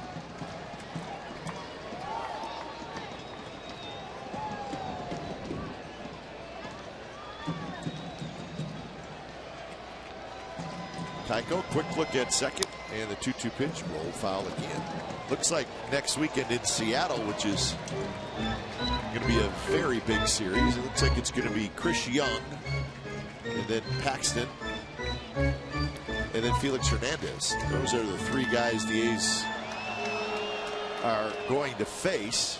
Keuchel, quick look at second, and the 2-2 pitch, roll foul again. Looks like next weekend in Seattle, which is going to be a very big series. It looks like it's going to be Chris Young, and then Paxton, and then Felix Hernandez. Those are the 3 guys the A's are going to face,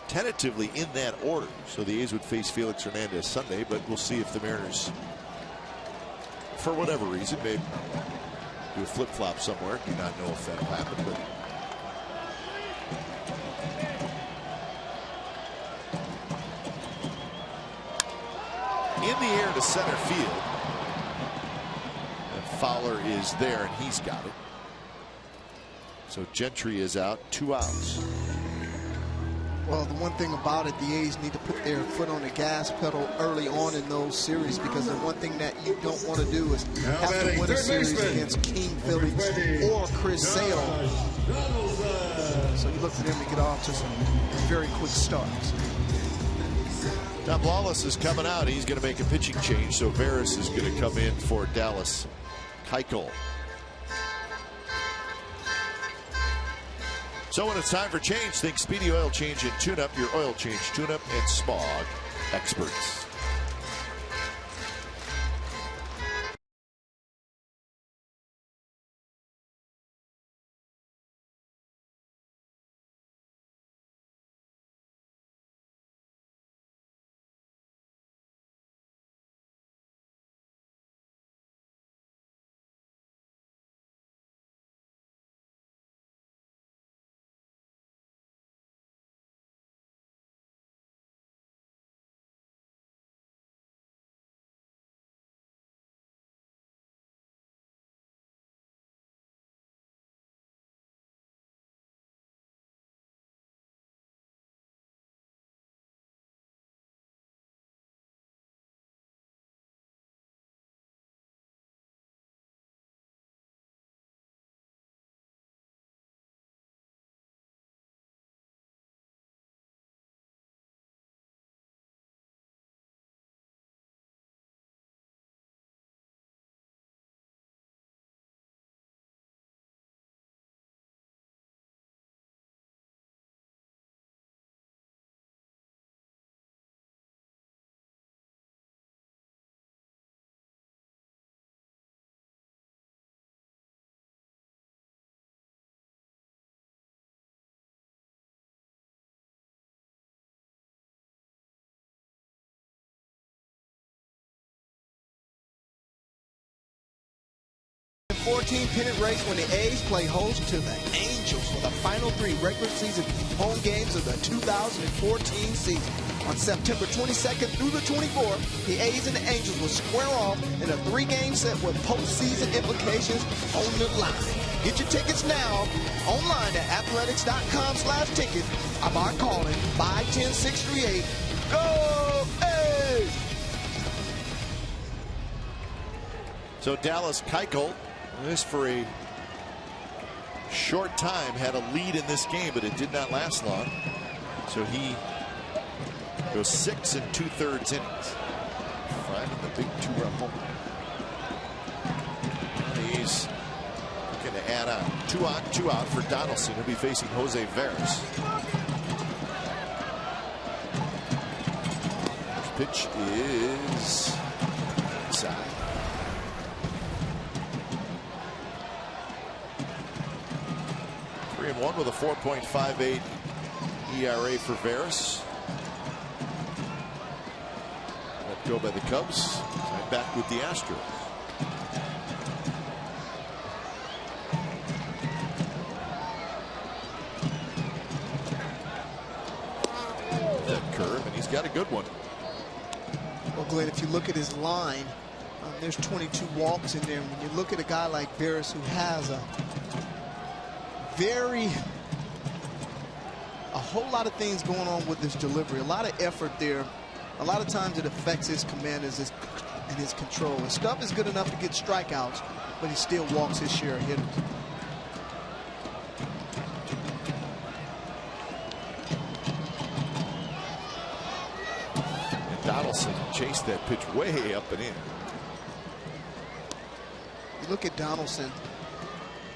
tentatively in that order. So the A's would face Felix Hernandez Sunday, but we'll see if the Mariners, for whatever reason, maybe do a flip-flop somewhere. Do not know if that will happen, but in the air to center field, and Fowler is there, and he's got it. So Gentry is out, 2 outs. Well, the one thing about it, the A's need to put their foot on the gas pedal early on in those series, because the one thing that you don't want to do is have to win a series against King Phillies or Chris Sale. So you look for them to get off to some very quick starts. Tom Lawless is coming out. He's going to make a pitching change, so Veras is going to come in for Dallas Keuchel. So when it's time for change, think Speedy Oil Change and Tune-Up, your oil change, tune-up, and smog experts. The 14-pennant race when the A's play host to the Angels for the final 3 regular season home games of the 2014 season. On September 22nd through the 24th, the A's and the Angels will square off in a 3-game set with postseason implications on the line. Get your tickets now online at athletics.com/ticket. I'm Art calling 510-638. Go A's! So Dallas Keuchel, this for a short time, had a lead in this game, but it did not last long. So he goes 6 2/3 innings, finding the big 2-run home. He's going to add on 2 on, 2 out for Donaldson. He'll be facing Jose Veras. First pitch is inside. One with a 4.58 ERA for Veras. Let go by the Cubs. And back with the Astros. That curve, and he's got a good one. Well, Glenn, if you look at his line, there's 22 walks in there. When you look at a guy like Veras who has a whole lot of things going on with his delivery, a lot of effort there. A lot of times it affects his command and his control. His stuff is good enough to get strikeouts, but he still walks his share of hitters. And Donaldson chased that pitch way up and in. You look at Donaldson,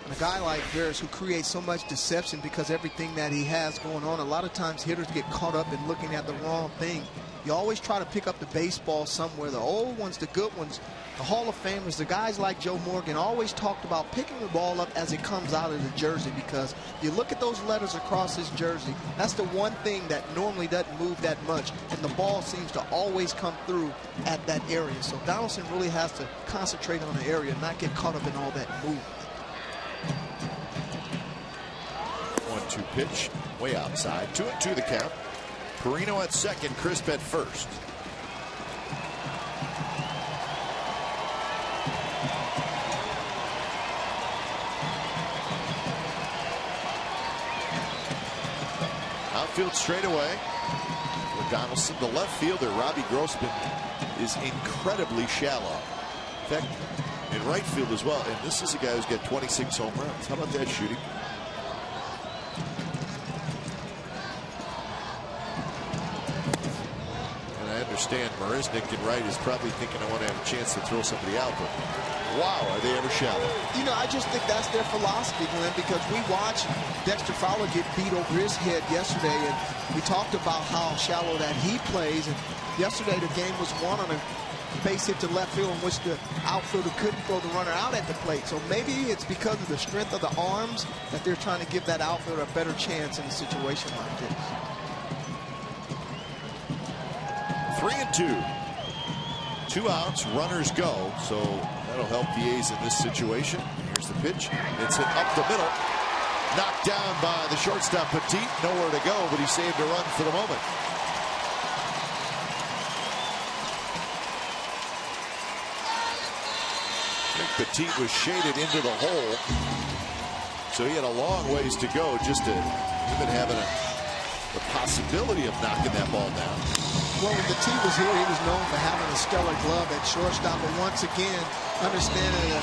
and a guy like Veras who creates so much deception because everything that he has going on. A lot of times hitters get caught up in looking at the wrong thing. You always try to pick up the baseball somewhere. The old ones, the good ones, the Hall of Famers, the guys like Joe Morgan always talked about picking the ball up as it comes out of the jersey, because you look at those letters across his jersey, that's the one thing that normally doesn't move that much, and the ball seems to always come through at that area. So Donaldson really has to concentrate on the area, not get caught up in all that movement. 1-2 pitch, way outside. 2-2 the count. Perino at second, Crisp at first. Outfield straightaway for Donaldson. The left fielder, Robbie Grossman, is incredibly shallow. In fact, in right field as well. And this is a guy who's got 26 home runs. How about that shooting? Understand Marisnik and Wright is probably thinking, I want to have a chance to throw somebody out, but wow, are they ever shallow? You know, I just think that's their philosophy, Glenn, because we watched Dexter Fowler get beat over his head yesterday, and we talked about how shallow that he plays. And yesterday the game was won on a base hit to left field in which the outfielder couldn't throw the runner out at the plate. So maybe it's because of the strength of the arms that they're trying to give that outfielder a better chance in a situation like this. 3-2. 2 outs, runners go. So that'll help the A's in this situation. Here's the pitch. It's hit up the middle. Knocked down by the shortstop Petit. Nowhere to go, but he saved a run for the moment. I think Petit was shaded into the hole. So he had a long ways to go just to even having the possibility of knocking that ball down. Well, when the team was here, he was known for having a stellar glove at shortstop. But once again, understanding the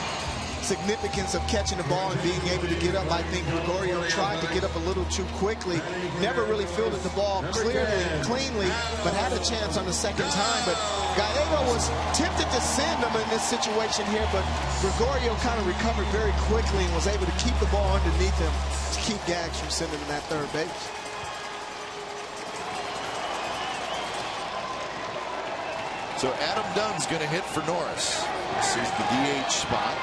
significance of catching the ball and being able to get up, I think Gregorio tried to get up a little too quickly. Never really fielded the ball clearly and cleanly, but had a chance on the second time. But Gallego was tempted to send him in this situation here, but Gregorio kind of recovered very quickly and was able to keep the ball underneath him to keep Gags from sending him at third base. So Adam Dunn's going to hit for Norris. This is the DH spot.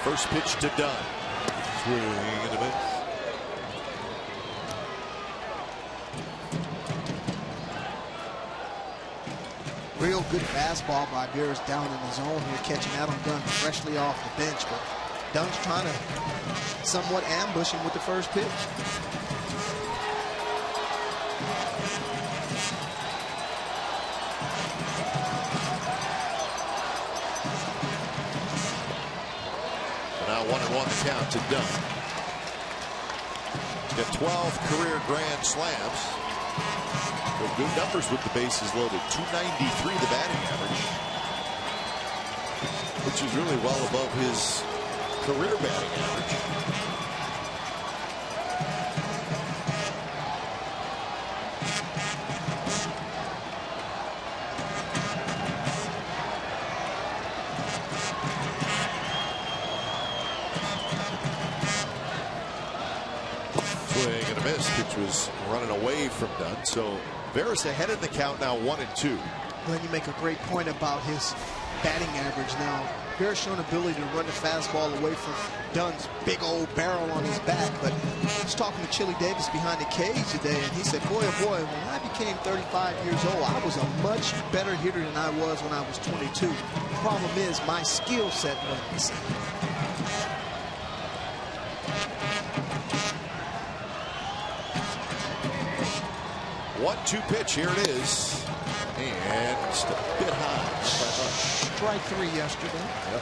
First pitch to Dunn. Swing and a miss. Real good fastball by Veras down in the zone here, catching Adam Dunn freshly off the bench. But Dunn's trying to somewhat ambush him with the first pitch. Now 1-1 the count to Dunn. Got 12 career grand slams. So good numbers with the bases loaded. 293 the batting average, which is really well above his career batting average. Swing and a miss, which was running away from Dunn. So Veras ahead in the count now, 1-2. Glenn, you make a great point about his batting average now. Veras shown ability to run the fastball away from Dunn's big old barrel on his back. But I was talking to Chili Davis behind the cage today, and he said, boy, oh boy, when I became 35 years old, I was a much better hitter than I was when I was 22. The problem is my skill set wasn't the same. One-two pitch, here it is. And just a bit high. Strike 3 yesterday. Yep.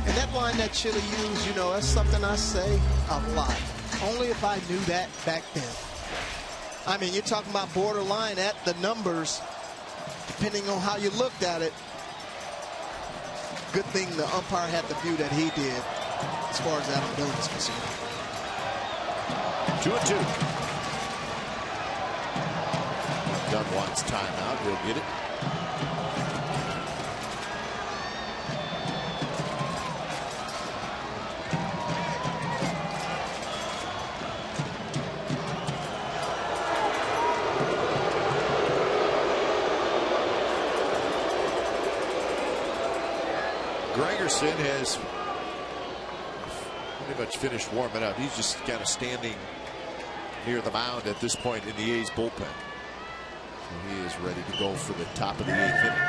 And that line that Chili used, you know, that's something I say a lot. Only if I knew that back then. I mean, you're talking about borderline at the numbers, depending on how you looked at it. Good thing the umpire had the view that he did as far as that ability is concerned. 2-2. Dunn wants timeout. He'll get it. Gregerson has pretty much finished warming up. He's just kind of standing near the mound at this point in the A's bullpen. So he is ready to go for the top of the 8th inning.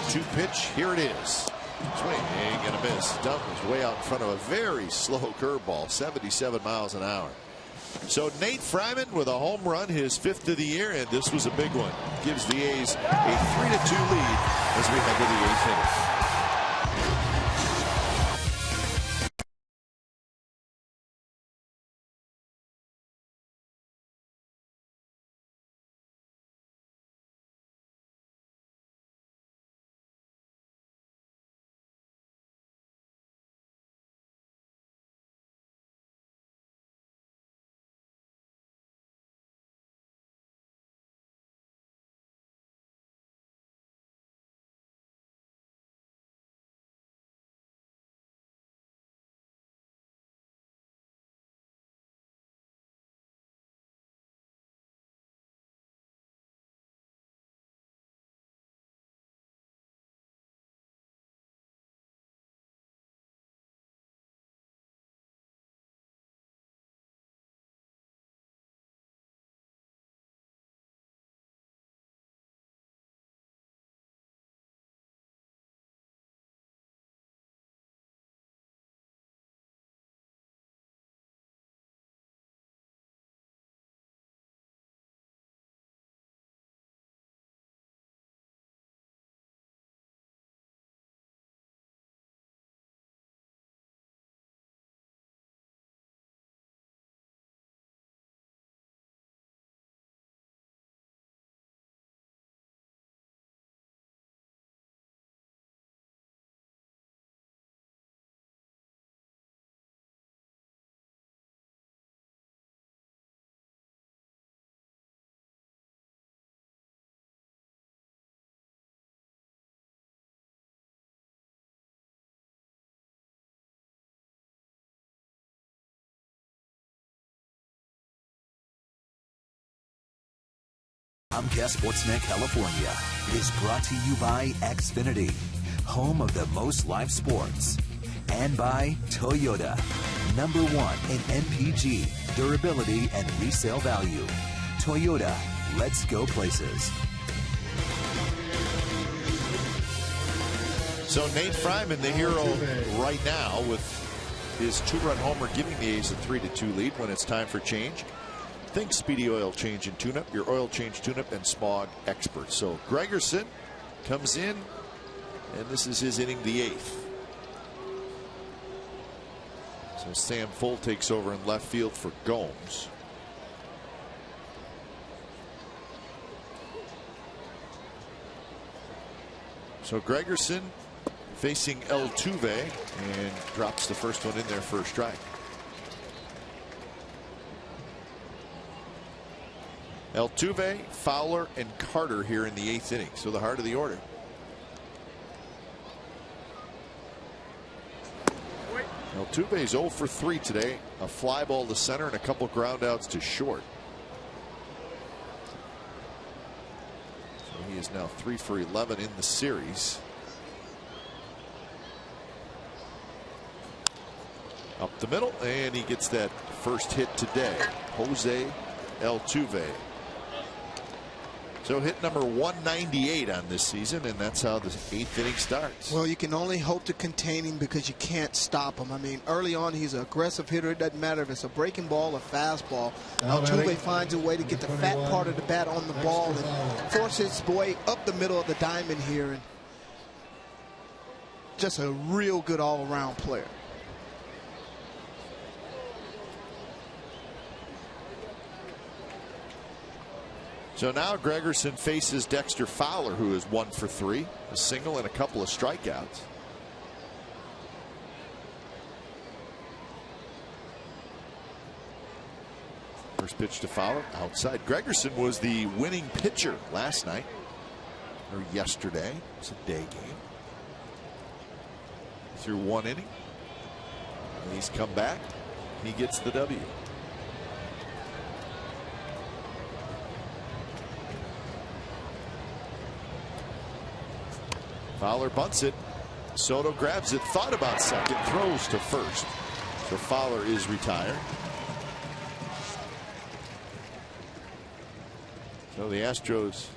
Two pitch. Here it is. Swing and a miss. Dunn was way out in front of a very slow curveball, 77 miles an hour. So Nate Fryman with a home run, his 5th of the year, and this was a big one. Gives the A's a 3-2 lead as we head to the 8th inning. Comcast Sportsnet California is brought to you by Xfinity, home of the most live sports. And by Toyota, #1 in MPG, durability, and resale value. Toyota, let's go places. So Nate Fryman, the hero right now, with his 2-run homer, giving the A's a 3-2 lead. When it's time for change, think Speedy Oil Change and Tune-Up, your oil change, tune-up, and smog expert. So Gregerson comes in, and this is his inning, the 8th. So Sam Full takes over in left field for Gomes. So Gregerson facing Altuve, and drops the first one in there for a strike. Altuve, Fowler, and Carter here in the 8th inning. So the heart of the order. Altuve's 0 for 3 today. A fly ball to center and a couple ground outs to short. So he is now 3 for 11 in the series. Up the middle, and he gets that first hit today. Jose Altuve. So hit number 198 on this season, and that's how the 8th inning starts. Well, you can only hope to contain him because you can't stop him. I mean, early on, he's an aggressive hitter. It doesn't matter if it's a breaking ball or fastball. Altuve finds a way to get the fat part of the bat on the ball and force his way up the middle of the diamond here. And just a real good all-around player. So now Gregerson faces Dexter Fowler, who is 1 for 3, a single and a couple of strikeouts. First pitch to Fowler, outside. Gregerson was the winning pitcher last night, or yesterday. It's a day game. Through 1 inning, and he's come back. He gets the W. Fowler bunts it. Soto grabs it, thought about second, throws to first. So Fowler is retired. So the Astros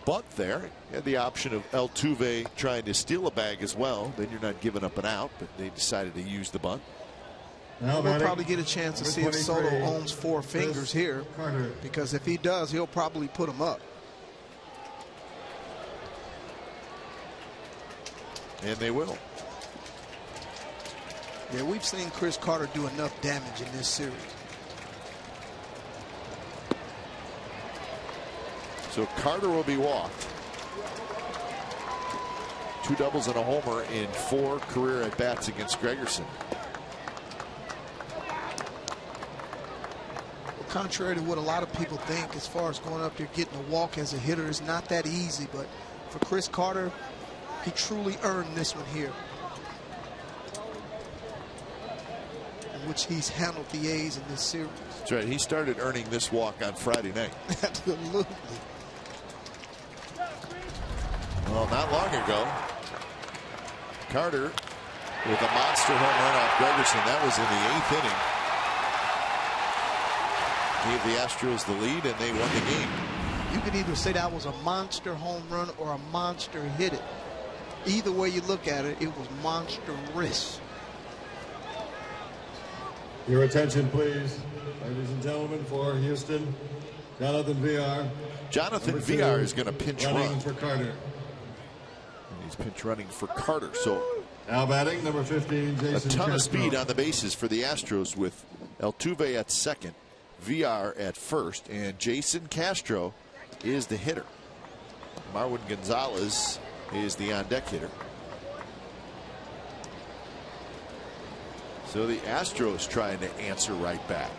bunt there. Had the option of Altuve trying to steal a bag as well. Then you're not giving up an out, but they decided to use the bunt. We'll probably get a chance to see if Soto owns 4 fingers here, because if he does, he'll probably put him up. And they will. Yeah, we've seen Chris Carter do enough damage in this series. So Carter will be walked. 2 doubles and a homer in 4 career at-bats against Gregerson. Contrary to what a lot of people think, as far as going up there getting a walk as a hitter, is not that easy. But for Chris Carter, he truly earned this one here, in which he's handled the A's in this series. That's right. He started earning this walk on Friday night. Absolutely. Well, not long ago, Carter with a monster home run off Gregerson. That was in the 8th inning. Gave the Astros the lead, and they won the game. You could either say that was a monster home run or a monster hit it. Either way you look at it, it was monstrous. Your attention, please, ladies and gentlemen, for Houston. Jonathan Villar. Jonathan Villar is going to pinch run for Carter. And he's pinch running for Carter. So now batting, number 15, Jason a ton Castro. of speed on the bases for the Astros, with Altuve at second, Villar at first, and Jason Castro is the hitter. Marwin Gonzalez is the on-deck hitter. So the Astros trying to answer right back.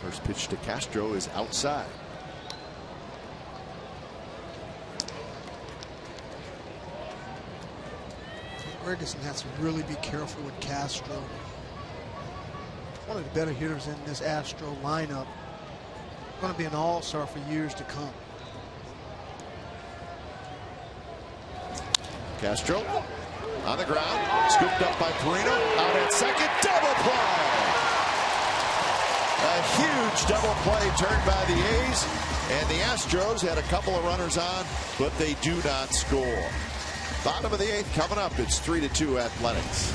First pitch to Castro is outside. Gregerson has to really be careful with Castro. One of the better hitters in this Astro lineup. going to be an all-star for years to come. Castro on the ground, scooped up by Perino, out at second, double play. A huge double play turned by the A's, and the Astros had a couple of runners on, but they do not score. Bottom of the 8th coming up. It's 3-2 Athletics.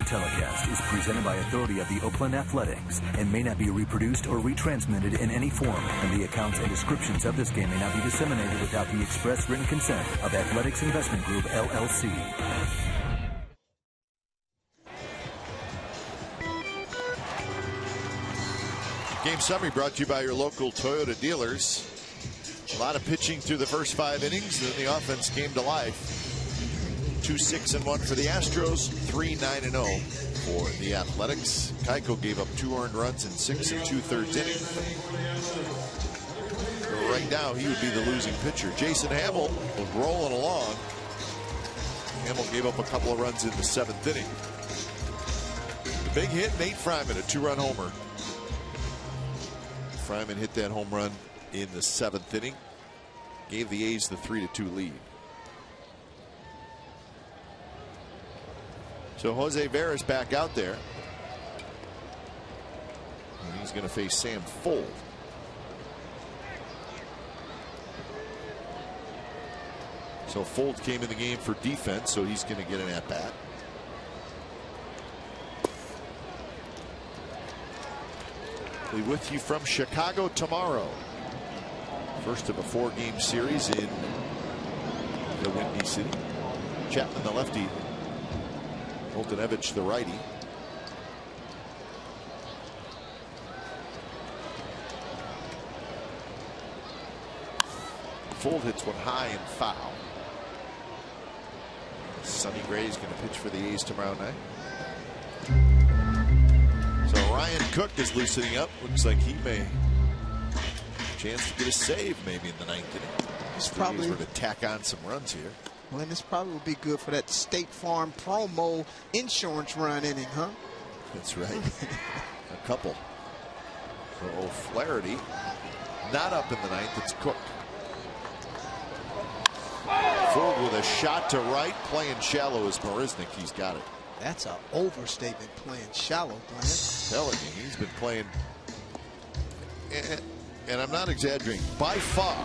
Telecast is presented by authority of the Oakland Athletics and may not be reproduced or retransmitted in any form, and the accounts and descriptions of this game may not be disseminated without the express written consent of Athletics Investment Group, LLC. Game summary brought to you by your local Toyota dealers. A lot of pitching through the first 5 innings, and then the offense came to life. 2-6-1 for the Astros, 3-9-0 for the Athletics. Keiko gave up 2 earned runs in 6 2/3 innings. Right now, he would be the losing pitcher. Jason Hamill was rolling along. Hamill gave up a couple of runs in the 7th inning. The big hit, Nate Fryman, a 2-run homer. Fryman hit that home run in the 7th inning. Gave the A's the 3-2 lead. So Jose Veras back out there. And he's going to face Sam Fuld. So Fuld came in the game for defense, so he's going to get an at-bat. We'll be with you from Chicago tomorrow. First of a 4-game series in the Windy City. Chapman, the lefty. Volkanevich, the righty. Fuld hits one high and foul. Sonny Gray is going to pitch for the A's tomorrow night. So Ryan Cook is loosening up. Looks like he may have a chance to get a save maybe in the 9th inning. It's the probably A's were to tack on some runs here. Well, and this probably would be good for that State Farm promo insurance run inning, huh? That's right. A couple. So O'Flaherty not up in the 9th. It's Cook. Fuld with a shot to right, playing shallow as Marisnik. He's got it. That's an overstatement, playing shallow, Glenn. Telling you, he's been playing, and I'm not exaggerating, by far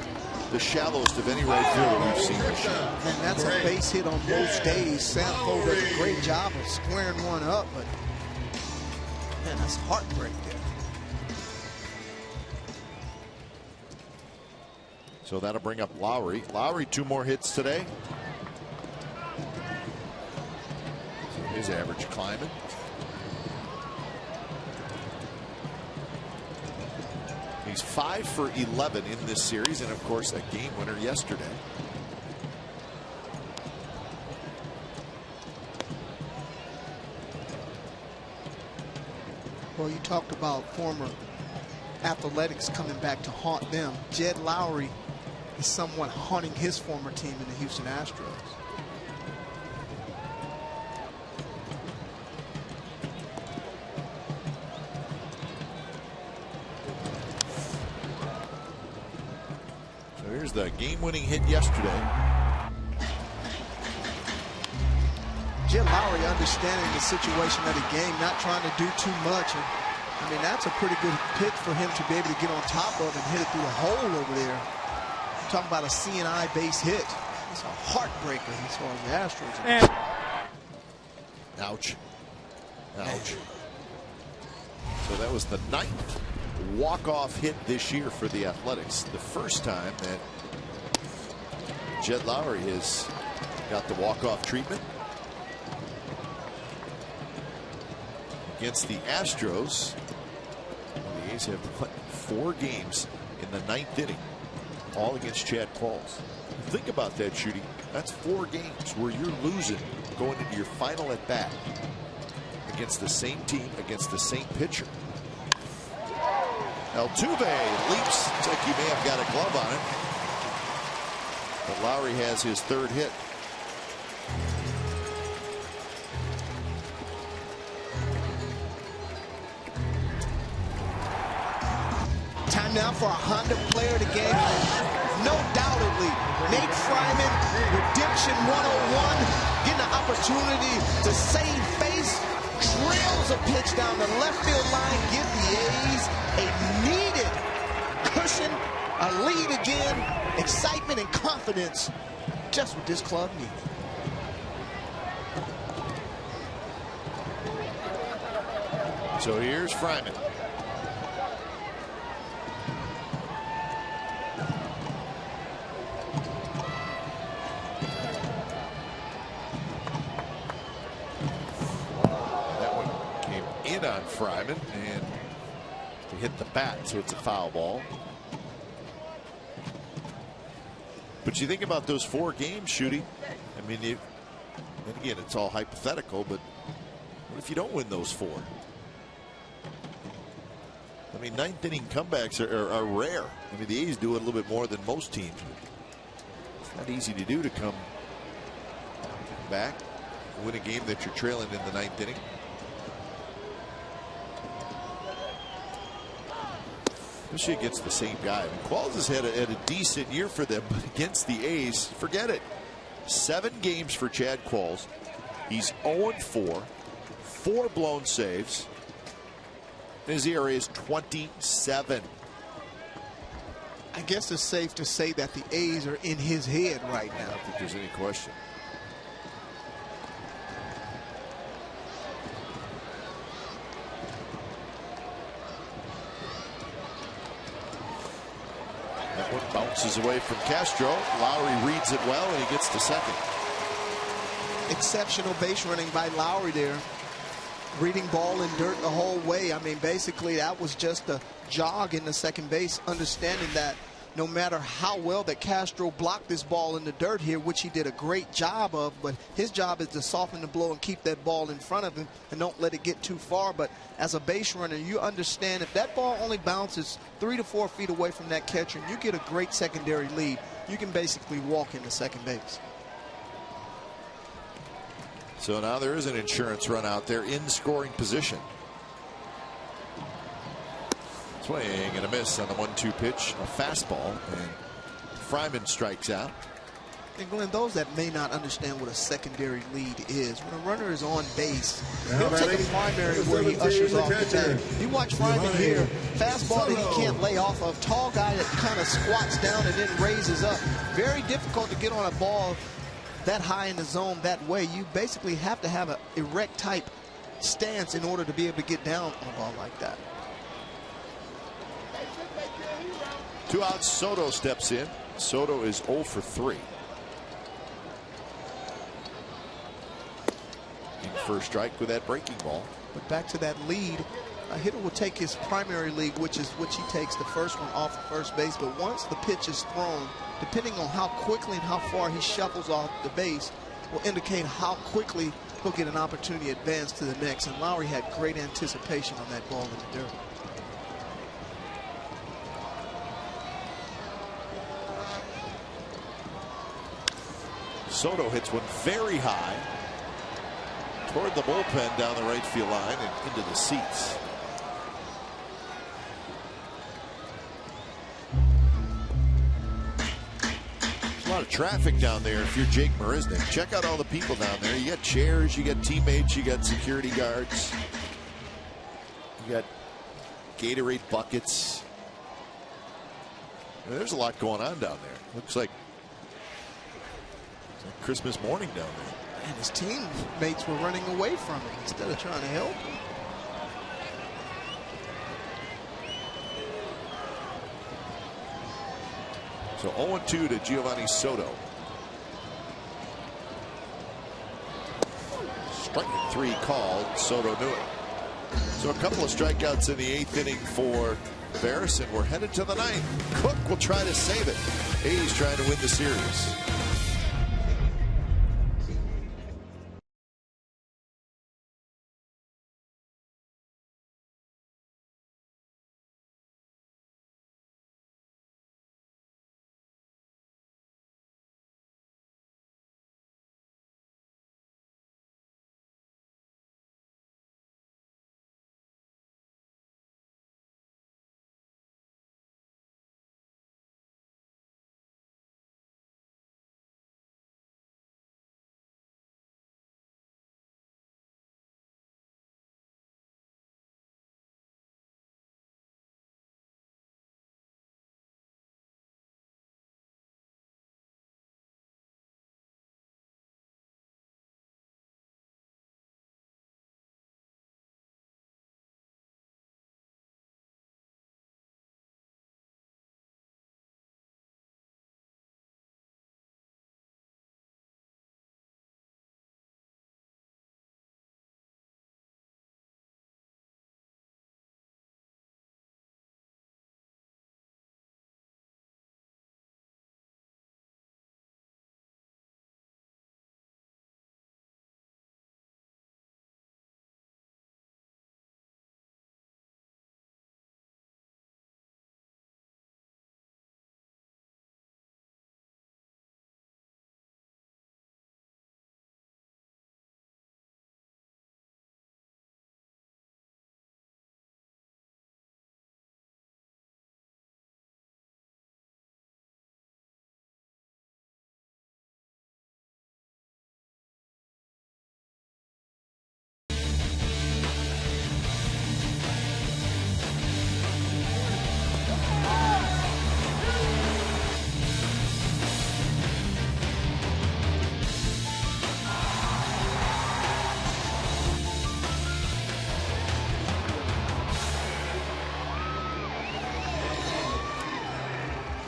the shallowest of any right fielder we've seen this year. And that's a base hit on most days. Sanford does a great job of squaring one up, but man, that's heartbreak there. So that'll bring up Lowry. Lowry, 2 more hits today. So his average climbing. He's 5 for 11 in this series, and of course a game winner yesterday. Well, you talked about former athletics coming back to haunt them. Jed Lowry is somewhat haunting his former team in the Houston Astros. So here's the game-winning hit yesterday. Jed Lowry understanding the situation of the game, not trying to do too much. And, I mean, that's a pretty good pitch for him to be able to get on top of and hit it through the hole over there. Talking about a CNI base hit. It's a heartbreaker as far as the Astros are concerned. Ouch. Ouch. So that was the 9th walk-off hit this year for the Athletics. The first time that Jed Lowry has got the walk-off treatment. Against the Astros, the A's have put 4 games in the 9th inning, all against Chad Qualls. Think about that, Shooty. That's 4 games where you're losing going into your final at bat against the same team, against the same pitcher. Altuve leaps. Looks like he may have got a glove on it, but Lowry has his 3rd hit. Time now for a Honda player of the game. No doubtedly, Nate Fryman, Redemption 101, getting an opportunity to save face, drills a pitch down the left field line, give the A's a needed cushion, a lead again, excitement and confidence, just what this club needs. So here's Fryman. On Fryman and to hit the bat, so it's a foul ball. But you think about those 4 games, Shooty. I mean, and again, it's all hypothetical, but what if you don't win those 4? I mean, 9th inning comebacks are rare. I mean, the A's do it a little bit more than most teams. It's not easy to do, to come back, win a game that you're trailing in the 9th inning. Especially against the same guy. I mean, Qualls has had a decent year for them, but against the A's, forget it. 7 games for Chad Qualls. He's 0-4, 4 blown saves. His ERA is 27. I guess it's safe to say that the A's are in his head right now. I don't think there's any question. That one bounces away from Castro. Lowry reads it well, and he gets to second. Exceptional base running by Lowry there. Reading ball in dirt the whole way. I mean, basically, that was just a jog in the second base, understanding that no matter how well that Castro blocked this ball in the dirt here, which he did a great job of, but his job is to soften the blow and keep that ball in front of him and don't let it get too far. But as a base runner, you understand if that ball only bounces 3 to 4 feet away from that catcher and you get a great secondary lead, you can basically walk into second base. So now there is an insurance run out there in scoring position. Swing and a miss on the 1-2 pitch, a fastball, and Fryman strikes out. And Glenn, those that may not understand what a secondary lead is, when a runner is on base, he'll take a primary where he ushers off the bat. You watch Fryman here, fastball that he can't lay off of, tall guy that kind of squats down and then raises up. Very difficult to get on a ball that high in the zone that way. You basically have to have an erect type stance in order to be able to get down on a ball like that. 2 outs, Soto steps in. Soto is 0 for 3. In first strike with that breaking ball. But back to that lead, a hitter will take his primary lead, which he takes the first one off of first base. But once the pitch is thrown, depending on how quickly and how far he shuffles off the base, will indicate how quickly people get an opportunity to advance to the next, and Lowry had great anticipation on that ball in the dirt. Soto hits one very high toward the bullpen down the right field line and into the seats. There's a lot of traffic down there if you're Jake Marisnick. Check out all the people down there. You got chairs, you got teammates, you got security guards, you got Gatorade buckets. There's a lot going on down there. Looks like Christmas morning down there. And his teammates were running away from him instead of trying to help him. So 0-2 to Giovanni Soto. Strike 3 called. Soto knew it. So a couple of strikeouts in the 8th inning for Ferris, and we're headed to the 9th. Cook will try to save it. A's trying to win the series.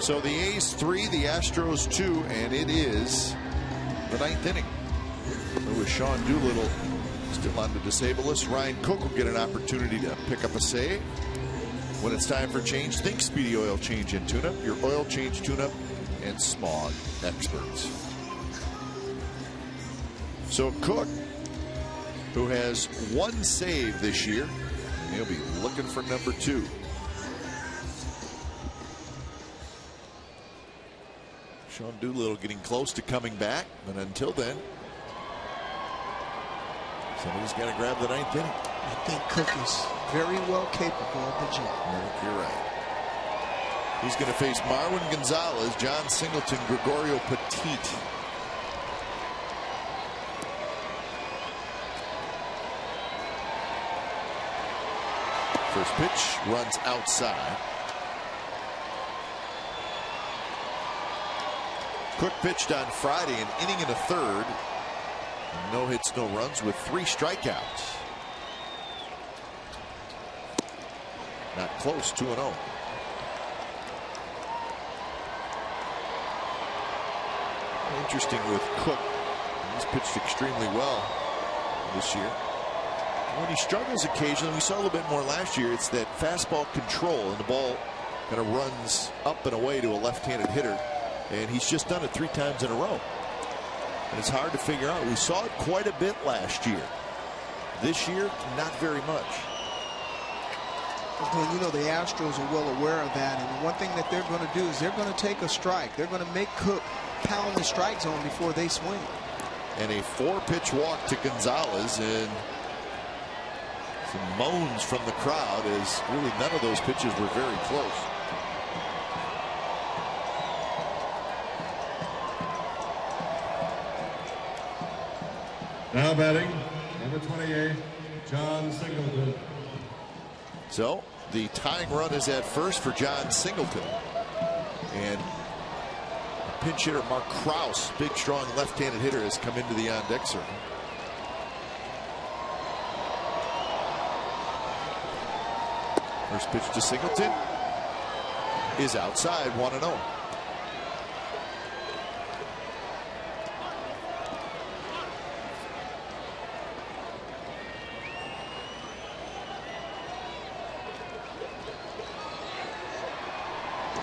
So the A's 3, the Astros 2, and it is the 9th inning. There was Sean Doolittle still on the disabled list. Ryan Cook will get an opportunity to pick up a save. When it's time for change, think Speedy Oil Change and Tune-Up, your oil change, tune-up, and smog experts. So Cook, who has 1 save this year, he'll be looking for number 2. Sean Doolittle getting close to coming back, but until then, somebody's got to grab the 9th inning. I think Cook is very well capable of the job. I think you're right. He's going to face Marwin Gonzalez, John Singleton, Gregorio Petit. First pitch runs outside. Cook pitched on Friday, an inning and a third. No hits, no runs with 3 strikeouts. Not close, 2-0. Interesting with Cook. He's pitched extremely well this year. When he struggles occasionally, we saw a little bit more last year, it's that fastball control, and the ball kind of runs up and away to a left-handed hitter. And he's just done it 3 times in a row. And it's hard to figure out. We saw it quite a bit last year. This year, not very much. Glenn, you know the Astros are well aware of that, and one thing that they're going to do is they're going to take a strike. They're going to make Cook pound the strike zone before they swing. And a 4-pitch walk to Gonzalez, and some moans from the crowd as really none of those pitches were very close. Now batting, number 28, John Singleton. So the tying run is at first for John Singleton. And pinch hitter Mark Krause, big strong left-handed hitter, has come into the on-deck circle. First pitch to Singleton is outside, 1-0.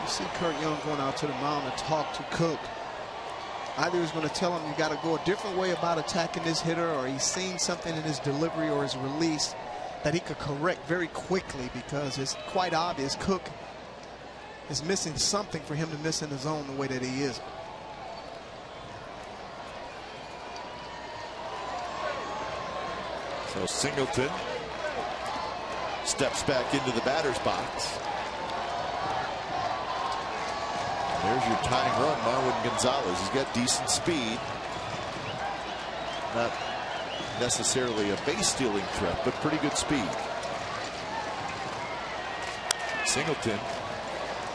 You see Kurt Young going out to the mound to talk to Cook. Either he's going to tell him you got to go a different way about attacking this hitter, or he's seen something in his delivery or his release that he could correct very quickly, because it's quite obvious Cook is missing something for him to miss in the zone the way that he is. So Singleton steps back into the batter's box. There's your tying run, Marwin Gonzalez. He's got decent speed. Not necessarily a base stealing threat, but pretty good speed. Singleton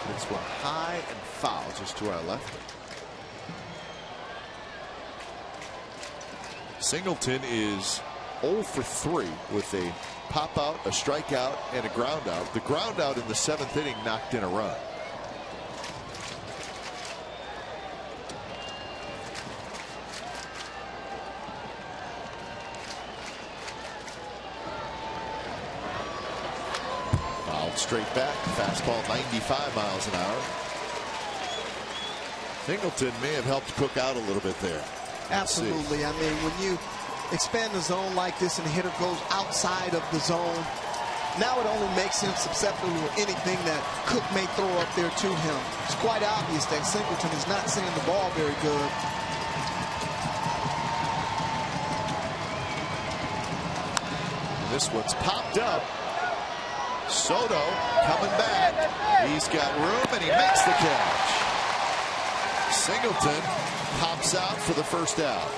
hits one high and foul just to our left. Singleton is 0 for 3 with a pop out, a strikeout, and a ground out. The ground out in the 7th inning knocked in a run. Straight back, fastball 95 miles an hour. Singleton may have helped Cook out a little bit there. Absolutely. I mean, when you expand the zone like this and the hitter goes outside of the zone, now it only makes him susceptible to anything that Cook may throw up there to him. It's quite obvious that Singleton is not seeing the ball very good. This one's popped up. Soto coming back. He's got room and he makes the catch. Singleton pops out for the first out.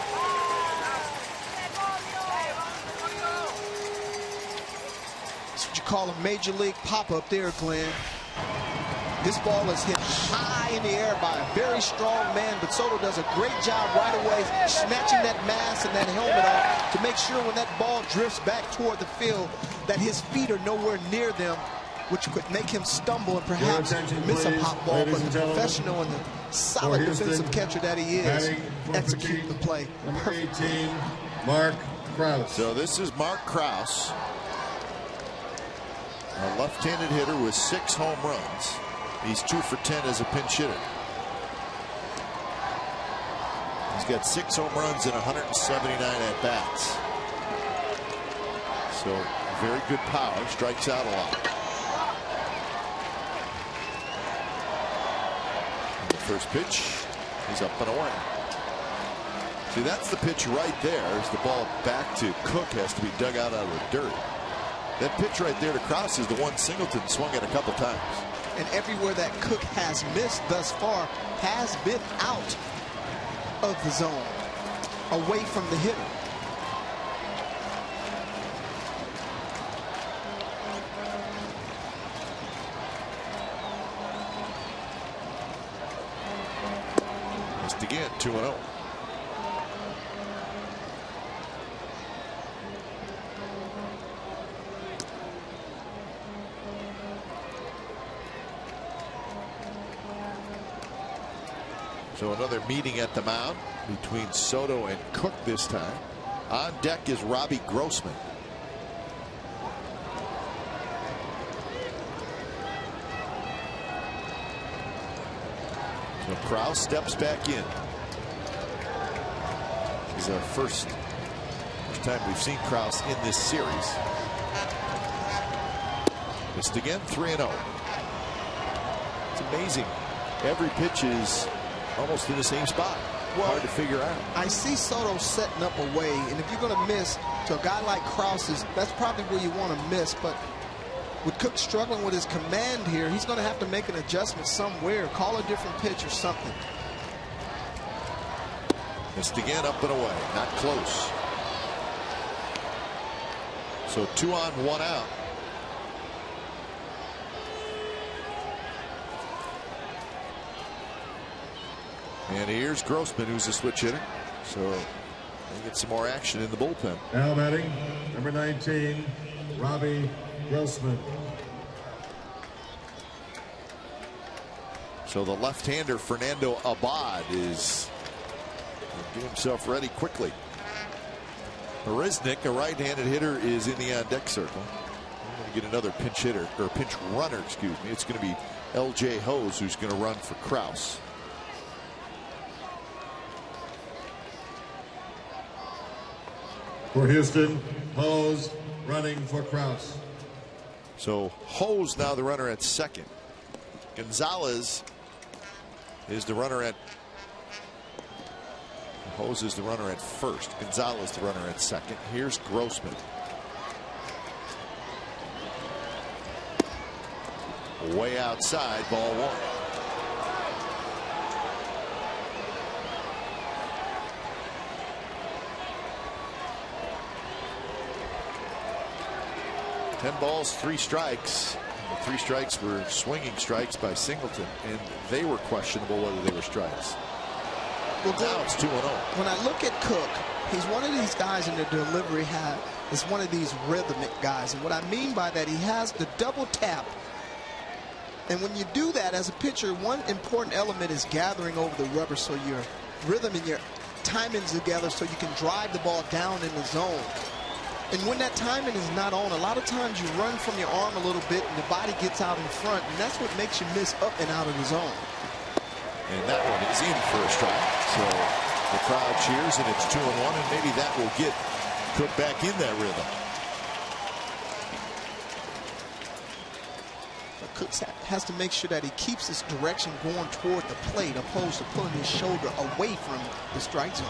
That's what you call a major league pop-up there, Glenn. This ball is hit high in the air by a very strong man, but Soto does a great job right away snatching that mask and that helmet off to make sure when that ball drifts back toward the field that his feet are nowhere near them, which could make him stumble and perhaps miss a pop ball. But the professional and the solid defensive catcher that he is execute the play. Number 18, Mark Krause. So this is Mark Krause, a left-handed hitter with 6 home runs. He's 2 for 10 as a pinch hitter. He's got 6 home runs and 179 at-bats. So very good power, strikes out a lot. And the first pitch, he's up and away. See, that's the pitch right there. As the ball back to Cook has to be dug out of the dirt. That pitch right there to Krause is the one Singleton swung at a couple times. And everywhere that Cook has missed thus far has been out of the zone, away from the hitter. Missed again, 2-0. So another meeting at the mound between Soto and Cook this time. On deck is Robbie Grossman. So Krause steps back in. is our first time we've seen Krause in this series. Missed again, 3-0. It's amazing. Every pitch is almost in the same spot. Well, hard to figure out. I see Soto setting up a way, and if you're going to miss to a guy like Krause, that's probably where you want to miss. But with Cook struggling with his command here, he's going to have to make an adjustment somewhere, call a different pitch or something. Missed again, up and away, not close. So 2 on, 1 out. And here's Grossman, who's a switch hitter. So they get some more action in the bullpen. Now batting, number 19, Robbie Grossman. So the left-hander Fernando Abad is getting himself ready quickly. Marisnick, a right-handed hitter, is in the on-deck circle. We're going to get another pinch hitter, or pinch runner, excuse me. It's going to be L.J. Hose who's going to run for Krause. For Houston, Hose running for Krause. So Hose now the runner at second. Gonzalez is the runner at. Hose is the runner at first. Gonzalez the runner at second. Here's Grossman. Way outside, ball 1. Ten balls, 3 strikes. And the 3 strikes were swinging strikes by Singleton, and they were questionable whether they were strikes. Well, now it's 2-0. When I look at Cook, he's one of these guys in the delivery is one of these rhythmic guys. And what I mean by that, he has the double tap. And when you do that as a pitcher, one important element is gathering over the rubber so your rhythm and your timing's together so you can drive the ball down in the zone. And when that timing is not on, a lot of times you run from your arm a little bit and the body gets out in front, and that's what makes you miss up and out of the zone. And that one is in for a strike. So the crowd cheers, and it's 2-1, and maybe that will get Cook back in that rhythm. But Cook has to make sure that he keeps his direction going toward the plate, opposed to pulling his shoulder away from the strike zone.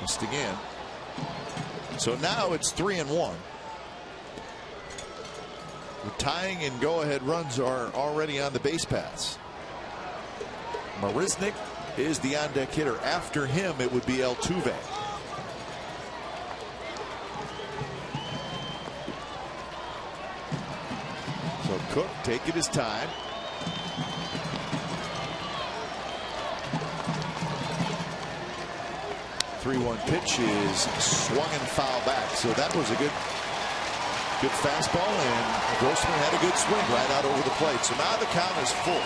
Missed again. So now it's 3-1. The tying and go-ahead runs are already on the base paths. Marisnick is the on-deck hitter. After him, it would be Altuve. So Cook taking his time. Three-one pitch is swung and foul back. So that was a good fastball, and Grossman had a good swing right out over the plate. So now the count is full.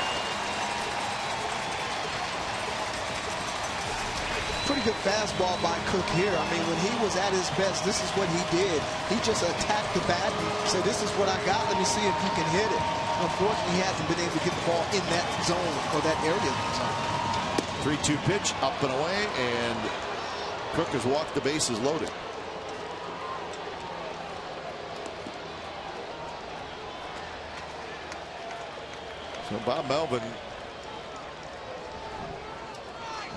Pretty good fastball by Cook here. I mean, when he was at his best, this is what he did. He just attacked the bat and said, this is what I got. Let me see if you can hit it. Unfortunately, he hasn't been able to get the ball in that zone or that area. 3-2 pitch, up and away, and Cook has walked the bases loaded. So Bob Melvin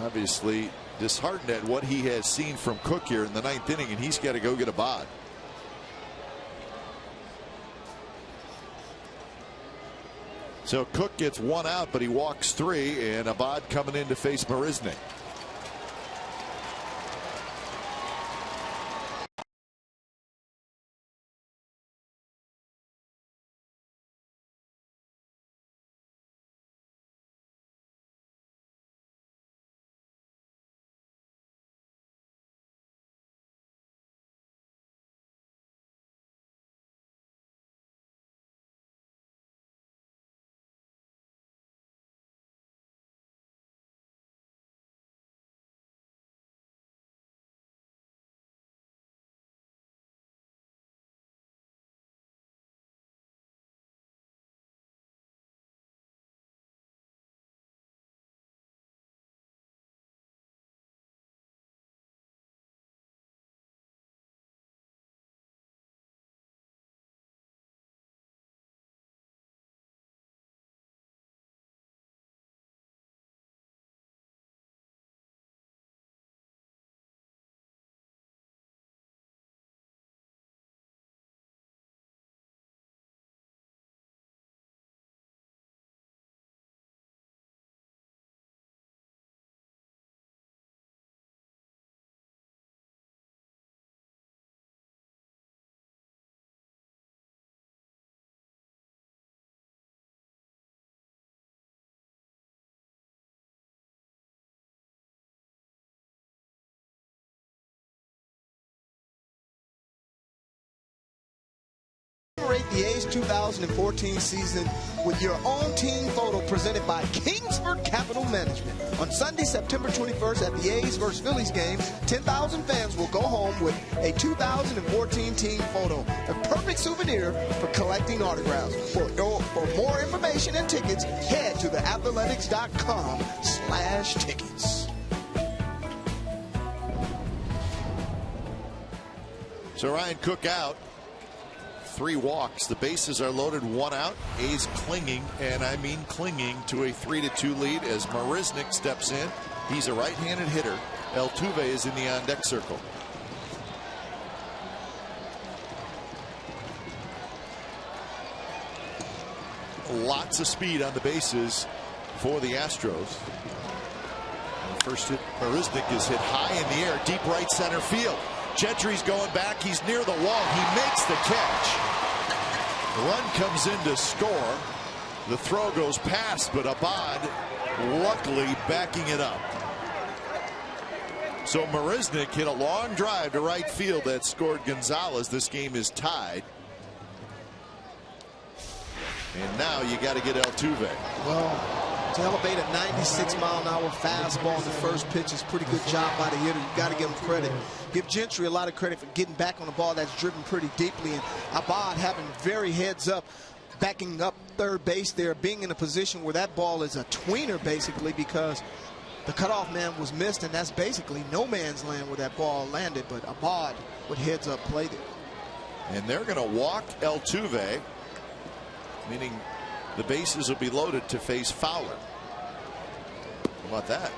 obviously disheartened at what he has seen from Cook here in the 9th inning, and he's got to go get a bod. So Cook gets 1 out, but he walks 3, and Abad coming in to face Marisnick. the A's 2014 season with your own team photo presented by Kingsford Capital Management. On Sunday, September 21st at the A's vs. Phillies game, 10,000 fans will go home with a 2014 team photo, a perfect souvenir for collecting autographs. For more information and tickets, head to theathletics.com/tickets. So Ryan Cook out. 3 walks. The bases are loaded, 1 out. A's clinging, and I mean clinging, to a 3-2 lead as Marisnick steps in. He's a right-handed hitter. Altuve is in the on-deck circle. Lots of speed on the bases for the Astros. First hit, Marisnick is hit high in the air, deep right center field. Gentry's going back. He's near the wall. He makes the catch. The run comes in to score. The throw goes past, but Abad luckily backing it up. So Marisnick hit a long drive to right field that scored Gonzalez. This game is tied. And now you got to get Altuve. Well, to elevate a 96-mile-an-hour fastball in the first pitch is a pretty good job by the hitter. You got to give him credit. Give Gentry a lot of credit for getting back on the ball that's driven pretty deeply, and Abad having very heads up, backing up third base there, being in a position where that ball is a tweener basically, because the cutoff man was missed, and that's basically no man's land where that ball landed. But Abad with heads up played it. And they're going to walk Altuve, meaning the bases will be loaded to face Fowler. How about that?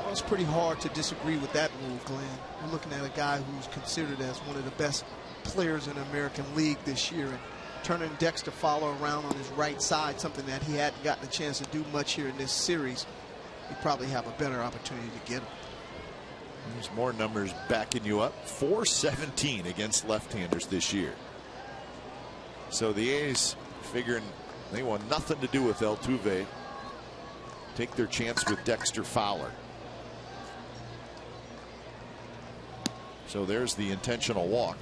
Well, it's pretty hard to disagree with that move, Glenn. We're looking at a guy who's considered as one of the best players in the American League this year, and turning Dexter Fowler around on his right side, something that he hadn't gotten a chance to do much here in this series. You probably have a better opportunity to get him. There's more numbers backing you up. .417 against left-handers this year. So the A's figuring they want nothing to do with Altuve. Take their chance with Dexter Fowler. So there's the intentional walk.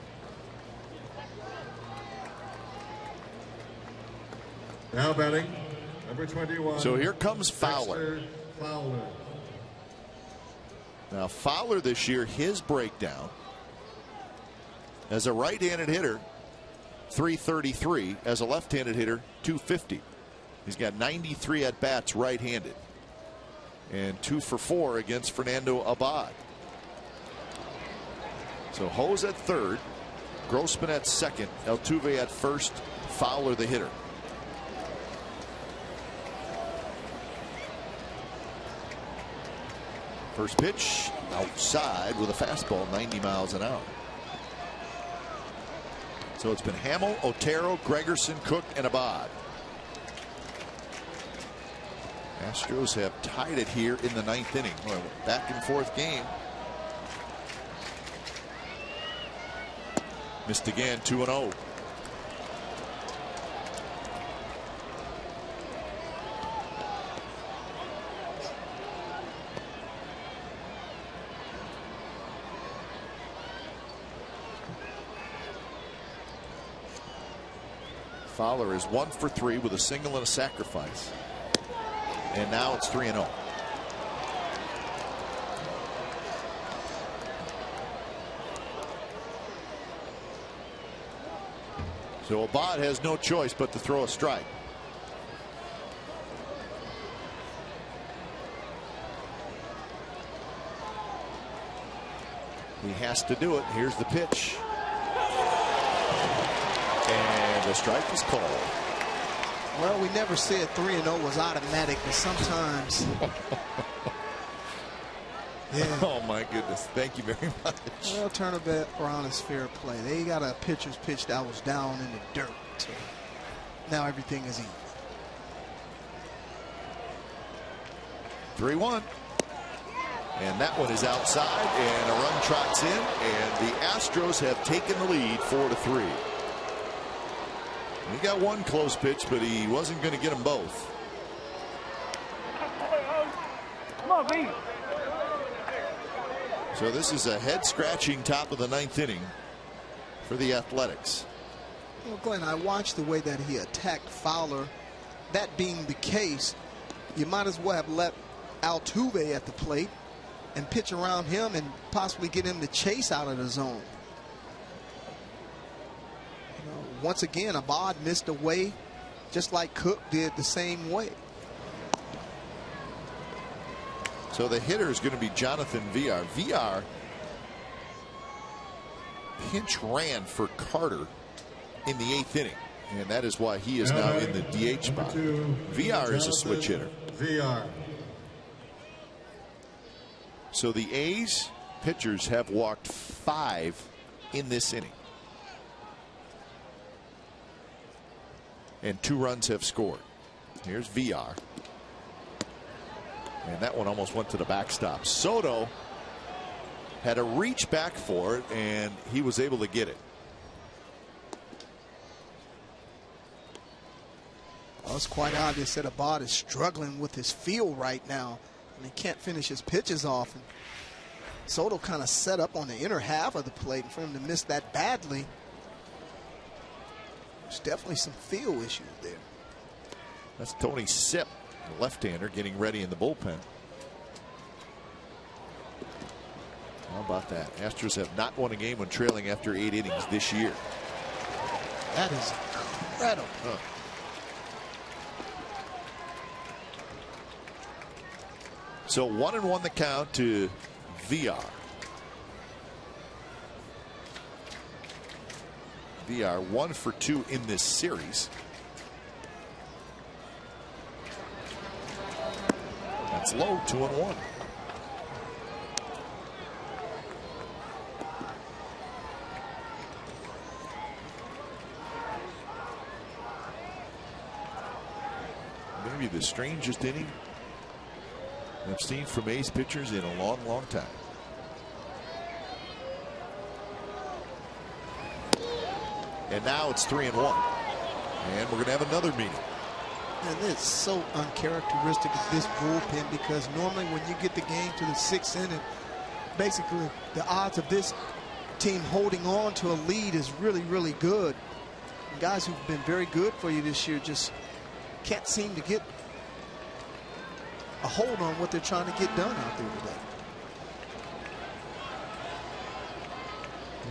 Now batting, number 21. So here comes Fowler. Dexter Fowler. Now Fowler this year, his breakdown as a right-handed hitter, .333, as a left-handed hitter, .250. He's got 93 at-bats right-handed and 2 for 4 against Fernando Abad. So Ho's at third, Grossman at second, Altuve at first, Fowler the hitter. First pitch outside with a fastball, 90 miles an hour. So it's been Hamill, Otero, Gregerson, Cook, and Abad. Astros have tied it here in the 9th inning. Well, back and forth game. Missed again, 2-0. Fowler is 1 for 3 with a single and a sacrifice. And now it's 3-0. So Abad has no choice but to throw a strike. He has to do it. Here's the pitch. And the strike is called. Well, we never said 3-0 was automatic, but sometimes. Yeah. Oh my goodness! Thank you very much. Well, turnabout around is fair play. They got a pitcher's pitch that was down in the dirt. So now everything is even. 3-1. And that one is outside, and a run trots in, and the Astros have taken the lead 4-3. He got one close pitch, but he wasn't going to get them both. Come on, B. So this is a head-scratching top of the 9th inning for the Athletics. Well, Glenn, I watched the way that he attacked Fowler. That being the case, you might as well have left Altuve at the plate and pitch around him and possibly get him to chase out of the zone. Once again, Abad missed away just like Cook did the same way. So the hitter is going to be Jonathan Villar. Villar pinch ran for Carter in the 8th inning, and that is why he is now in the DH spot. Villar is a switch hitter. Villar. So the A's pitchers have walked 5 in this inning, and 2 runs have scored. Here's Villar, and that one almost went to the backstop. Soto had a reach back for it, and he was able to get it. Well, it's quite obvious that Abad is struggling with his feel right now, and he can't finish his pitches off. And Soto kind of set up on the inner half of the plate, and for him to miss that badly, there's definitely some feel issues there. That's Tony Sipp, the left-hander, getting ready in the bullpen. How about that? Astros have not won a game when trailing after 8 innings this year. That is incredible. So 1-1 the count to Villar. Villar 1 for 2 in this series. That's low, 2-1. Maybe the strangest inning I've seen from A's pitchers in a long, long time. And now it's 3-1. And we're going to have another meeting. And it's so uncharacteristic of this bullpen, because normally when you get the game to the 6th inning, basically the odds of this team holding on to a lead is really, really good. And guys who've been very good for you this year just can't seem to get a hold on what they're trying to get done out there today.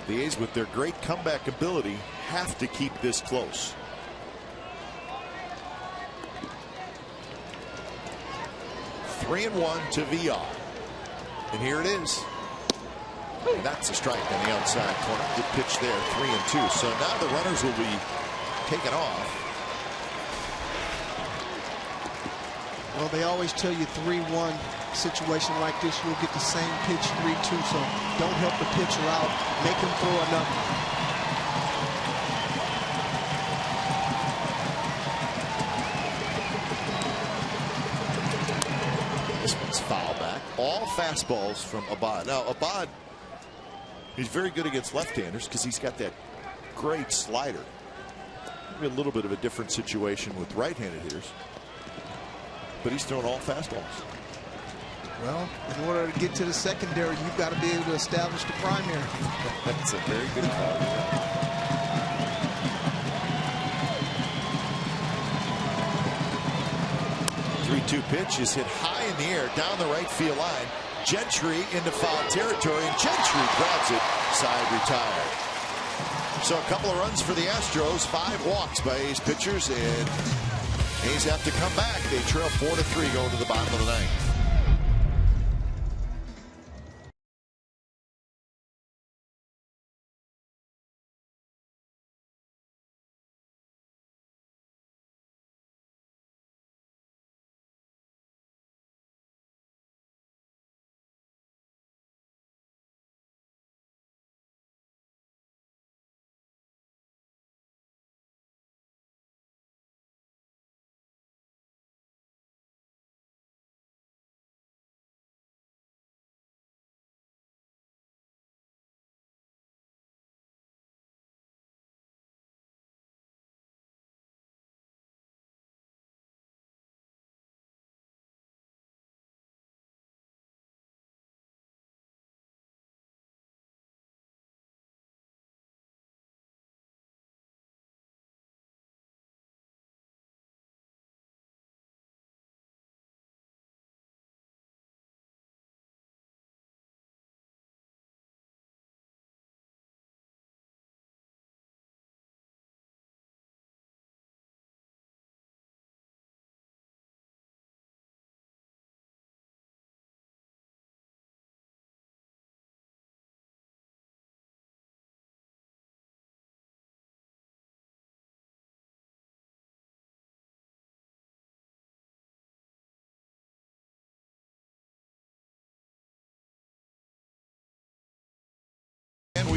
The A's, with their great comeback ability, have to keep this close. Three and 1 to Villar. And here it is. And that's a strike on the outside corner. Good pitch there, 3-2. So now the runners will be taken off. Well, they always tell you 3-1 situation like this, you'll get the same pitch 3-2. So don't help the pitcher out. Make him throw another. This one's foul back. All fastballs from Abad. Now, Abad, he's very good against left-handers because he's got that great slider. Maybe a little bit of a different situation with right-handed hitters. But he's throwing all fastballs. Well, in order to get to the secondary, you've got to be able to establish the primary. That's a very good call. 3-2 pitch is hit high in the air down the right field line. Gentry into foul territory, and Gentry grabs it, side retired. So a couple of runs for the Astros, 5 walks by A's pitchers, and A's have to come back. They trail 4-3 going to the bottom of the 9th.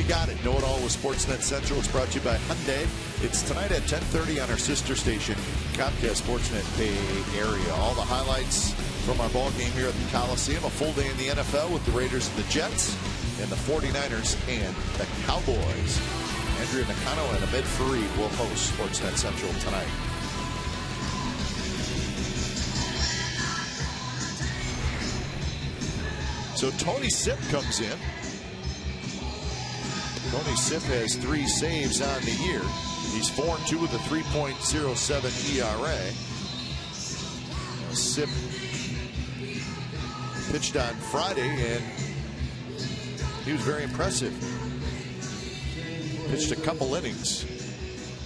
we got it. Know it all with Sportsnet Central. It's brought to you by Hyundai. It's tonight at 10:30 on our sister station, Comcast Sportsnet Bay Area. All the highlights from our ball game here at the Coliseum. A full day in the NFL with the Raiders and the Jets, and the 49ers and the Cowboys. Andrea Nakano and Ahmed Fareed will host Sportsnet Central tonight. So Tony Sipp comes in. Tony Sipp has 3 saves on the year. He's 4-2 with a 3.07 ERA. Sipp pitched on Friday, and he was very impressive. Pitched a couple innings,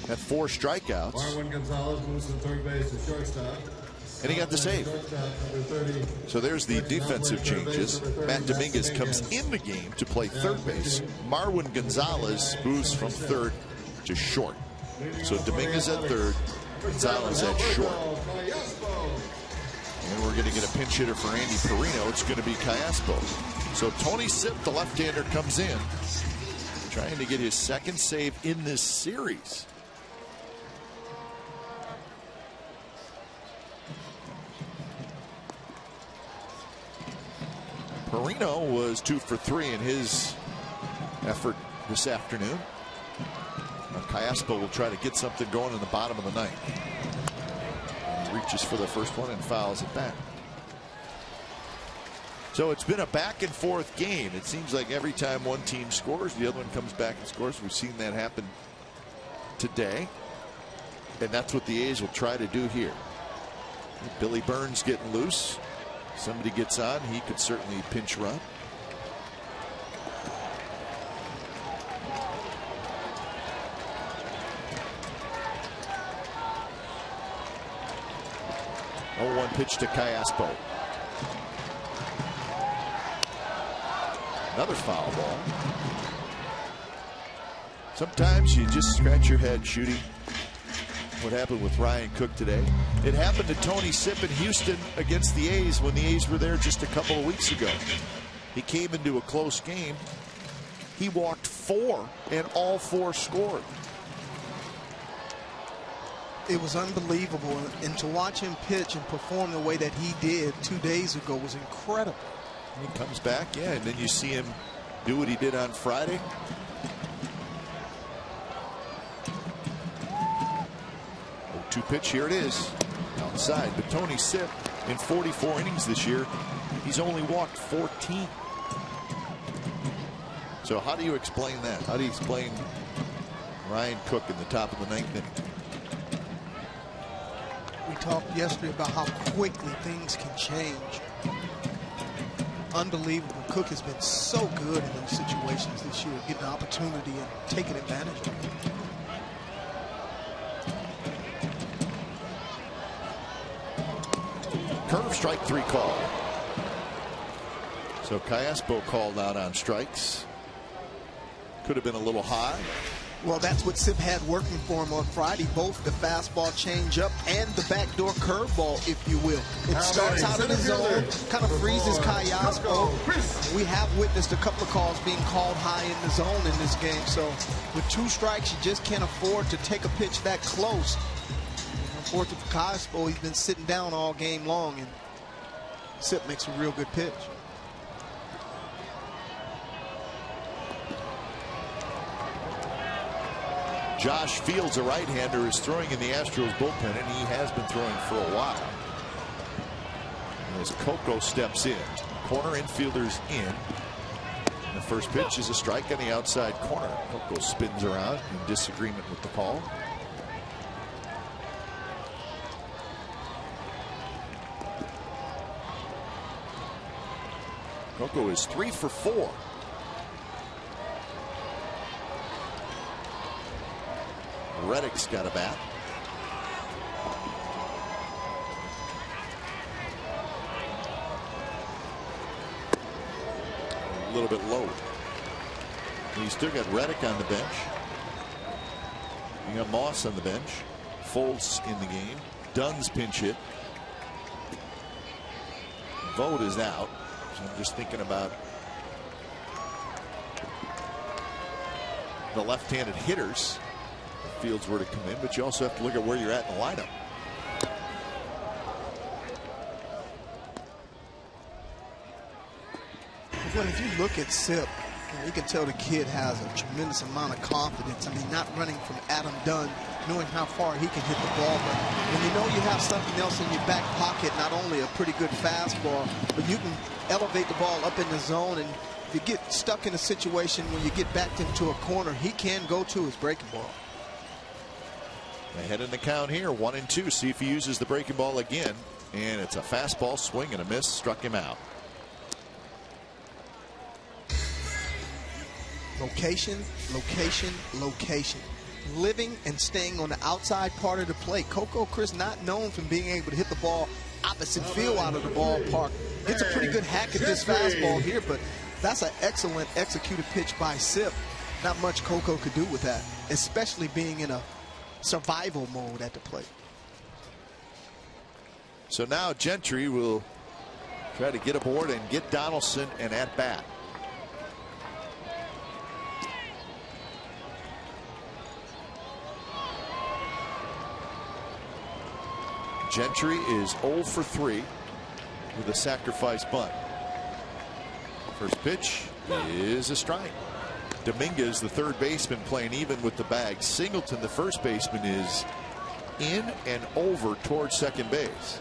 had 4 strikeouts. Marwin Gonzalez moves from third base to shortstop. And he got the save. So there's the defensive changes. Matt Dominguez comes in the game to play third base. Marwin Gonzalez moves from third to short. So Dominguez at third, Gonzalez at short. And we're going to get a pinch hitter for Andy Perino. It's going to be Callaspo. So Tony Sipp, the left-hander, comes in, trying to get his 2nd save in this series. Perino was 2 for 3 in his effort this afternoon. Callaspo will try to get something going in the bottom of the 9th. He reaches for the first one and fouls it back. So it's been a back and forth game. It seems like every time one team scores, the other one comes back and scores. We've seen that happen today, and that's what the A's will try to do here. Billy Burns getting loose. Somebody gets on, he could certainly pinch run. Oh, 1 pitch to Callaspo. Another foul ball. Sometimes you just scratch your head, Shooty. What happened with Ryan Cook today? It happened to Tony Sipp in Houston against the A's when the A's were there just a couple of weeks ago. He came into a close game. He walked 4, and all 4 scored. It was unbelievable, and to watch him pitch and perform the way that he did 2 days ago was incredible. And he comes back, yeah, and then you see him do what he did on Friday. 0-2 pitch, here it is, outside. But Tony Sipp, in 44 innings this year, he's only walked 14. So how do you explain that? How do you explain Ryan Cook in the top of the 9th inning? We talked yesterday about how quickly things can change. Unbelievable. Cook has been so good in those situations this year, getting an opportunity and taking advantage of it. Curve, strike 3 call. So Callaspo called out on strikes. Could have been a little high. Well, that's what Sipp had working for him on Friday, both the fastball changeup and the backdoor curveball, if you will. It starts out in the zone, kind of freezes Callaspo. We have witnessed a couple of calls being called high in the zone in this game, so with 2 strikes, you just can't afford to take a pitch that close. Unfortunately for Callaspo, he's been sitting down all game long, and Sipp makes a real good pitch. Josh Fields, a right-hander, is throwing in the Astros bullpen, and he has been throwing for a while. As Coco steps in, corner infielders in. The first pitch is a strike on the outside corner. Coco spins around in disagreement with the call. Coco is 3 for 4. Reddick's got a bat. A little bit low. He's still got Reddick on the bench. You got Moss on the bench. Foltz in the game. Dunn's pinch hit. Vogt is out. So I'm just thinking about the left-handed hitters. If Fields were to come in, but you also have to look at where you're at in the lineup. Well, if you look at Sip, you can tell the kid has a tremendous amount of confidence. I mean, not running from Adam Dunn, knowing how far he can hit the ball. But when you know you have something else in your back pocket, not only a pretty good fastball, but you can elevate the ball up in the zone. And if you get stuck in a situation when you get backed into a corner, he can go to his breaking ball. Ahead in the count here, 1-2. See if he uses the breaking ball again. And it's a fastball swing and a miss. Struck him out. Location, location, location. Living and staying on the outside part of the plate. Coco Chris not known for being able to hit the ball opposite field out of the ballpark. Gets a pretty good hack at this fastball here, but that's an excellent executed pitch by Sip. Not much Coco could do with that, especially being in a survival mode at the plate. So now Gentry will try to get aboard and get Donaldson an at bat. Gentry is 0 for 3 with a sacrifice bunt. First pitch is a strike. Dominguez, the third baseman, playing even with the bag. Singleton, the first baseman, is in and over towards second base.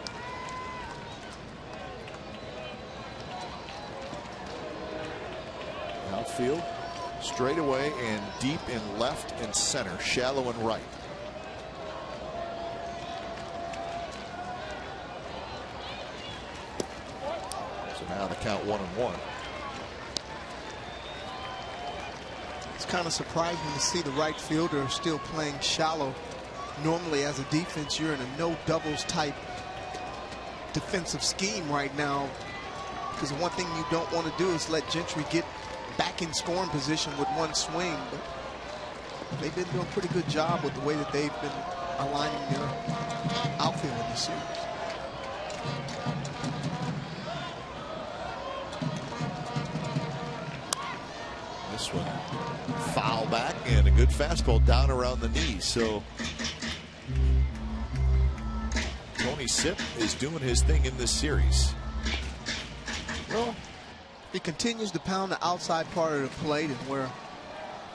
Outfield, straightaway and deep in left and center, shallow and right. Now the count 1-1. It's kind of surprising to see the right fielder still playing shallow. Normally, as a defense, you're in a no doubles type defensive scheme right now, because the one thing you don't want to do is let Gentry get back in scoring position with one swing. But they've been doing a pretty good job with the way that they've been aligning their outfield in this series. This one foul back and a good fastball down around the knees. So Tony Sip is doing his thing in this series. Well, he continues to pound the outside part of the plate, and where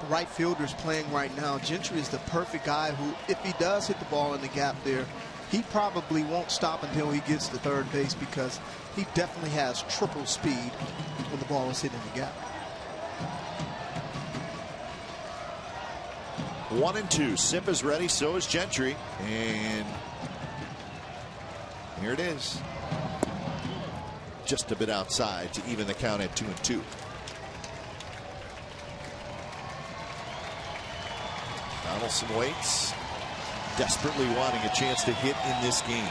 the right fielder is playing right now, Gentry is the perfect guy who, if he does hit the ball in the gap there, he probably won't stop until he gets to third base, because he definitely has triple speed when the ball is hit in the gap. 1-2. Sip is ready, so is Gentry, and here it is. Just a bit outside to even the count at 2-2. Donaldson waits, desperately wanting a chance to hit in this game.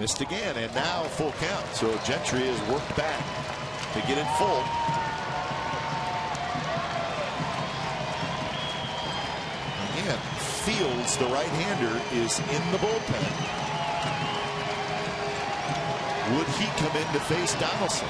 Missed again, and now full count. So Gentry is worked back to get it full. Again, Fields, the right-hander, is in the bullpen. Would he come in to face Donaldson?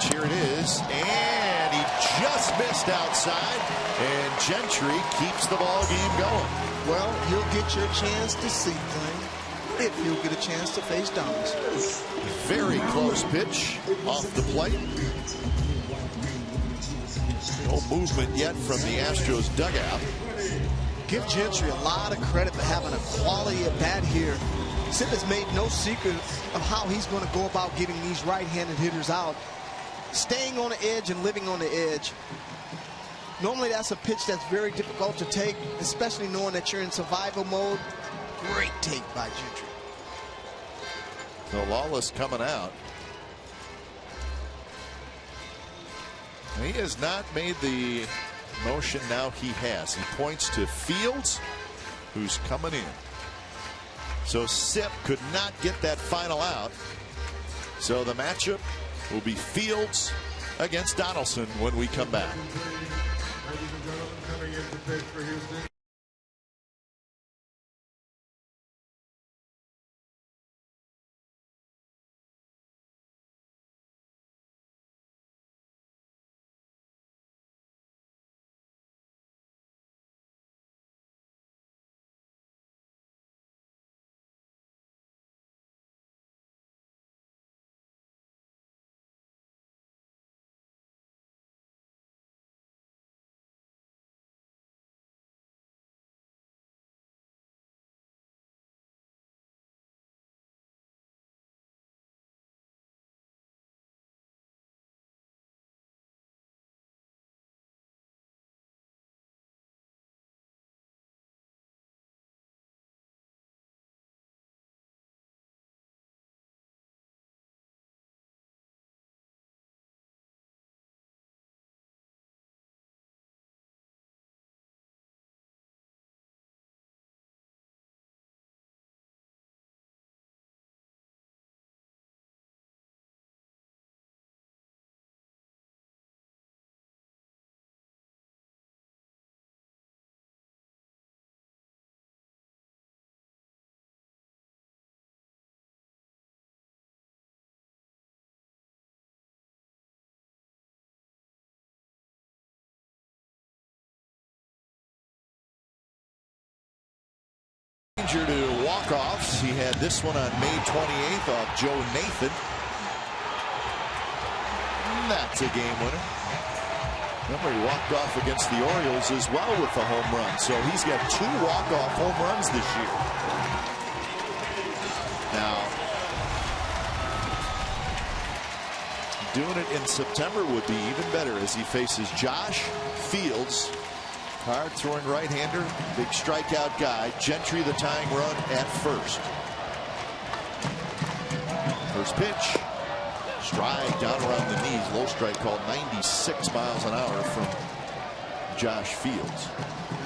Here it is, and he just missed outside, and Gentry keeps the ball game going. Well, you'll get your chance to see things if you'll get a chance to face Donaldson. Very close pitch off the plate. No movement yet from the Astros dugout. Give Gentry a lot of credit for having a quality at bat here. Sip has made no secret of how he's going to go about getting these right-handed hitters out. Staying on the edge and living on the edge. Normally that's a pitch that's very difficult to take, especially knowing that you're in survival mode. Great take by Gentry. So Lawless coming out. He has not made the motion. Now he has. He points to Fields, who's coming in. So Sip could not get that final out. So the matchup will be Fields against Donaldson when we come back. Ladies and gentlemen, coming in to pitch for Houston. To walk-offs. He had this one on May 28th off Joe Nathan. That's a game winner. Remember, he walked off against the Orioles as well with a home run. So he's got 2 walk-off home runs this year. Now, doing it in September would be even better as he faces Josh Fields. Hard throwing right-hander, big strikeout guy. Gentry the tying run at first. First pitch. Strike down around the knees. Low strike called 96 miles an hour from Josh Fields.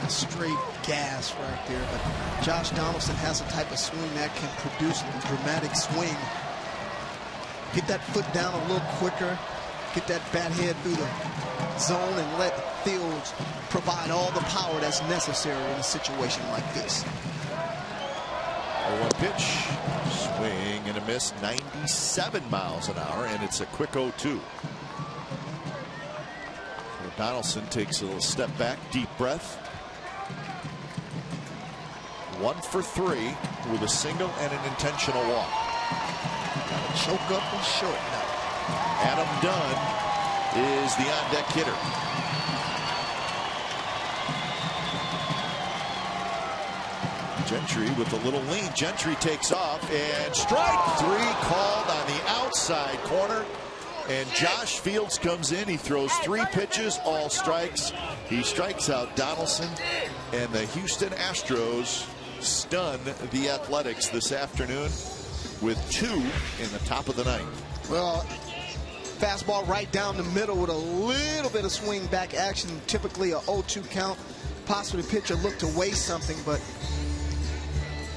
Straight gas right there. But Josh Donaldson has a type of swing that can produce a dramatic swing. Get that foot down a little quicker. Get that bat head through the zone and let Fields provide all the power that's necessary in a situation like this. 0-1 pitch. Swing and a miss. 97 miles an hour, and it's a quick 0-2. Donaldson takes a little step back, deep breath. 1 for 3 with a single and an intentional walk. Got to choke up and short now. Adam Dunn is the on-deck hitter. Gentry with a little lean. Gentry takes off, and strike 3 called on the outside corner. And Josh Fields comes in. He throws 3 pitches, all strikes. He strikes out Donaldson, and the Houston Astros stun the Athletics this afternoon with 2 in the top of the 9th. Well, fastball right down the middle with a little bit of swing back action. Typically a 0-2 count. Possibly the pitcher looked to waste something, but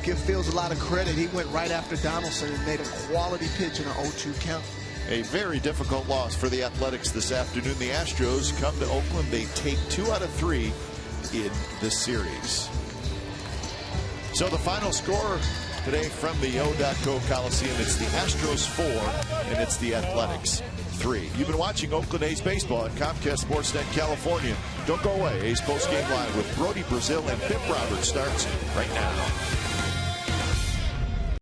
give Fields a lot of credit. He went right after Donaldson and made a quality pitch in an 0-2 count. A very difficult loss for the Athletics this afternoon. The Astros come to Oakland. They take 2 out of 3 in the series. So the final score today from the HOU at OAK Coliseum, it's the Astros 4 and it's the Athletics 3. You've been watching Oakland A's baseball on Comcast Sportsnet California. Don't go away. A's postgame live with Brody Brazil and Pip Roberts starts right now.